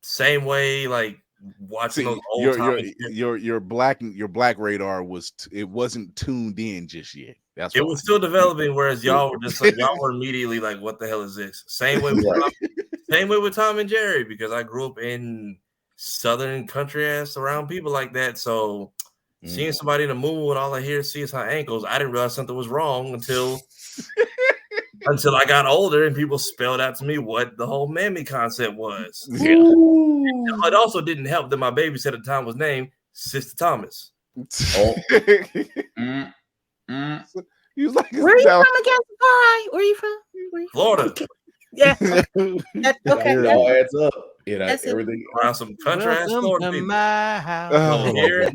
[SPEAKER 6] Same way, like watching those old
[SPEAKER 3] your black radar wasn't tuned in just yet. That's
[SPEAKER 6] was still developing. Whereas y'all were just like y'all were immediately like, "What the hell is this?" Same way with Same way with Tom and Jerry, because I grew up in southern country ass around people like that. So seeing somebody in the moon, all I hear see is her ankles. I didn't realize something was wrong until I got older and people spelled out to me what the whole mammy concept was.
[SPEAKER 3] Yeah.
[SPEAKER 6] It also didn't help that my babysitter at the time was named Sister Thomas.
[SPEAKER 10] Oh.
[SPEAKER 3] He was like,
[SPEAKER 11] where are you from again, Sarai? Where are you from?
[SPEAKER 6] Florida.
[SPEAKER 11] Okay. Yeah. Okay.
[SPEAKER 10] It all adds up.
[SPEAKER 11] That's it.
[SPEAKER 10] Everything
[SPEAKER 6] around some country ass Florida people.
[SPEAKER 5] My house.
[SPEAKER 6] So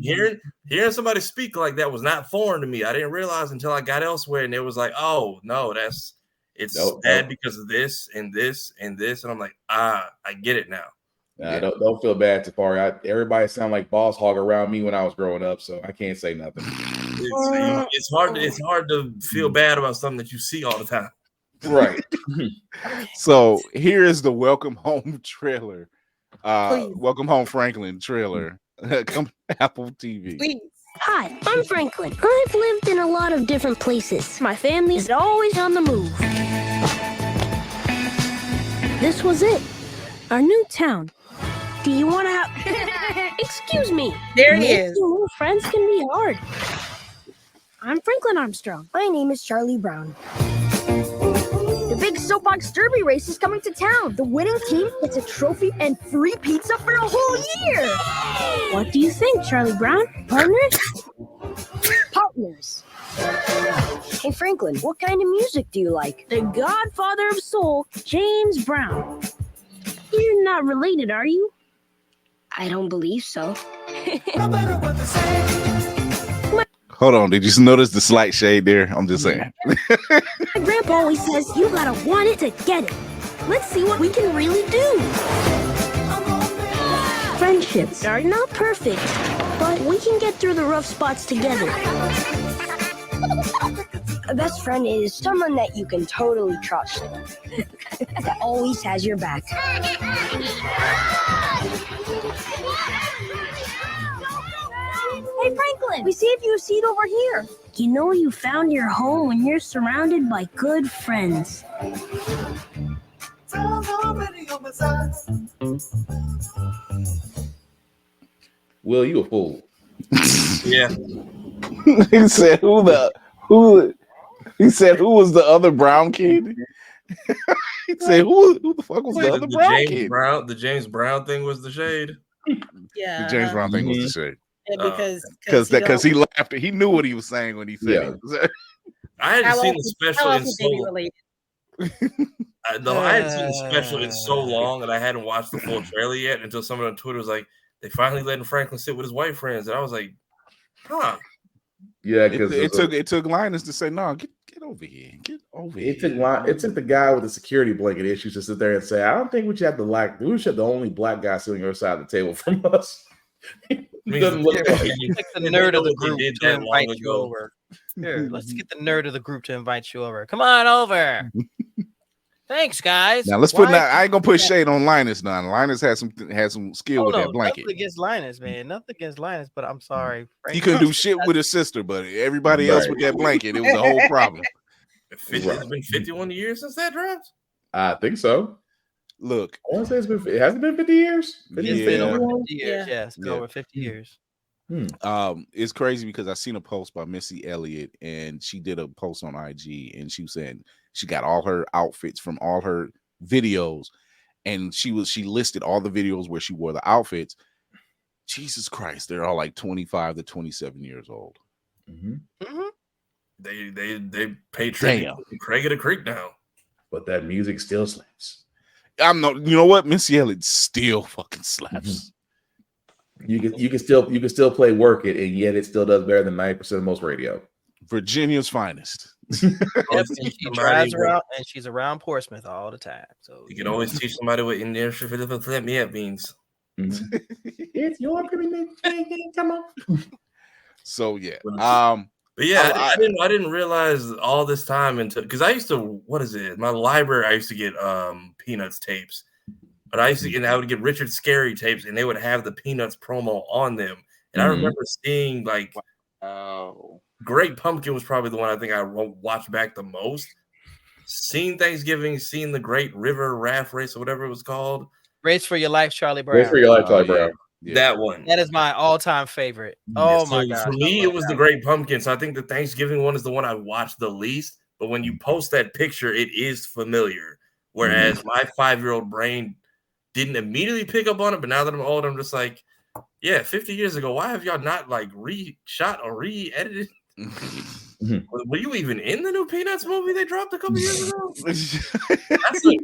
[SPEAKER 6] hearing somebody speak like that was not foreign to me. I didn't realize until I got elsewhere, and it was like, oh no, it's bad because of this and this and this, and I'm like, I get it now.
[SPEAKER 10] Don't feel bad, Tafari. Everybody sounded like boss hog around me when I was growing up, so I can't say nothing.
[SPEAKER 6] It's hard to feel bad about something that you see all the time.
[SPEAKER 10] Right.
[SPEAKER 3] So here is the Welcome Home trailer. Welcome Home Franklin trailer. Come Apple TV.
[SPEAKER 11] Please.
[SPEAKER 21] Hi, I'm Franklin. I've lived in a lot of different places. My family is always on the move. This was it. Our new town. Do you want to have... Excuse me.
[SPEAKER 11] There he
[SPEAKER 21] Making
[SPEAKER 11] is.
[SPEAKER 21] new friends can be hard. I'm Franklin Armstrong. My name is Charlie Brown.
[SPEAKER 22] The big soapbox derby race is coming to town. The winning team gets a trophy and free pizza for a whole year.
[SPEAKER 21] What do you think, Charlie Brown? Partners?
[SPEAKER 22] Partners. Hey, Franklin, what kind of music do you like?
[SPEAKER 21] The godfather of soul, James Brown. You're not related, are you?
[SPEAKER 22] I don't believe so.
[SPEAKER 3] Hold on, did you notice the slight shade there? I'm just saying.
[SPEAKER 21] My grandpa always says you gotta want it to get it. Let's see what we can really do. Friendships are not perfect, but we can get through the rough spots together.
[SPEAKER 22] A best friend is someone that you can totally trust. That always has your back.
[SPEAKER 21] Hey, Franklin, we saved you a seat over here. You know you found your home when you're surrounded by good friends.
[SPEAKER 10] Will, you a fool.
[SPEAKER 6] Yeah.
[SPEAKER 3] He said who he said who was the other brown kid? He said who the fuck was the other brown
[SPEAKER 6] James
[SPEAKER 3] kid?
[SPEAKER 6] The James Brown thing was the shade.
[SPEAKER 11] Yeah.
[SPEAKER 3] The James Brown thing was the shade.
[SPEAKER 11] Yeah,
[SPEAKER 3] because he laughed. He knew what he was saying when he said it.
[SPEAKER 6] I hadn't seen the special in
[SPEAKER 11] else would they be
[SPEAKER 6] so
[SPEAKER 11] related?
[SPEAKER 6] I hadn't seen the special in so long, and I hadn't watched the full trailer yet until someone on Twitter was like, they finally letting Franklin sit with his white friends, and I was like, huh.
[SPEAKER 10] Yeah, because
[SPEAKER 3] it took Linus to say, no, get over here. Get over here.
[SPEAKER 10] It took the guy with the security blanket issues to sit there and say, I don't think we should have the only black guy sitting on the side of the table from us. Doesn't look like
[SPEAKER 5] the nerd of the group to invite you over. Here, let's get the nerd of the group to invite you over. Come on over. Thanks, guys.
[SPEAKER 3] Now let's put that. I ain't gonna put shade on Linus now. Linus had some skill with that blanket.
[SPEAKER 5] Nothing against Linus, man. Nothing against Linus, but I'm sorry.
[SPEAKER 3] He couldn't do shit with his sister, but everybody else with that blanket, it was a whole problem.
[SPEAKER 6] It's been 51 years since that dropped.
[SPEAKER 10] I think so.
[SPEAKER 3] Look,
[SPEAKER 10] I want to say it hasn't been 50 years.
[SPEAKER 5] It's been over 50 years. Yeah, it's been over 50 years.
[SPEAKER 3] It's crazy because I seen a post by Missy Elliott, and she did a post on IG, and she was saying she got all her outfits from all her videos, and she listed all the videos where she wore the outfits. Jesus Christ, they're all like 25 to 27 years old.
[SPEAKER 6] They pay tribute to Craig of the Creek now,
[SPEAKER 10] but that music still slaps.
[SPEAKER 3] You know what? Missy Elliott still fucking slaps.
[SPEAKER 10] You can still play Work It, and yet it still does better than 90% of most radio.
[SPEAKER 3] Virginia's finest.
[SPEAKER 5] Yep, and she drives around, and she's around Portsmouth all the time. So
[SPEAKER 6] you can always teach somebody what in there let me up means.
[SPEAKER 10] It's your privilege. Come on.
[SPEAKER 3] So yeah.
[SPEAKER 6] But yeah, I didn't realize all this time until because I used to my library I used to get Peanuts tapes, but I would get Richard Scarry tapes, and they would have the Peanuts promo on them, and I remember seeing like Great Pumpkin was probably the one I think I watched back the most, seen Thanksgiving, seen the Great River Raft Race or whatever it was called.
[SPEAKER 5] Race for Your Life, Charlie Brown.
[SPEAKER 10] Race for Your Life, Charlie Brown.
[SPEAKER 6] That one.
[SPEAKER 5] That is my all-time favorite.
[SPEAKER 6] Yeah,
[SPEAKER 5] Oh
[SPEAKER 6] so
[SPEAKER 5] my gosh.
[SPEAKER 6] for me, it was the Great Pumpkin. So I think the Thanksgiving one is the one I watched the least. But when you post that picture, it is familiar. Whereas my 5-year-old brain didn't immediately pick up on it. But now that I'm old, I'm just like, yeah, 50 years ago, why have y'all not like re-shot or re-edited? Were you even in the new Peanuts movie they dropped a couple years ago? that's like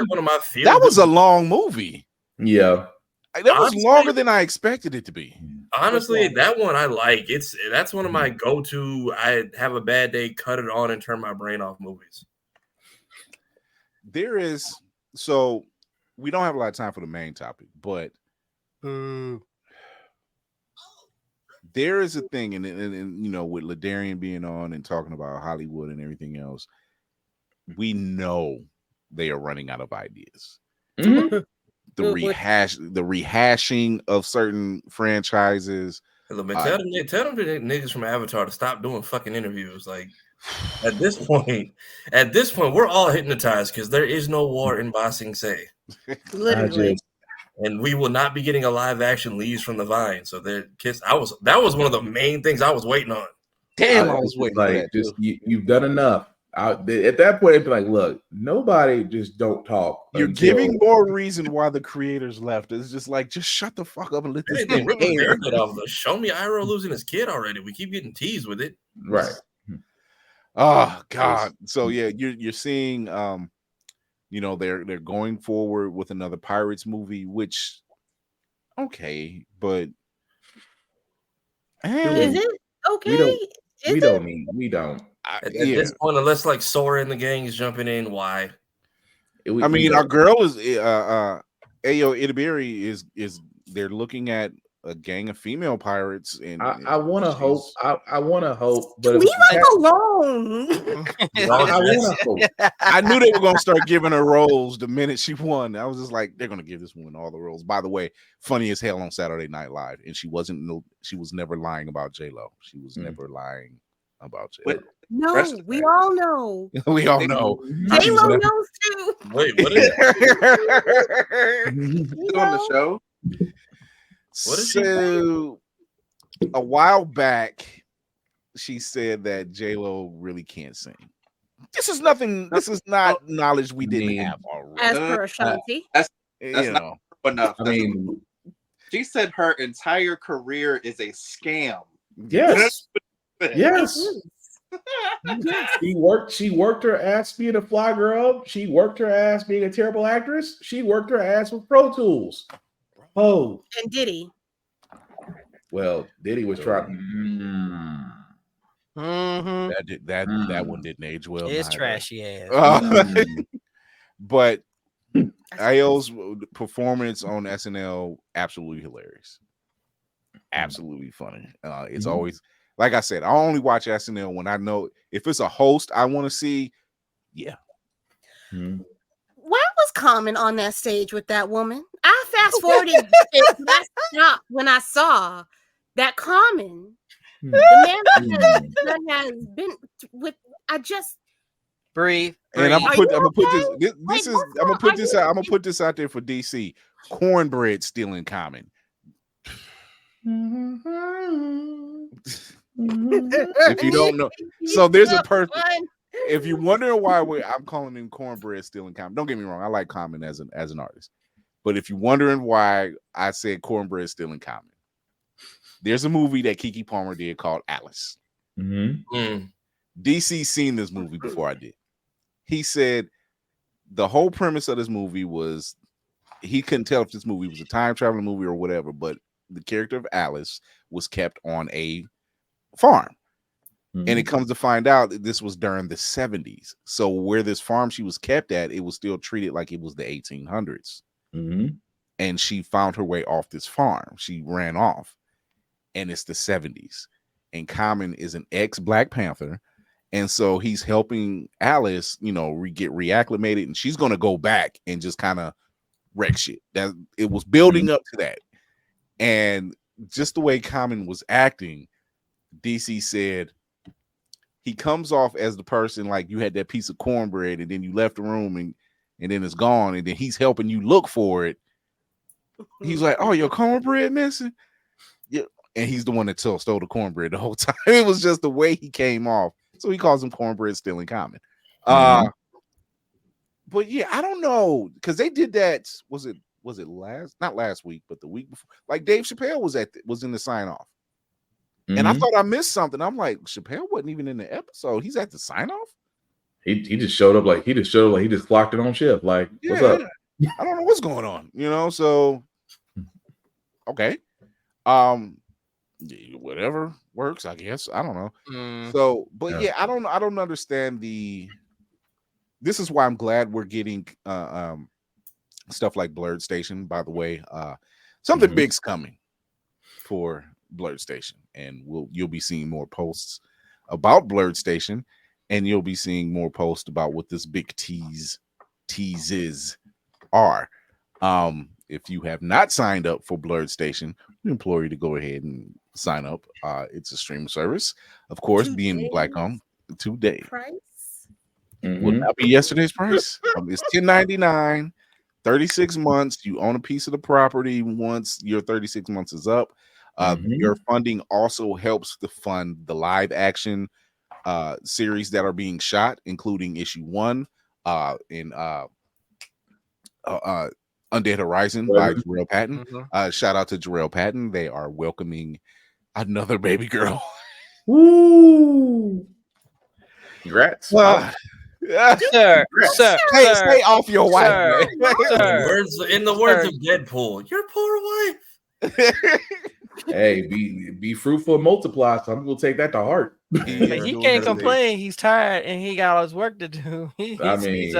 [SPEAKER 6] one of my feelings.
[SPEAKER 1] That was a long movie.
[SPEAKER 10] Yeah.
[SPEAKER 1] That was longer than I expected it to be.
[SPEAKER 6] Honestly, that one I like. That's one of my go-to. I have a bad day, cut it on, and turn my brain off movies.
[SPEAKER 1] There is we don't have a lot of time for the main topic, but there is a thing, and you know, with Ladarrion being on and talking about Hollywood and everything else, we know they are running out of ideas. The rehashing of certain franchises.
[SPEAKER 6] Look, man, tell them niggas from Avatar to stop doing fucking interviews. Like at this point, we're all hypnotized because there is no war in Ba Sing Se.
[SPEAKER 11] Literally.
[SPEAKER 6] And we will not be getting a live action Leaves from the Vine. So that was one of the main things I was waiting on.
[SPEAKER 1] Damn, I was waiting for that.
[SPEAKER 10] Just you've done enough. At that point, it'd be like, look, nobody just don't talk.
[SPEAKER 1] You're giving more reason why the creators left. It's just like, just shut the fuck up and let this thing air.
[SPEAKER 6] Show me Iroh losing his kid already. We keep getting teased with it.
[SPEAKER 10] Right.
[SPEAKER 1] Oh God. So yeah, you're seeing you know, they're going forward with another Pirates movie, which okay, but
[SPEAKER 11] is it okay?
[SPEAKER 10] We don't.
[SPEAKER 6] At this point, unless like Sora and the gang is jumping in, why?
[SPEAKER 1] I mean, our girl is Ayo Itibiri is they're looking at a gang of female pirates, and
[SPEAKER 10] I want to hope. I want to hope, but
[SPEAKER 11] leave us alone.
[SPEAKER 1] I knew they were going to start giving her roles the minute she won. I was just like, they're going to give this woman all the roles. By the way, funny as hell on Saturday Night Live, and she was never lying about J-Lo. She was never lying about J-Lo.
[SPEAKER 11] No, we all know.
[SPEAKER 1] We all know.
[SPEAKER 11] J-Lo knows too.
[SPEAKER 6] Wait, what is
[SPEAKER 12] on the show?
[SPEAKER 1] What is so a while back, she said that J-Lo really can't sing. This is nothing. This is not knowledge we didn't have already.
[SPEAKER 11] As per Ashanti.
[SPEAKER 12] That's
[SPEAKER 1] you
[SPEAKER 12] not enough.
[SPEAKER 10] I mean,
[SPEAKER 12] she said her entire career is a scam.
[SPEAKER 10] Yes. Yes. She worked her ass being a fly girl. She worked her ass being a terrible actress. She worked her ass with Pro Tools. Oh,
[SPEAKER 11] And Diddy.
[SPEAKER 10] Well, Diddy was trying.
[SPEAKER 1] That one didn't age well.
[SPEAKER 5] It's trashy ass.
[SPEAKER 1] But Ayo's performance on SNL absolutely hilarious, absolutely funny. It's always, like I said, I only watch SNL when I know if it's a host I want to see. Yeah.
[SPEAKER 11] Why was Common on that stage with that woman? I fast forwarded when I saw that Common, the man that has been with. I just
[SPEAKER 5] breathe.
[SPEAKER 1] And I'm gonna put this out there for DC. Cornbread stealing Common. If you don't know, so there's a person. If you're wondering why I'm calling him Cornbread stealing Common, don't get me wrong. I like Common as an artist, but if you're wondering why I said Cornbread stealing Common, there's a movie that Keke Palmer did called Alice. DC seen this movie before I did. He said the whole premise of this movie was he couldn't tell if this movie was a time traveling movie or whatever, but the character of Alice was kept on a farm. And it comes to find out that this was during the 70s. So where this farm she was kept at, it was still treated like it was the 1800s. And she found her way off this farm. She ran off. And it's the 70s. And Common is an ex-Black Panther. And so he's helping Alice, get reacclimated. And she's going to go back and just kind of wreck shit. That it was building up to that. And just the way Common was acting, DC said, he comes off as the person like you had that piece of cornbread and then you left the room and then it's gone and then he's helping you look for it. He's like, "Oh, your cornbread missing?" Yeah, and he's the one that stole the cornbread the whole time. It was just the way he came off. So he calls him cornbread stealing common. But yeah, I don't know because they did that. Was it not last week, but the week before? Like Dave Chappelle was in the sign off, and I thought I missed something. I'm like, Chappelle wasn't even in the episode. He's at the sign off.
[SPEAKER 10] He just showed up like he just clocked it on shift. Like, what's up?
[SPEAKER 1] I don't know what's going on. So okay, whatever works, I guess. I don't know. So, but yeah, I don't understand this is why I'm glad we're getting stuff like Blurred Station. By the way, something big's coming for Blurred Station, and you'll be seeing more posts about Blurred Station, and you'll be seeing more posts about what this big teases are. If you have not signed up for Blurred Station, we implore you to go ahead and sign up. It's a streaming service, of course, being Black-owned. 2 days.
[SPEAKER 11] Price?
[SPEAKER 1] Will not be yesterday's price. It's $10.99, 36 months. You own a piece of the property once your 36 months is up. Your funding also helps to fund the live action series that are being shot, including issue 1 in Undead Horizon by Jarrell Patton. Shout out to Jarrell Patton. They are welcoming another baby girl.
[SPEAKER 10] Woo! Congrats.
[SPEAKER 5] Sir,
[SPEAKER 1] stay off your wife, man.
[SPEAKER 6] In the words of Deadpool, your poor wife.
[SPEAKER 10] Hey, be fruitful and multiply. So I'm gonna take that to heart.
[SPEAKER 5] He can't complain. He's tired and he got all his work to do.
[SPEAKER 11] You wasn't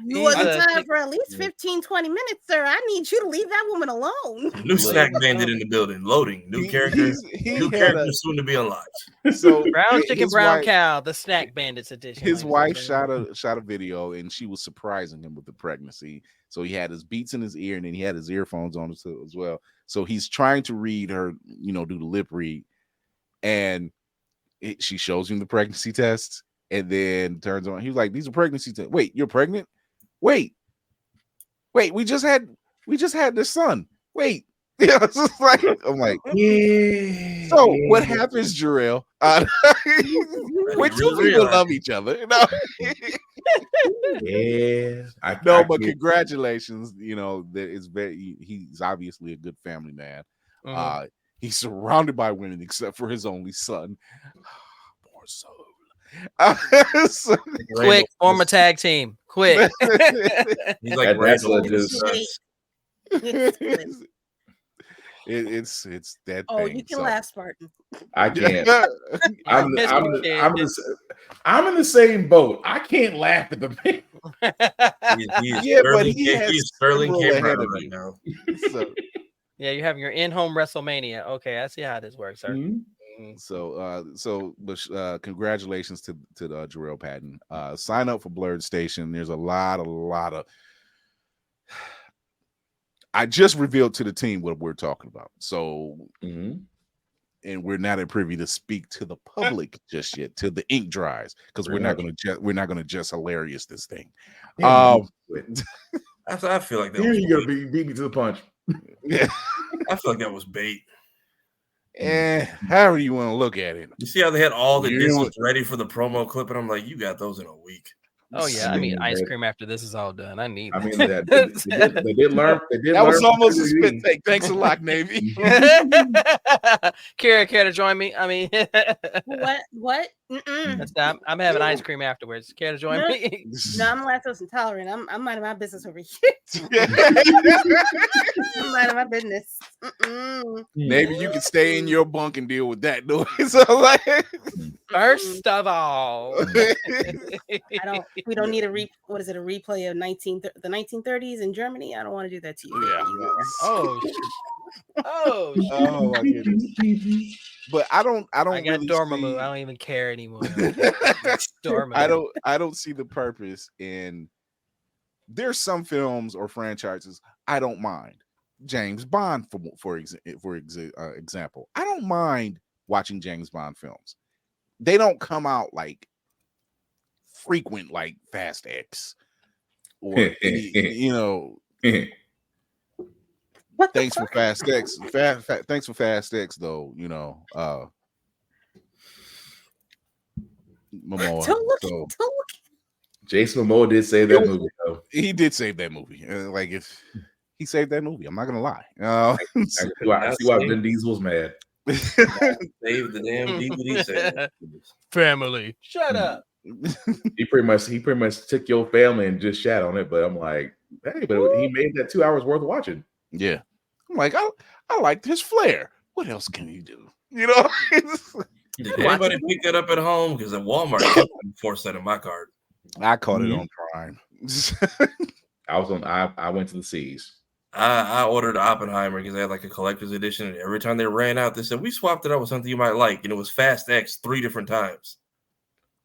[SPEAKER 11] tired for at least 15, 20 minutes, sir. I need you to leave that woman alone.
[SPEAKER 6] New snack bandit in the building. Loading. New character. New character soon to be unlocked.
[SPEAKER 1] So
[SPEAKER 5] brown chicken, brown cow, the snack bandits edition.
[SPEAKER 1] His wife shot a video and she was surprising him with the pregnancy. So he had his beats in his ear and then he had his earphones on as well. So he's trying to read her, do the lip read, and she shows him the pregnancy test, and then turns on. He was like, "These are pregnancy tests. Wait, you're pregnant? Wait, we just had this son. Wait." Yeah, it's just like, I'm like, yeah. So what happens, Jarrell? When two people love each other,
[SPEAKER 10] Yeah,
[SPEAKER 1] but congratulations. That is he's obviously a good family man. He's surrounded by women except for his only son. Poor soul.
[SPEAKER 5] Quick, form a tag team. Quick.
[SPEAKER 6] He's like Randall.
[SPEAKER 1] It's that.
[SPEAKER 11] Oh,
[SPEAKER 1] thing,
[SPEAKER 11] you can laugh, Spartan.
[SPEAKER 10] I can't. I'm in the same boat. I can't laugh at the man.
[SPEAKER 6] He's Sterling Cameron right now.
[SPEAKER 1] So,
[SPEAKER 5] yeah, you're having your in-home WrestleMania. Okay, I see how this works, sir.
[SPEAKER 1] So, congratulations to Jarrell Patton. Sign up for Blurred Station. There's a lot of. I just revealed to the team what we're talking about. So, and we're not at privy to speak to the public just yet, till the ink dries, because we're not going to just hilarious this thing.
[SPEAKER 6] I feel like that.
[SPEAKER 10] Here you go, beat me to the punch.
[SPEAKER 1] Yeah,
[SPEAKER 6] I feel like that was bait.
[SPEAKER 1] However you want to look at it.
[SPEAKER 6] You see how they had all the dishes ready for the promo clip, and I'm like, you got those in a week.
[SPEAKER 5] Oh yeah, I mean ice cream after this is all done. I need.
[SPEAKER 10] I mean, they did learn.
[SPEAKER 1] That was almost a spit take. Thanks a lot, Navy.
[SPEAKER 5] Care to join me? I mean,
[SPEAKER 11] what?
[SPEAKER 5] That's not, I'm having ice cream afterwards. Care to join me?
[SPEAKER 11] No, I'm lactose intolerant. I'm minding my business over here. I'm minding my business.
[SPEAKER 1] Maybe you can stay in your bunk and deal with that noise. So like,
[SPEAKER 5] first of all,
[SPEAKER 11] we don't need a replay of the 1930s in Germany. I don't want to do that to you.
[SPEAKER 1] Yeah.
[SPEAKER 5] Oh
[SPEAKER 1] my goodness. But I don't
[SPEAKER 5] I got
[SPEAKER 1] really
[SPEAKER 5] Dormammu.
[SPEAKER 1] see,
[SPEAKER 5] I don't even care anymore.
[SPEAKER 1] I don't see the purpose in. There's some films or franchises I don't mind. James Bond, for example, I don't mind watching James Bond films. they don't come out like frequent like Fast X or any, you know. Thanks for Fast X. Thanks for Fast X though, you know. Momoa. So
[SPEAKER 10] Jason Momoa did save that movie though.
[SPEAKER 1] He did save that movie. Like if he saved that movie, I'm not gonna lie.
[SPEAKER 10] I see why Vin Diesel's mad.
[SPEAKER 6] Save the damn DVD set.
[SPEAKER 5] Family. Shut up.
[SPEAKER 10] He pretty much took your family and just shat on it. But I'm like, hey, but he made that 2 hours worth watching.
[SPEAKER 1] Yeah. I'm like, I liked his flair. What else can you do? You know?
[SPEAKER 6] Did anybody pick that up at home? Because at Walmart, I kept forced that in my cart.
[SPEAKER 1] I caught it on Prime.
[SPEAKER 10] I went to the C's.
[SPEAKER 6] I ordered Oppenheimer because they had like a collector's edition, and every time they ran out, they said we swapped it out with something you might like, and it was Fast X 3 different times.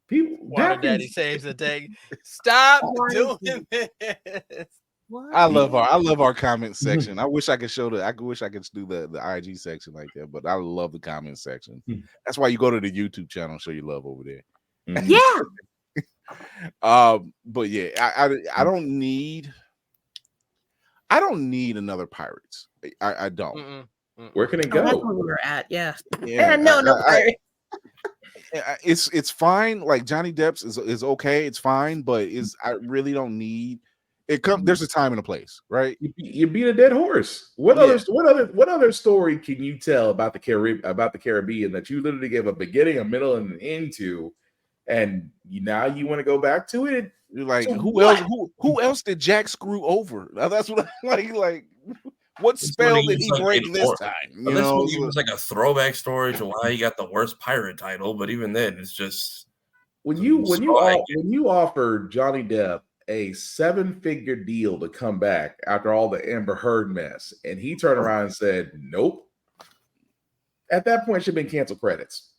[SPEAKER 10] People,
[SPEAKER 5] Water Daddy saves the day. Stop doing this.
[SPEAKER 1] I love our comment section. I wish I could do the IG section like that, but I love the comment section. That's why you go to the YouTube channel and show your love over there.
[SPEAKER 11] Yeah.
[SPEAKER 1] But yeah, I don't need another Pirates. I don't.
[SPEAKER 10] Where can it
[SPEAKER 11] Oh, that's
[SPEAKER 10] go?
[SPEAKER 11] where we're at. Yeah.
[SPEAKER 1] Yeah,
[SPEAKER 11] no pirate.
[SPEAKER 1] It's fine. Like Johnny Depp's is okay. It's fine, but I really don't need it. There's a time and a place, right?
[SPEAKER 10] You beat a dead horse. What other story can you tell about the Caribbean that you literally gave a beginning, a middle, and an end to, and now you want to go back to it?
[SPEAKER 1] You're like,
[SPEAKER 10] So
[SPEAKER 1] who else did Jack screw over? Now, that's what I'm like. What spell did he break this time? You know,
[SPEAKER 6] it was like a throwback story to why he got the worst pirate title, but even then, it's just
[SPEAKER 10] when you offer Johnny Depp a 7-figure deal to come back after all the Amber Heard mess, and he turned around and said, "Nope." At that point, it should have been canceled credits.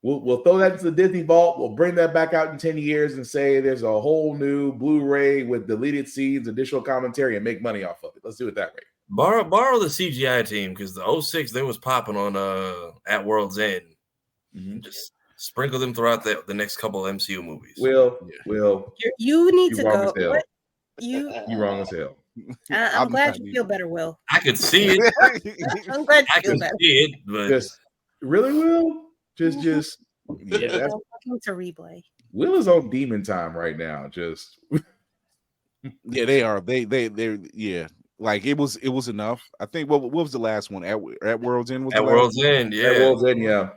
[SPEAKER 10] We'll throw that to the Disney vault. We'll bring that back out in 10 years and say there's a whole new Blu-ray with deleted scenes, additional commentary, and make money off of it. Let's do it that way.
[SPEAKER 6] Borrow the CGI team because the 06 they was popping on at World's End. Just sprinkle them throughout the next couple of MCU movies.
[SPEAKER 10] Will
[SPEAKER 11] you need to
[SPEAKER 10] wrong
[SPEAKER 11] go.
[SPEAKER 10] as hell.
[SPEAKER 11] What? You
[SPEAKER 10] wrong as hell.
[SPEAKER 11] I'm glad you feel better, Will.
[SPEAKER 6] I could see it.
[SPEAKER 11] I'm glad
[SPEAKER 6] I
[SPEAKER 11] you feel
[SPEAKER 6] could
[SPEAKER 11] better.
[SPEAKER 6] see it, but
[SPEAKER 10] Just really, Will? Just
[SPEAKER 11] Yeah, looking to replay.
[SPEAKER 10] Will is on demon time right now. Just
[SPEAKER 1] yeah, they are. They're yeah. Like it was enough. I think what was the last one at World's End? Was
[SPEAKER 6] at World's End, yeah.
[SPEAKER 10] At World's End, yeah.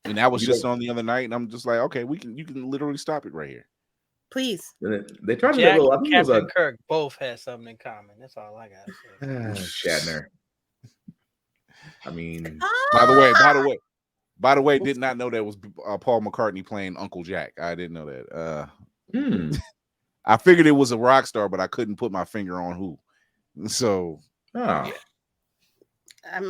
[SPEAKER 1] And that was just on the other night, and I'm just like, okay, you can literally stop it right here.
[SPEAKER 11] Please.
[SPEAKER 10] They tried to
[SPEAKER 5] Jack
[SPEAKER 10] do
[SPEAKER 5] and Captain Kirk both had something in common. That's all I gotta say.
[SPEAKER 10] Shatner. I mean,
[SPEAKER 1] by the way, did not know that was Paul McCartney playing Uncle Jack. I didn't know that. I figured it was a rock star, but I couldn't put my finger on who. So,
[SPEAKER 11] I'm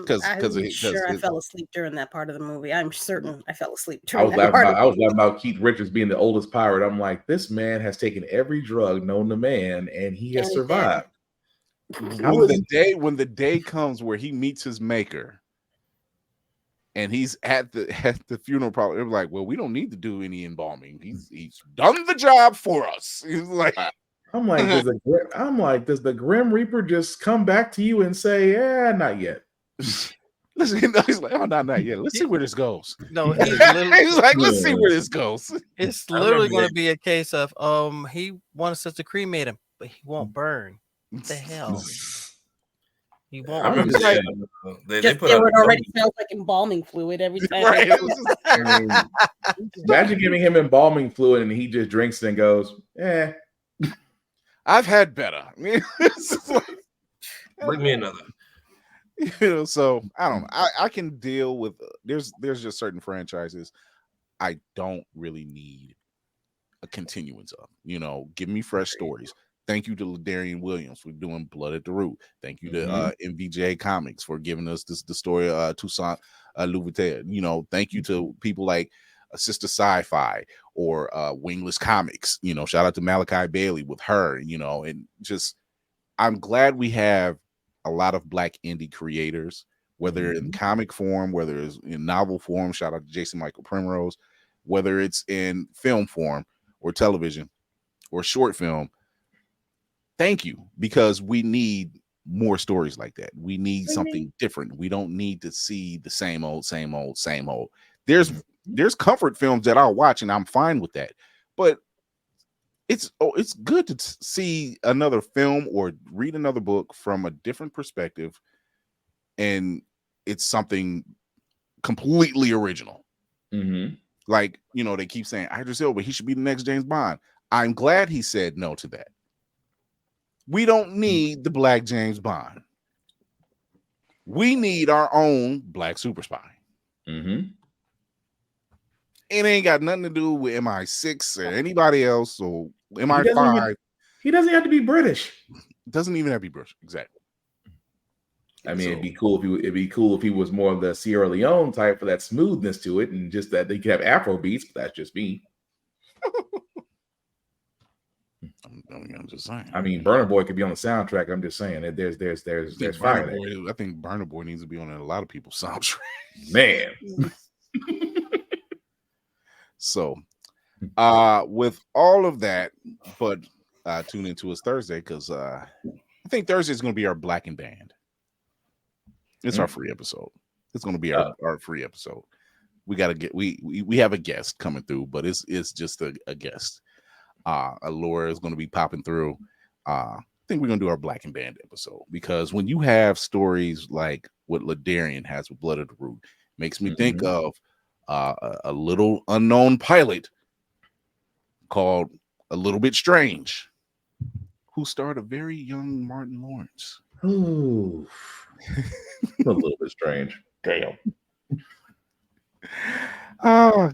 [SPEAKER 11] sure I fell asleep during that part of the movie. I'm certain I fell asleep
[SPEAKER 10] I
[SPEAKER 11] during
[SPEAKER 10] was
[SPEAKER 11] that part.
[SPEAKER 10] laughing about Keith Richards being the oldest pirate. I'm like, this man has taken every drug known to man, and he has survived.
[SPEAKER 1] When the day comes where he meets his maker, and he's at the funeral, probably they're like, well, we don't need to do any embalming. He's done the job for us. He's like,
[SPEAKER 10] I'm like, does the Grim Reaper just come back to you and say, yeah, not yet?
[SPEAKER 1] Listen, he's like, oh, not yet. Let's see where this goes.
[SPEAKER 5] No, he's
[SPEAKER 1] like, let's see where this goes.
[SPEAKER 5] It's literally going to be a case of he wants us to cremate him, but he won't burn. What the hell? He won't.
[SPEAKER 11] I remember it already smells like embalming fluid every time.
[SPEAKER 10] Right. Imagine giving him embalming fluid and he just drinks it and goes, eh.
[SPEAKER 1] I've had better.
[SPEAKER 6] Bring me another.
[SPEAKER 1] So I don't know. I can deal with there's just certain franchises I don't really need a continuance of. Give me fresh stories. Thank you to Ladarrion Williams for doing Blood at the Root. Thank you to MVJ Comics for giving us the story of Toussaint Louverture. Thank you to people like Sister Sci-Fi or Wingless Comics. Shout out to Malachi Bailey with her. And just I'm glad we have a lot of Black indie creators whether in comic form, whether it's in novel form. Shout out to Jason Michael Primrose, whether it's in film form or television or short film. Thank you, because we need more stories like that. We need something different. We don't need to see the same old. There's comfort films that I'll watch and I'm fine with that. But it's good to see another film or read another book from a different perspective, and it's something completely original. Like, you know, they keep saying Idris Elba, he should be the next James Bond. I'm glad he said no to that. We don't need the black James Bond. We need our own black super spy. It ain't got nothing to do with MI6 or anybody else or MI5.
[SPEAKER 10] He doesn't have to be British.
[SPEAKER 1] Doesn't even have to be British. Exactly.
[SPEAKER 10] I mean, it'd be cool if he was more of the Sierra Leone type for that smoothness to it, and just that they could have Afro beats. But that's just me.
[SPEAKER 1] I'm just saying.
[SPEAKER 10] I mean, Burna Boy could be on the soundtrack. I'm just saying that there's fire there.
[SPEAKER 1] I think Burna Boy needs to be on a lot of people's soundtrack.
[SPEAKER 10] Man.
[SPEAKER 1] So, with all of that, but tune into us Thursday, because I think Thursday is going to be our Black and Band. It's our free episode. It's going to be our free episode. We got to get we have a guest coming through, but it's just a guest. Laura is going to be popping through. I think we're going to do our Black and Band episode, because when you have stories like what Ladarrion has with Blood of the Root, makes me think of a little unknown pilot called A Little Bit Strange, who starred a very young Martin Lawrence.
[SPEAKER 10] Ooh. A little bit strange. Damn.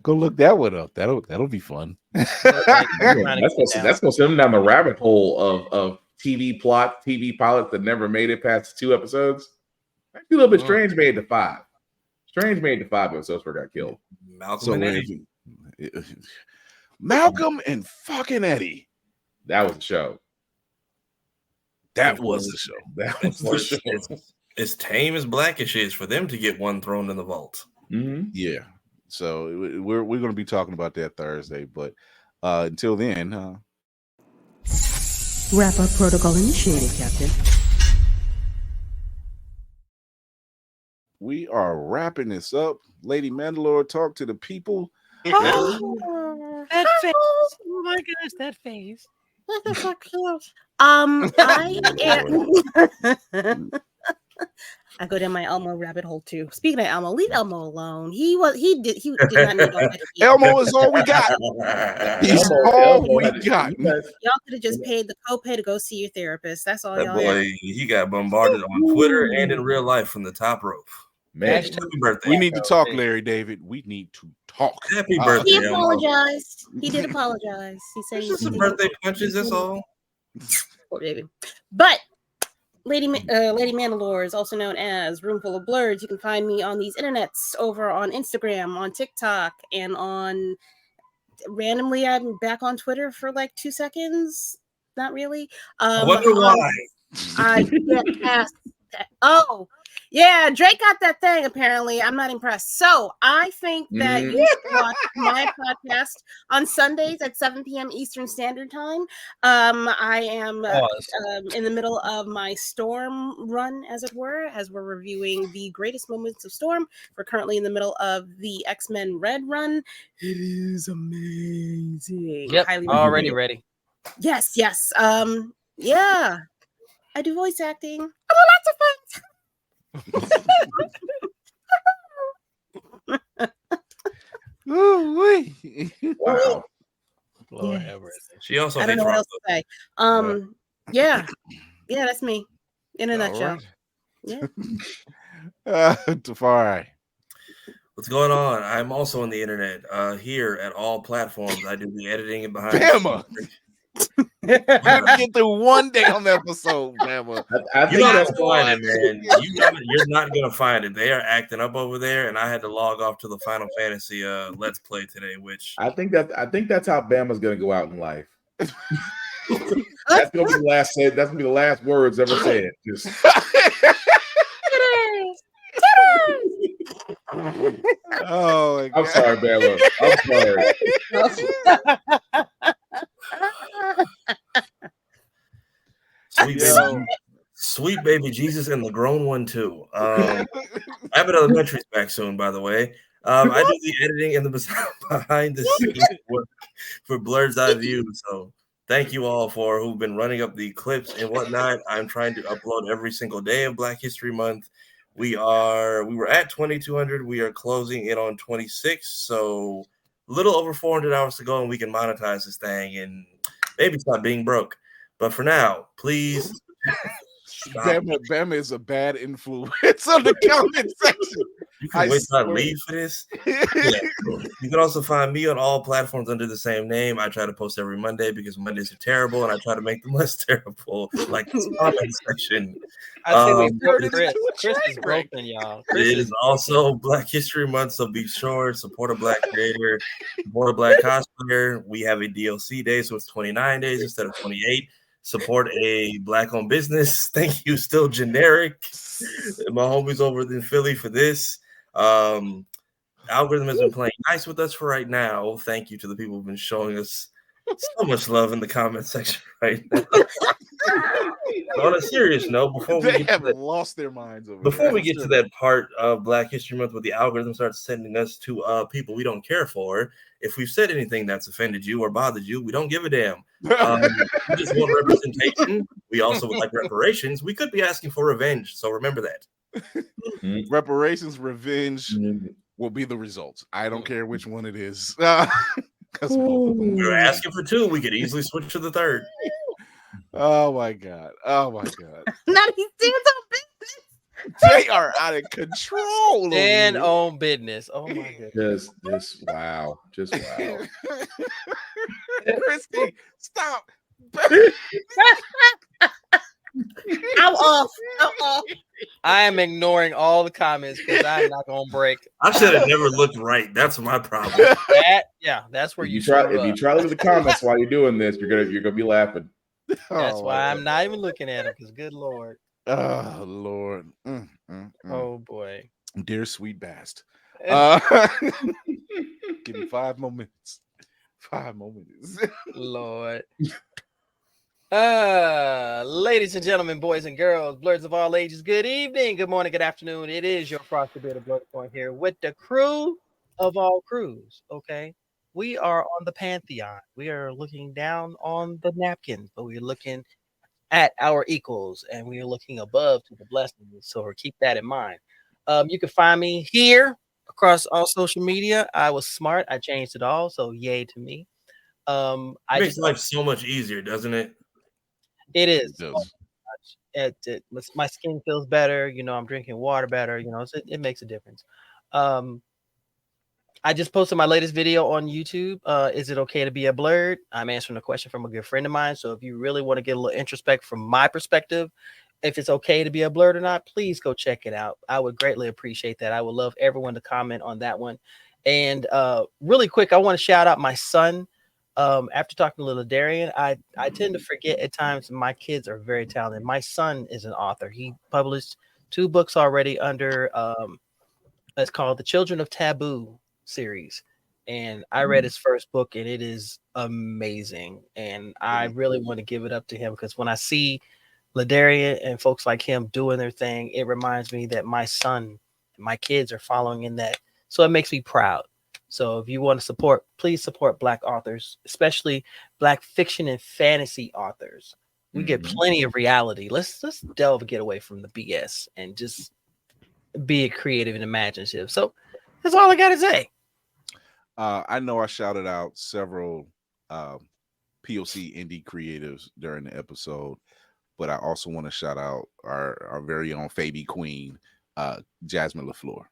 [SPEAKER 1] Go look that one up. That'll be fun.
[SPEAKER 10] That's gonna send them down the rabbit hole of TV pilots that never made it past 2 episodes. Actually, a little bit strange made it to 5. Strange made it to 5 episodes where it got killed.
[SPEAKER 1] Malcolm and fucking Eddie.
[SPEAKER 10] That was the show.
[SPEAKER 1] That was the show. That was the show.
[SPEAKER 6] It's tame as Blackish is for them to get one thrown in the vault.
[SPEAKER 1] Yeah. So we're going to be talking about that Thursday, but until then,
[SPEAKER 4] wrap up protocol initiated, Captain.
[SPEAKER 1] We are wrapping this up. Lady Mandalore, talk to the people.
[SPEAKER 5] Oh, that face! Oh my gosh, that face!
[SPEAKER 11] That's so cute. I go down my Elmo rabbit hole too. Speaking of Elmo, leave Elmo alone. He did not need all that.
[SPEAKER 1] Elmo is all we got. He's all we got.
[SPEAKER 11] Y'all could have just paid the copay to go see your therapist. That's all
[SPEAKER 6] That
[SPEAKER 11] y'all.
[SPEAKER 6] boy, he got bombarded on Twitter and in real life from the top rope.
[SPEAKER 10] Man,
[SPEAKER 6] happy birthday.
[SPEAKER 1] We need to talk, Larry David. We need to talk.
[SPEAKER 6] Happy birthday.
[SPEAKER 11] He apologized. He did apologize. He said
[SPEAKER 6] it's just some birthday punches. That's all.
[SPEAKER 11] Poor baby. But Lady Mandalore is also known as Roomful of Blurs. You can find me on these internets over on Instagram, on TikTok, and on randomly I'm back on Twitter for like 2 seconds. Not really.
[SPEAKER 6] I wonder why.
[SPEAKER 11] I get past that. Oh, yeah, Drake got that thing, apparently. I'm not impressed. So I think that you should watch my podcast on Sundays at 7 p.m. Eastern Standard Time. I am in the middle of my Storm run, as it were, as we're reviewing the greatest moments of Storm. We're currently in the middle of the X-Men Red run. It is amazing.
[SPEAKER 5] Yep, already ready.
[SPEAKER 11] Yes. Yeah. I do voice acting. I do lots of things.
[SPEAKER 10] Wow.
[SPEAKER 5] Lord have mercy.
[SPEAKER 6] She also
[SPEAKER 11] I don't know what else to say. Yeah, that's me in a nutshell.
[SPEAKER 1] Right.
[SPEAKER 11] Yeah.
[SPEAKER 1] Tafari.
[SPEAKER 6] What's going on? I'm also on the internet here at all platforms. I do the editing and behind
[SPEAKER 1] Bama. You get through one damn episode, Bama.
[SPEAKER 6] You're not gonna find it, man. You're not gonna find it. They are acting up over there, and I had to log off to the Final Fantasy Let's Play today. Which
[SPEAKER 10] I think that's how Bama's gonna go out in life. That's gonna be the last said. That's gonna be the last words ever said. Just
[SPEAKER 1] Oh, my
[SPEAKER 10] I'm
[SPEAKER 1] God.
[SPEAKER 10] sorry, Bama. I'm sorry.
[SPEAKER 6] Sweet baby Jesus and the grown one too. Abbott Elementary's back soon, by the way. I do the editing and the behind the scenes work for Blurred's Eye View. So thank you all for who've been running up the clips and whatnot. I'm trying to upload every single day of Black History Month. We were at 2,200. We are closing in on 26. So a little over 400 hours to go, and we can monetize this thing and maybe stop being broke. But for now, please.
[SPEAKER 1] Bama is a bad influence on the comment section.
[SPEAKER 6] You can wait till I leave for this. Yeah. You can also find me on all platforms under the same name. I try to post every Monday because Mondays are terrible, and I try to make them less terrible, like this comment section.
[SPEAKER 5] I think we broke Chris. Chris is broken, y'all.
[SPEAKER 6] It is also Black History Month, so be sure support a Black creator, support a Black cosplayer. We have a DLC day, so it's 29 days instead of 28. Support a Black-owned business. Thank you, Still Generic. My homies over in Philly for this. Algorithm has been playing nice with us for right now. Thank you to the people who've been showing us so much love in the comment section right now. On a serious note, before we get to
[SPEAKER 1] lost their minds over
[SPEAKER 6] before
[SPEAKER 1] that.
[SPEAKER 6] we get to that part of Black History Month where the algorithm starts sending us to people we don't care for, if we've said anything that's offended you or bothered you, we don't give a damn. We just want representation. We also would like reparations. We could be asking for revenge, so remember that.
[SPEAKER 1] Reparations, revenge will be the results. I don't care which one it is. Because
[SPEAKER 6] we're asking for two. We could easily switch to the third.
[SPEAKER 1] Oh my God. Oh my God.
[SPEAKER 11] Not he's doing some business.
[SPEAKER 1] They are out of control.
[SPEAKER 5] Stand on business. Oh my goodness.
[SPEAKER 10] Just wow.
[SPEAKER 1] Christy, stop.
[SPEAKER 11] I'm off.
[SPEAKER 5] I am ignoring all the comments because I'm not gonna break.
[SPEAKER 6] I should have never looked right. That's my problem.
[SPEAKER 5] That's where
[SPEAKER 10] If
[SPEAKER 5] you
[SPEAKER 10] you try to look at the comments while you're doing this, you're gonna be laughing.
[SPEAKER 5] That's why I'm not even looking at them because good Lord.
[SPEAKER 1] Oh Lord.
[SPEAKER 5] Oh boy.
[SPEAKER 1] Dear sweet bast. Give me 5 more minutes. 5 more minutes.
[SPEAKER 5] Lord. Ladies and gentlemen, boys and girls, blurs of all ages, good evening, good morning, good afternoon. It is your Frosty Bearded Blur Point here with the crew of all crews. Okay. We are on the Pantheon. We are looking down on the napkin, but we're looking at our equals and we are looking above to the blessings. So keep that in mind. You can find me here across all social media. I was smart. I changed it all. So yay to me.
[SPEAKER 6] It makes life so much easier, doesn't it?
[SPEAKER 5] It is. My skin feels better. You know, I'm drinking water better. You know, it makes a difference. I just posted my latest video on YouTube. Is it okay to be a blurred? I'm answering a question from a good friend of mine. So if you really want to get a little introspect from my perspective, if it's okay to be a blurred or not, please go check it out. I would greatly appreciate that. I would love everyone to comment on that one. And really quick, I want to shout out my son. After talking to Ladarrion, I tend to forget at times my kids are very talented. My son is an author. He published 2 books already under it's called The Children of Taboo series. And I read his first book and it is amazing. And I really want to give it up to him because when I see Ladarrion and folks like him doing their thing, it reminds me that my son, my kids are following in that. So it makes me proud. So if you want to support, please support Black authors, especially Black fiction and fantasy authors. We get plenty of reality. Let's delve and get away from the BS and just be creative and imaginative. So that's all I got to say.
[SPEAKER 1] I know I shouted out several POC indie creatives during the episode, but I also want to shout out our very own Fabi Queen, Jasmine LaFleur.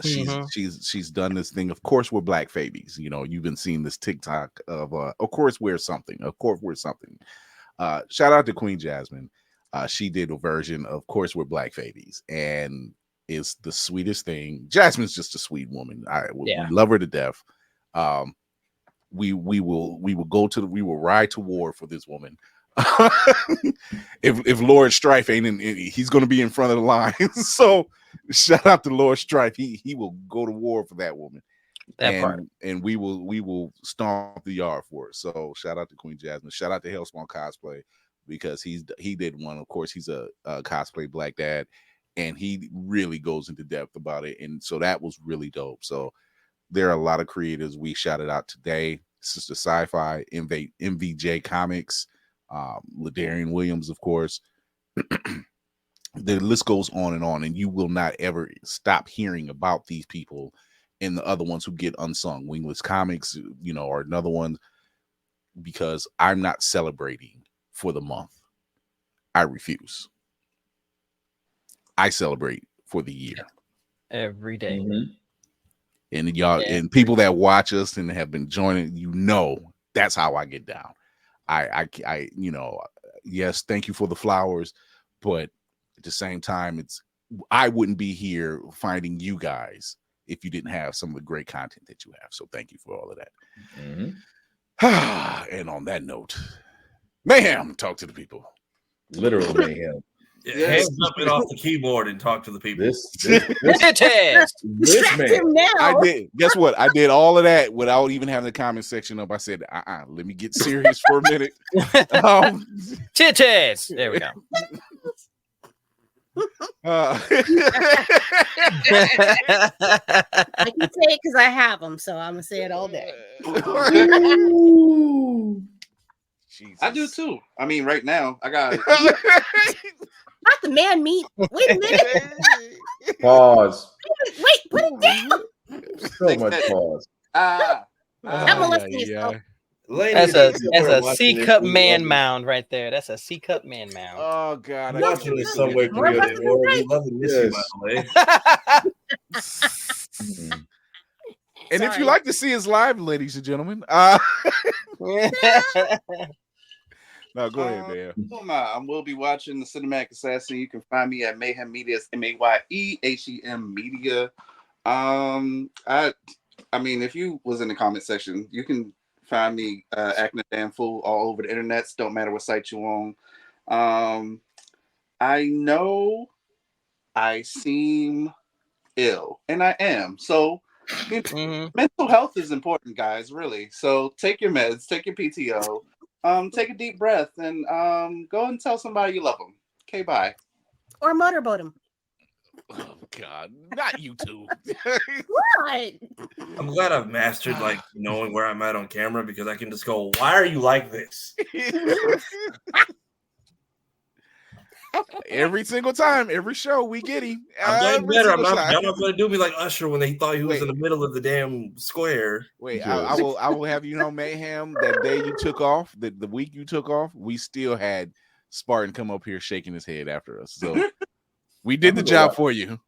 [SPEAKER 1] She's done this thing. Of course, we're Black Fabies. You know, you've been seeing this TikTok of course we're something. Of course we're something. Shout out to Queen Jasmine. She did a version of Course We're Black Fabies, and it's the sweetest thing. Jasmine's just a sweet woman. We love her to death. We will ride to war for this woman. if Lord Strife ain't in, he's going to be in front of the line. So shout out to Lord Strife. He will go to war for that woman.
[SPEAKER 5] That part.
[SPEAKER 1] And we will stomp the yard for it. So shout out to Queen Jasmine. Shout out to Hellspawn Cosplay because he did one. Of course, he's a cosplay black dad, and he really goes into depth about it. And so that was really dope. So there are a lot of creators we shouted out today. Sister Sci-Fi, MVJ Comics, Ladarrion Williams, of course. The list goes on, and you will not ever stop hearing about these people and the other ones who get unsung. Wingless Comics, are another one, because I'm not celebrating for the month. I refuse. I celebrate for the year.
[SPEAKER 5] Every day.
[SPEAKER 10] Mm-hmm.
[SPEAKER 1] And y'all and people that watch us and have been joining, that's how I get down. I yes, thank you for the flowers, but at the same time, I wouldn't be here finding you guys if you didn't have some of the great content that you have. So thank you for all of that.
[SPEAKER 10] Mm-hmm.
[SPEAKER 1] And on that note, mayhem, talk to the people.
[SPEAKER 10] Literal mayhem.
[SPEAKER 6] Hands up and off the keyboard and talk to the people.
[SPEAKER 10] This
[SPEAKER 1] man. I did. Guess what? I did all of that without even having the comment section up. I said, let me get serious for a minute.
[SPEAKER 5] Titties. There we go.
[SPEAKER 11] I can say it because I have them, so I'm gonna say it all day.
[SPEAKER 12] I do too. I mean, right now I got
[SPEAKER 11] not the man meat. Wait a minute.
[SPEAKER 10] Pause.
[SPEAKER 11] Wait, put it down.
[SPEAKER 10] So much pause.
[SPEAKER 5] That's a C cup man mound right there. That's a C cup man mound.
[SPEAKER 1] Oh God,
[SPEAKER 6] I'm watching this somewhere through the door. We love to miss you, by the way.
[SPEAKER 1] And if you like to see us live, ladies and gentlemen, no, go ahead, man.
[SPEAKER 12] I will be watching the Cinematic Assassin. You can find me at Mayhem Media. It's MAYEHEM Media. I mean, if you was in the comment section, you can find me acting a damn fool all over the internet. Don't matter what site you're on. I know I seem ill, and I am. So mental health is important, guys, really. So take your meds, take your PTO, take a deep breath, and go and tell somebody you love them. Okay, bye.
[SPEAKER 11] Or motorboat them.
[SPEAKER 1] Oh God, not you two.
[SPEAKER 11] What?
[SPEAKER 6] I'm glad I've mastered knowing where I'm at on camera, because I can just go, why are you like this?
[SPEAKER 1] Every single time, every show we get him.
[SPEAKER 6] I'm getting better. Y'all not going to do me like Usher when they thought he was in the middle of the damn square.
[SPEAKER 1] Wait, I will have you know, Mayhem, that day you took off, the week you took off, we still had Spartan come up here shaking his head after us. So we did the job for you.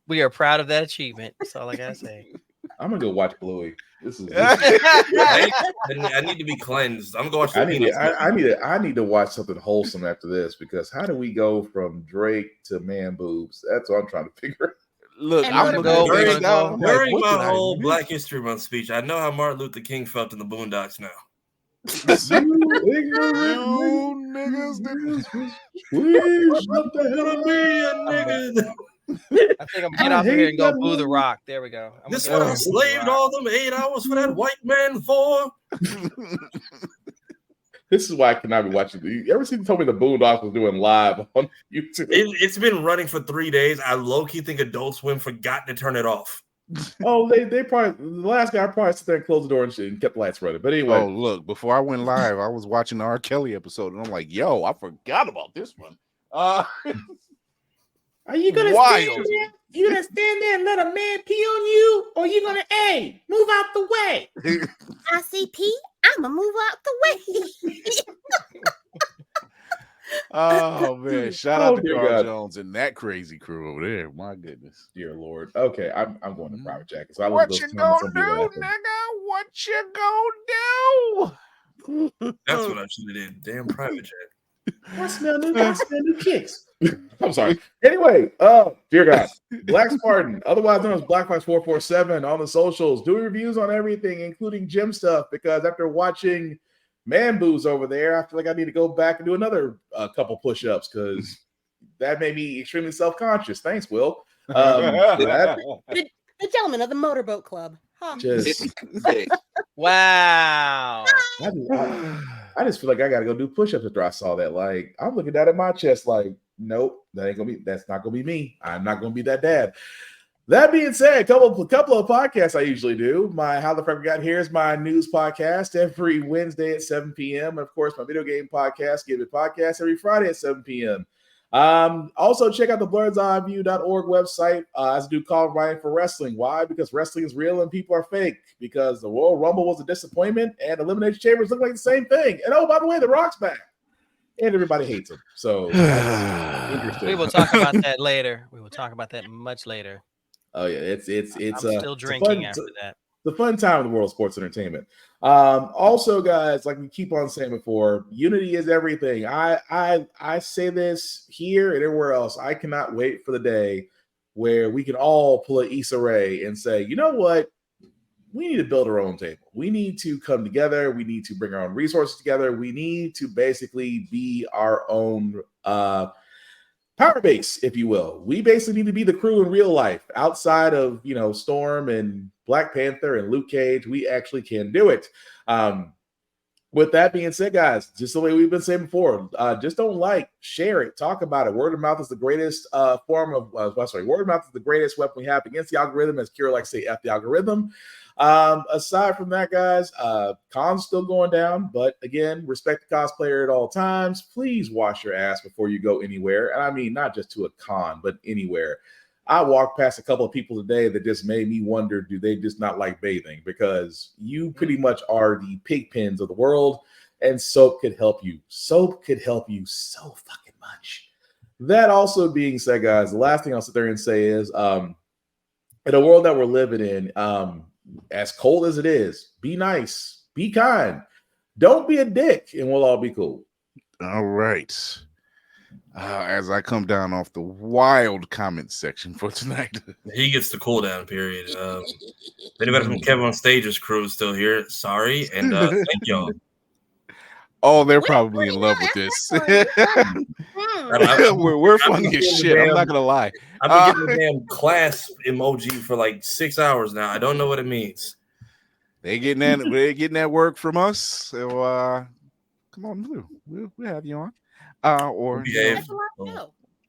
[SPEAKER 5] We are proud of that achievement. That's all I gotta say.
[SPEAKER 10] I'm gonna go watch Bluey. This is
[SPEAKER 6] I need to be cleansed. I'm going to watch
[SPEAKER 10] I need to watch something wholesome after this, because how do we go from Drake to man boobs? That's what I'm trying to figure out.
[SPEAKER 1] Look,
[SPEAKER 6] I'm during my whole Black History Month speech, I know how Martin Luther King felt in the Boondocks now.
[SPEAKER 5] I think I'm gonna get off here and go boo the Rock. There we go.
[SPEAKER 6] This is what I slaved all them 8 hours for that white man for.
[SPEAKER 10] This is why I cannot be watching. You ever seen told me the Boondocks was doing live on YouTube?
[SPEAKER 6] It's been running for 3 days. I low-key think Adult Swim forgot to turn it off.
[SPEAKER 10] Oh, they probably, the last guy probably sit there and closed the door and shit and kept the lights running. But anyway.
[SPEAKER 1] Oh, look, before I went live, I was watching the R. Kelly episode, and I'm like, yo, I forgot about this one.
[SPEAKER 11] Are you gonna stand there? You gonna stand there and let a man pee on you, or you gonna move out the way? I see pee. I'ma move out the way.
[SPEAKER 1] Oh man! Shout out to Carl Jones and that crazy crew over there. My goodness,
[SPEAKER 10] dear Lord. Okay, I'm going to private jacket. So
[SPEAKER 1] what you gonna do, nigga? What you gonna
[SPEAKER 6] do? That's what I should have did. Damn private jacket.
[SPEAKER 10] I smell new kicks. I'm sorry. Anyway, dear God, Black Spartan, otherwise known as Black Fox 447 on the socials, doing reviews on everything, including gym stuff, because after watching Man Boobs over there, I feel like I need to go back and do another couple push-ups, because that made me extremely self-conscious. Thanks, Will. That,
[SPEAKER 11] The gentleman of the motorboat club. Huh.
[SPEAKER 10] just
[SPEAKER 5] wow.
[SPEAKER 10] I just feel like I gotta go do push-ups after I saw that. Like, I'm looking down at my chest, like, nope, that's not gonna be me. I'm not gonna be that dad. That being said, a couple of podcasts I usually do. My How the Fuck Got Here is my news podcast every Wednesday at 7 p.m. And of course, my video game podcast, Give It Podcast, every Friday at 7 p.m. Also, check out the blerdseyeView.org website as I do call writing for wrestling. Why? Because wrestling is real and people are fake. Because the Royal Rumble was a disappointment and Elimination Chambers look like the same thing. And oh, by the way, The Rock's back. And everybody hates him. So interesting.
[SPEAKER 5] We will talk about that later. We will talk about that much later.
[SPEAKER 10] Oh yeah, it's
[SPEAKER 5] I'm still drinking after that.
[SPEAKER 10] It's a fun time in the world of sports entertainment. Also, guys, like we keep on saying before, unity is everything. I say this here and everywhere else. I cannot wait for the day where we can all pull an Issa Rae and say, you know what? We need to build our own table. We need to come together. We need to bring our own resources together. We need to basically be our own power base, if you will. We basically need to be the crew in real life. Outside of, Storm and Black Panther and Luke Cage, we actually can do it. With that being said, guys, just the way we've been saying before, just don't share it, talk about it. Word of mouth is the greatest word of mouth is the greatest weapon we have against the algorithm, as Kira likes to say, F the algorithm. Aside from that, guys, cons still going down, but again, respect the cosplayer at all times. Please wash your ass before you go anywhere. And I mean, not just to a con, but anywhere. I walked past a couple of people today that just made me wonder, do they just not like bathing? Because you pretty much are the pig pens of the world, and soap could help you. Soap could help you so fucking much. That also being said, guys, the last thing I'll sit there and say is, in a world that we're living in, as cold as it is, be nice, be kind, don't be a dick, and we'll all be cool.
[SPEAKER 1] All right. As I come down off the wild comment section for tonight,
[SPEAKER 6] he gets the cool down period. Anybody from Kevin on Stage's crew is still here. Sorry, and thank y'all.
[SPEAKER 1] Oh, they're probably in love with this. We're funny as shit. I'm not gonna lie.
[SPEAKER 6] I've been getting a damn class emoji for like 6 hours now. I don't know what it means.
[SPEAKER 1] They're getting that work from us. So come on, Blue. We'll have you on. Or
[SPEAKER 6] behave.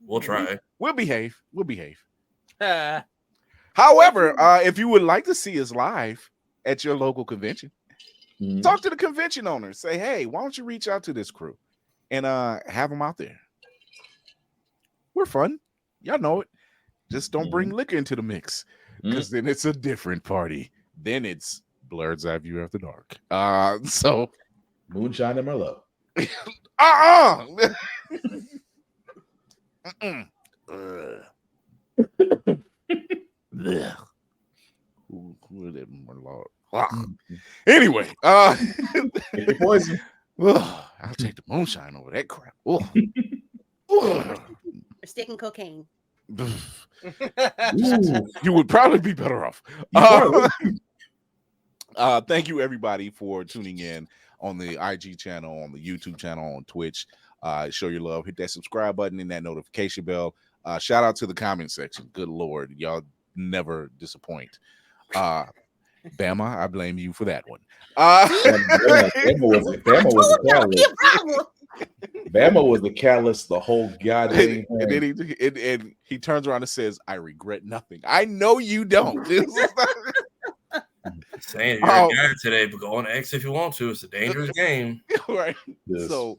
[SPEAKER 6] We'll try.
[SPEAKER 1] We'll behave. However, if you would like to see us live at your local convention, talk to the convention owners. Say, hey, why don't you reach out to this crew and have them out there? We're fun. Y'all know it. Just don't bring liquor into the mix, because then it's a different party. Then it's Blerd's Eye View After Dark. So
[SPEAKER 10] moonshine and Merlot.
[SPEAKER 1] Anyway,
[SPEAKER 10] poison.
[SPEAKER 1] I'll take the moonshine over that crap.
[SPEAKER 11] Or sticking cocaine.
[SPEAKER 1] You would probably be better off. Thank you, everybody, for tuning in on the IG channel, on the YouTube channel, on Twitch. Show your love. Hit that subscribe button and that notification bell. Shout out to the comment section. Good Lord, y'all never disappoint. Bama, I blame you for that one.
[SPEAKER 10] Bama was the catalyst the whole goddamn
[SPEAKER 1] and then he turns around and says, I regret nothing. I know you don't.
[SPEAKER 6] Saying you're a guy today, but go on X if you want to. It's a dangerous game.
[SPEAKER 1] Right. Yes. So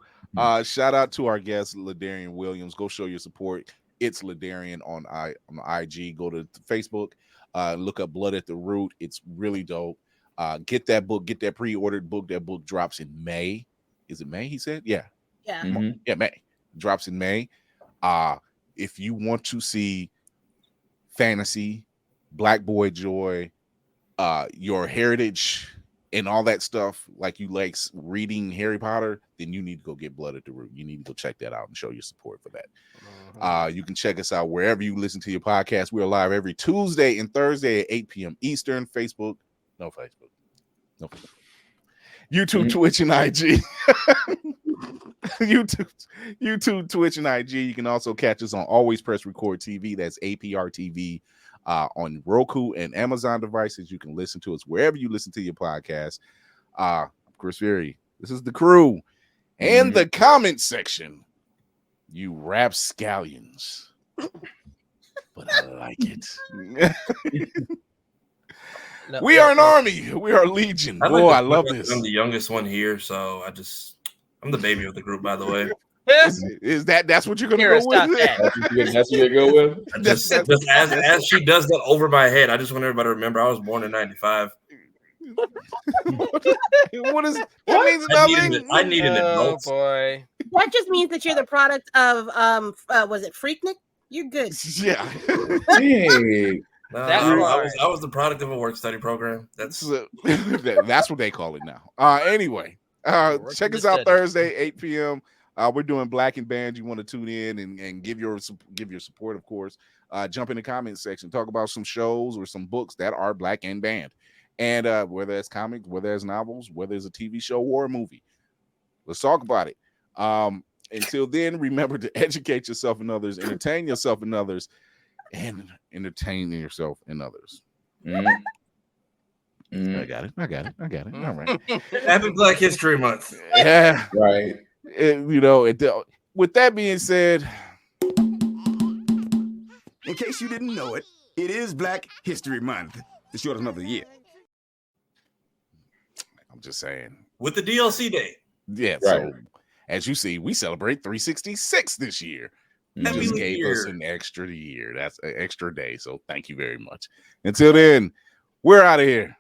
[SPEAKER 1] shout out to our guest, Ladarrion Williams. Go show your support. It's Ladarrion on IG. Go to Facebook. Look up Blood at the Root. It's really dope. Get that book. Get that pre-ordered book. That book drops in May. Is it May? He said, yeah.
[SPEAKER 11] Yeah.
[SPEAKER 1] Mm-hmm. Yeah, May. Drops in May. If you want to see fantasy, Black Boy Joy, your heritage and all that stuff, like you like reading Harry Potter, then you need to go get Blood at the Root. You need to go check that out and show your support for that. You can check us out wherever you listen to your podcast. We're live every Tuesday and Thursday at 8 p.m. Eastern. No Facebook. YouTube, Twitch, and IG. YouTube, Twitch, and IG. You can also catch us on Always Press Record TV. That's APR TV on Roku and Amazon devices. You can listen to us wherever you listen to your podcast. Chris Fury, this is the crew. And the comment section, you rapscallions. But I like it. We are an army. We are a legion. Boy, I love this.
[SPEAKER 6] I'm the youngest one here, so I'm the baby of the group, by the way.
[SPEAKER 1] Is that's what you're gonna go with?
[SPEAKER 10] That's what you're gonna go with.
[SPEAKER 6] Just as she does that over my head, I just want everybody to remember I was born in '95.
[SPEAKER 1] What means nothing?
[SPEAKER 6] I need an adult.
[SPEAKER 5] Oh boy.
[SPEAKER 11] That just means that you're the product of was it Freaknik? You're good.
[SPEAKER 1] Yeah.
[SPEAKER 10] Hey.
[SPEAKER 6] I was the product of a work study program. That's
[SPEAKER 1] what they call it now. Anyway, check us out Thursday, 8 p.m. We're doing Black and Band. You want to tune in and give your support, of course. Jump in the comments section. Talk about some shows or some books that are Black and Band. And whether it's comics, whether it's novels, whether it's a TV show or a movie. Let's talk about it. Until then, remember to educate yourself and others, entertain yourself and others, and entertain yourself and others. I got it. All right.
[SPEAKER 6] Happy Black History Month.
[SPEAKER 1] Yeah.
[SPEAKER 10] Right.
[SPEAKER 1] With that being said,
[SPEAKER 7] in case you didn't know it, it is Black History Month. The short of another year.
[SPEAKER 1] I'm just saying.
[SPEAKER 6] With the DLC day.
[SPEAKER 1] Yeah. Right. So as you see, we celebrate 366 this year. You just gave us an extra year. That's an extra day. So thank you very much. Until then, we're out of here.